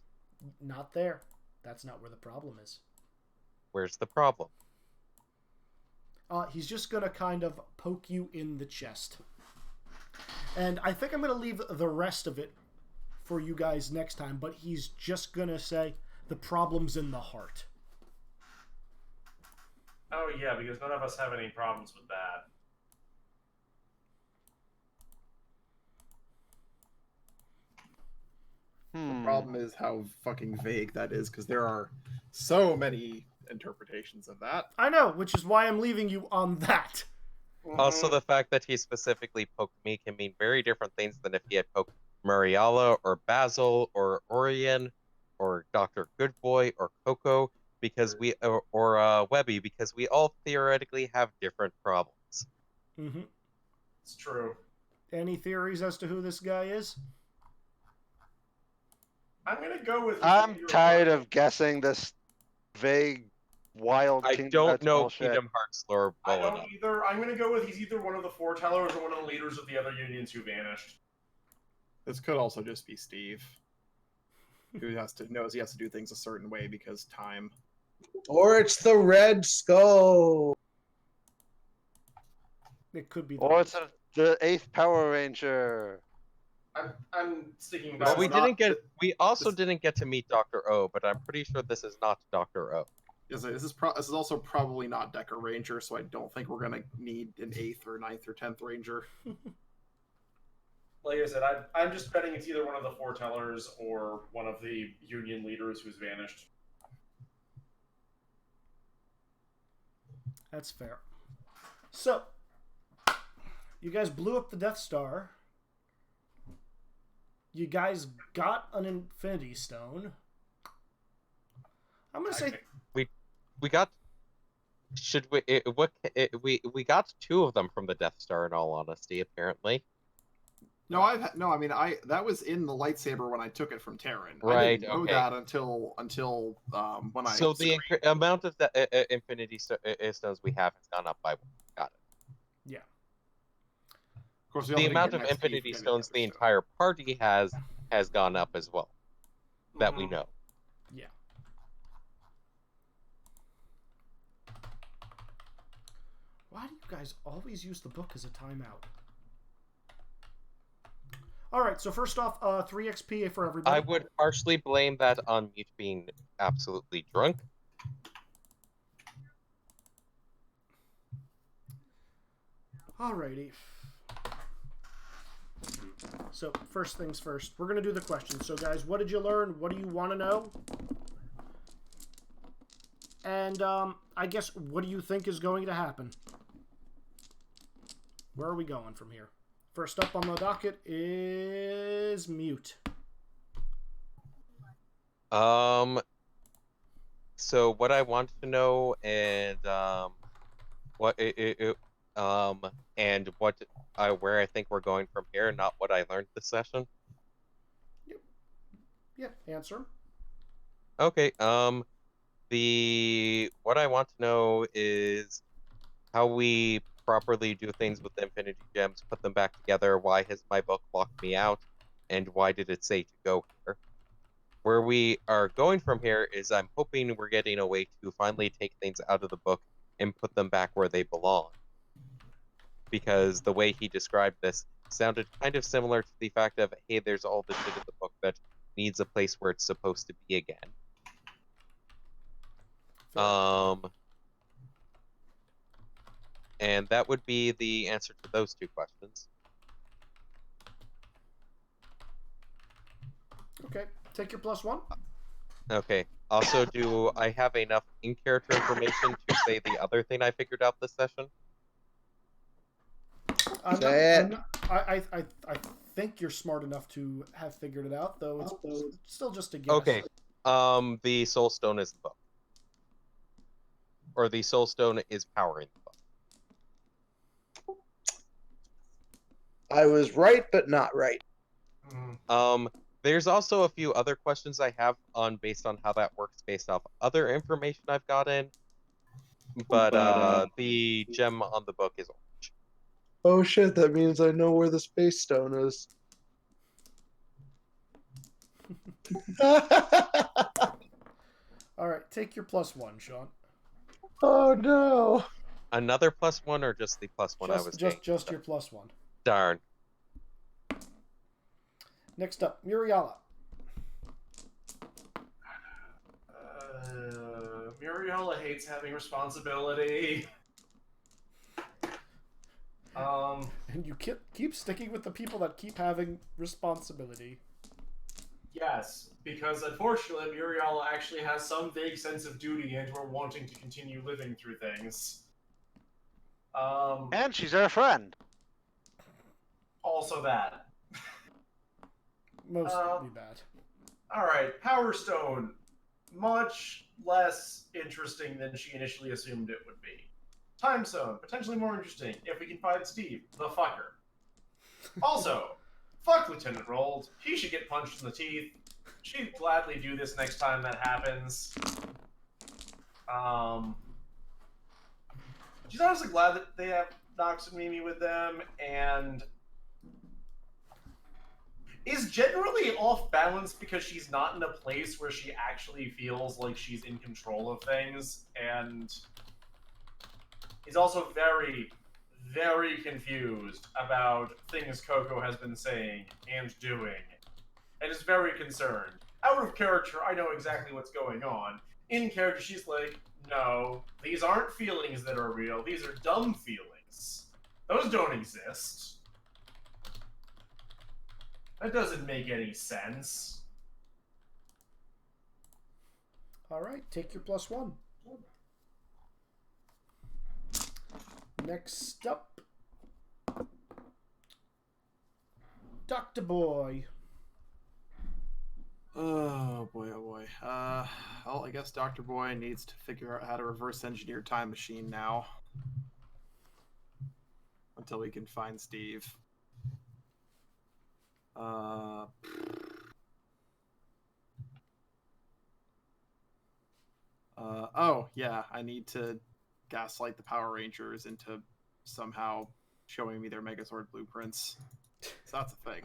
Not there. That's not where the problem is. Where's the problem? He's just going to kind of poke you in the chest. And I think I'm going to leave the rest of it for you guys next time, but he's just going to say the problem's in the heart. Oh yeah, because none of us have any problems with that. The problem is how fucking vague that is, because there are so many interpretations of that. I know, which is why I'm leaving you on that. Also, the fact that he specifically poked me can mean very different things than if he had poked Mariala or Basil or Orion or Dr. Goodboy or Coco, because or Webby, because we all theoretically have different problems. Mm-hmm. It's true. Any theories as to who this guy is? I'm gonna go with. I'm tired of guessing this vague, wild. I Kingdom don't Hearts know bullshit. Kingdom Hearts lore I well don't enough. either. I'm gonna go with he's either one of the foretellers or one of the leaders of the other unions who vanished. This could also just be Steve, who knows he has to do things a certain way because time. Or it's the Red Skull. It could be. Or it's the 8th Power Ranger. I'm sticking by. Well, we not- We also didn't get to meet Dr. O, but I'm pretty sure this is not Dr. O. This is also probably not Decker Ranger, so I don't think we're gonna need an 8th or 9th or 10th Ranger. Like I said, I'm just betting it's either one of the foretellers or one of the union leaders who's vanished. That's fair. So, you guys blew up the Death Star. You guys got an Infinity Stone. I'm gonna say We got. Should we? We got 2 of them from the Death Star. In all honesty, apparently. No, that was in the lightsaber when I took it from Terran. I Right, didn't know okay. that until when I. So the amount of the Infinity Stones we have has gone up by 1. Got it. yeah. Of course, we The also amount didn't of get an XP Infinity for Stones the getting that, entire party has gone up as well. That we Mhm. know. Yeah. Why do you guys always use the book as a timeout? Alright, so first off, 3 XP for everybody. I would partially blame that on Mute being absolutely drunk. Alrighty. So, first things first. We're going to do the questions. So, guys, what did you learn? What do you want to know? And, I guess, what do you think is going to happen? Where are we going from here? First up on the docket is Mute. So what I want to know and what and what where I think we're going from here, not what I learned this session. Yep. Answer. Okay. What I want to know is how we properly do things with the Infinity Gems, put them back together. Why has my book locked me out, and why did it say to go here? Where we are going from here is I'm hoping we're getting a way to finally take things out of the book and put them back where they belong. Because the way he described this sounded kind of similar to the fact of, hey, there's all the shit in the book that needs a place where it's supposed to be again. And that would be the answer to those two questions. Okay, take your +1. Okay. Also, do I have enough in-character information to say the other thing I figured out this session? I think you're smart enough to have figured it out, though it's still just a guess. Okay. The Soul Stone is the book. Or the Soul Stone is powering the book. I was right, but not right. There's also a few other questions I have based on how that works based off other information I've gotten. But the gem on the book is orange. Oh shit, that means I know where the space stone is. Alright, take your +1, Sean. Oh no. Another +1 or just the +1 I was just your +1. Darn. Next up, Muriala. Muriala hates having responsibility. And you keep sticking with the people that keep having responsibility. Yes, because unfortunately, Muriala actually has some vague sense of duty and we're wanting to continue living through things. And she's our friend. Also that. Mostly bad. Alright, Power Stone. Much less interesting than she initially assumed it would be. Time Stone. Potentially more interesting if we can find Steve, the fucker. Also, fuck Lieutenant Rold. He should get punched in the teeth. She'd gladly do this next time that happens. She's honestly glad that they have Nox and Mimi with them, and is generally off balance because she's not in a place where she actually feels like she's in control of things, and is also very, very confused about things Coco has been saying and doing, and is very concerned. Out of character, I know exactly what's going on. In character, she's like, no, these aren't feelings that are real, these are dumb feelings. Those don't exist. That doesn't make any sense. Alright, take your +1. Next up, Dr. Boy. Oh boy, oh boy. Well, I guess Dr. Boy needs to figure out how to reverse engineer Time Machine now. Until we can find Steve. Oh, yeah, I need to gaslight the Power Rangers into somehow showing me their Megazord blueprints. So that's a thing.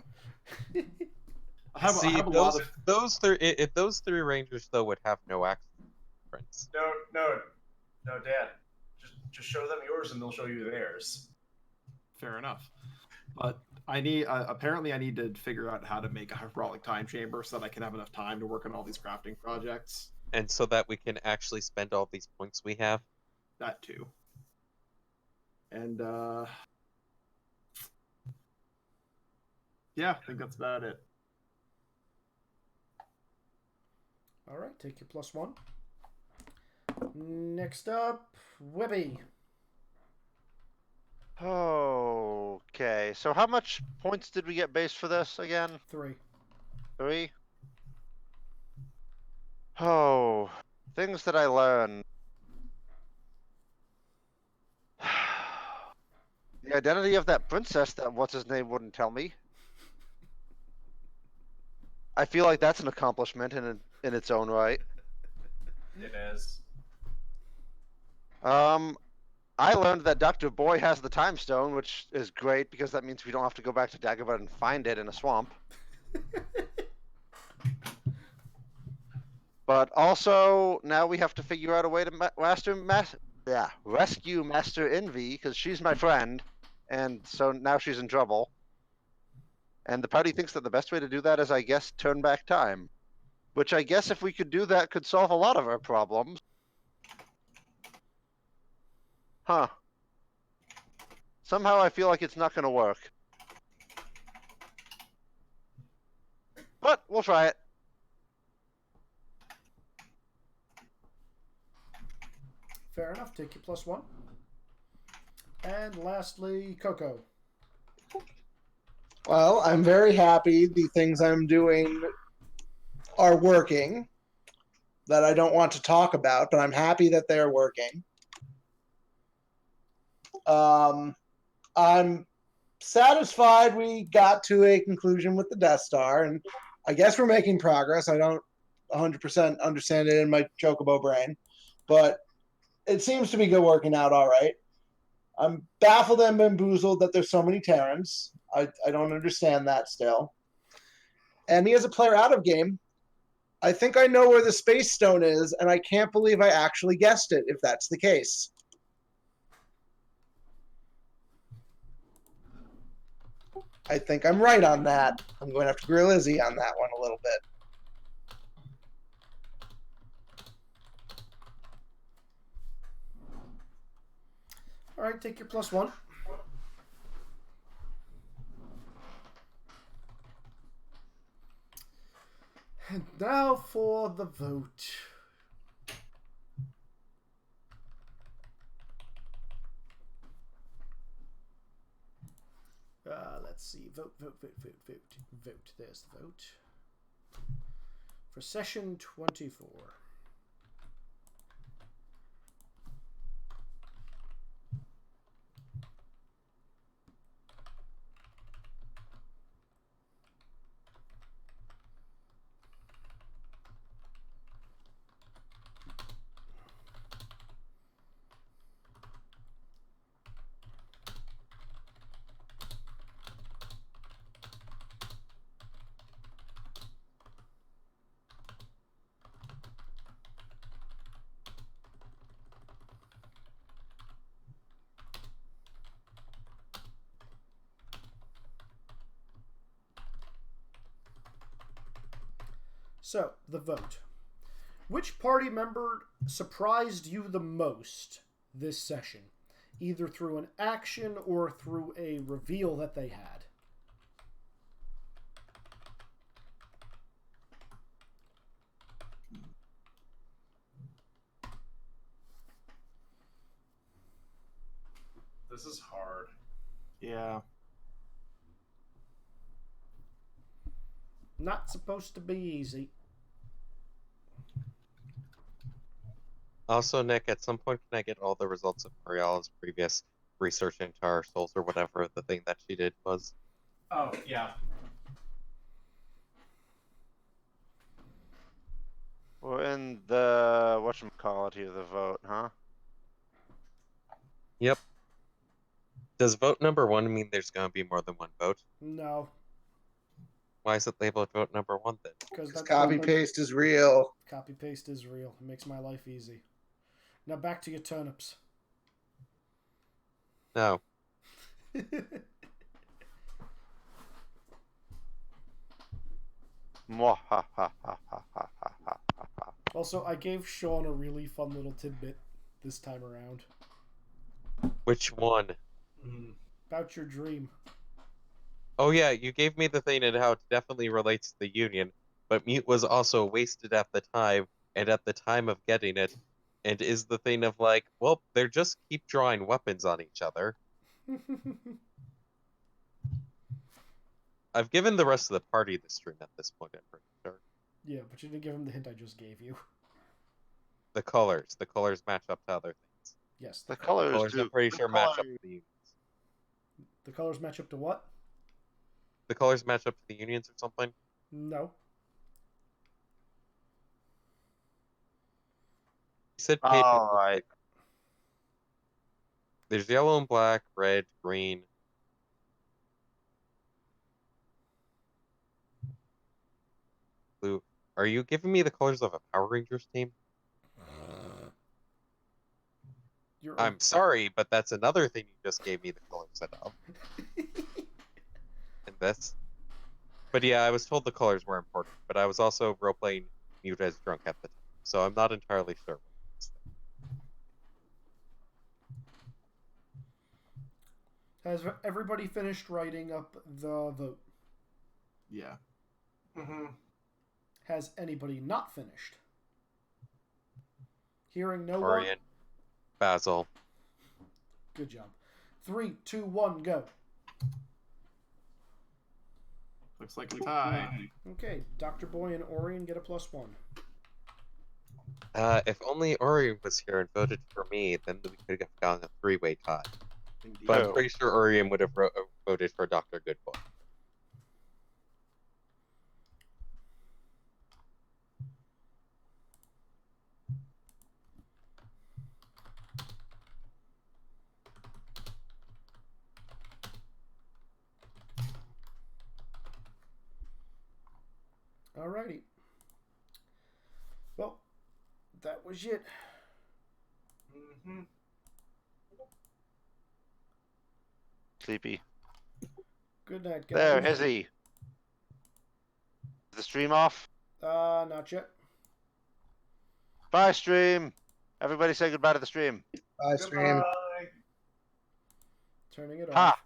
Those three Rangers though would have no access blueprints. No, Dad. Just show them yours and they'll show you theirs. Fair enough. But I need apparently I need to figure out how to make a hydraulic time chamber so that I can have enough time to work on all these crafting projects. And so that we can actually spend all these points we have. That too. And yeah, I think that's about it. Alright, take your +1. Next up, Webby. Okay, so how much points did we get base for this again? 3. 3? Oh, things that I learned. The identity of that princess that what's his name wouldn't tell me. I feel like that's an accomplishment in its own right. It is. I learned that Dr. Boy has the time stone, which is great because that means we don't have to go back to Dagobah and find it in a swamp. But also, now we have to figure out a way to rescue Master Envy, because she's my friend, and so now she's in trouble. And the party thinks that the best way to do that is, I guess, turn back time. Which I guess if we could do that could solve a lot of our problems. Huh. Somehow I feel like it's not going to work. But we'll try it. Fair enough. Take your +1. And lastly, Coco. Well, I'm very happy the things I'm doing are working. That I don't want to talk about, but I'm happy that they're working. I'm satisfied we got to a conclusion with the Death Star, and I guess we're making progress. I don't 100% understand it in my Chocobo brain, but it seems to be working out all right. I'm baffled and bamboozled that there's so many Terrans. I don't understand that still. And me as a player out of game, I think I know where the Space Stone is, and I can't believe I actually guessed it, if that's the case. I think I'm right on that. I'm going to have to grill Izzy on that one a little bit. All right, take your +1. And now for the vote. Let's see. Vote. There's the vote. For session 24. So, the vote. Which party member surprised you the most this session? Either through an action or through a reveal that they had? This is hard. Yeah. Not supposed to be easy. Also, Nick, at some point, can I get all the results of Mariala's previous research into our souls or whatever the thing that she did was? Oh, yeah. We're in the whatchamacallit here, the vote, huh? Yep. Does vote number 1 mean there's going to be more than one vote? No. Why is it labeled vote number 1 then? Because copy-paste is real. Copy-paste is real. It makes my life easy. Now back to your turnips. No. Also, I gave Sean a really fun little tidbit this time around. Which one? About your dream. Oh yeah, you gave me the thing and how it definitely relates to the Union, but Mute was also wasted at the time, and at the time of getting it, and is the thing of like, well, they're just keep drawing weapons on each other. I've given the rest of the party the stream at this point, I'm pretty sure. Yeah, but you didn't give him the hint I just gave you. The colors. The colors match up to other things. Yes. The colors Colors, do. I'm pretty the sure, match up colors- to the unions. The colors match up to what? The colors match up to the unions or something? No. You said paper. Alright. There's yellow and black, red, green. Blue. Are you giving me the colors of a Power Rangers team? You're I'm sorry, but that's another thing you just gave me the colors of. And this. But yeah, I was told the colors were important, but I was also role-playing Mute as drunk at the time, so I'm not entirely sure. Has everybody finished writing up the vote? Yeah. Mm-hmm. Has anybody not finished? Hearing no Orion, one. Basil. Good job. 3, 2, 1, go. Looks like a tie. Okay, Dr. Boy and Orion get a +1. If only Orion was here and voted for me, then we could have gotten a three-way tie. Indeed. But I'm pretty sure Orion would have voted for Dr. Goodboy. Alrighty. Well, that was it. Mm-hmm. Sleepy. Good night, guys. There, is he? Is the stream off? Not yet. Bye, stream. Everybody say goodbye to the stream. Stream. Goodbye. Turning it off. Ha!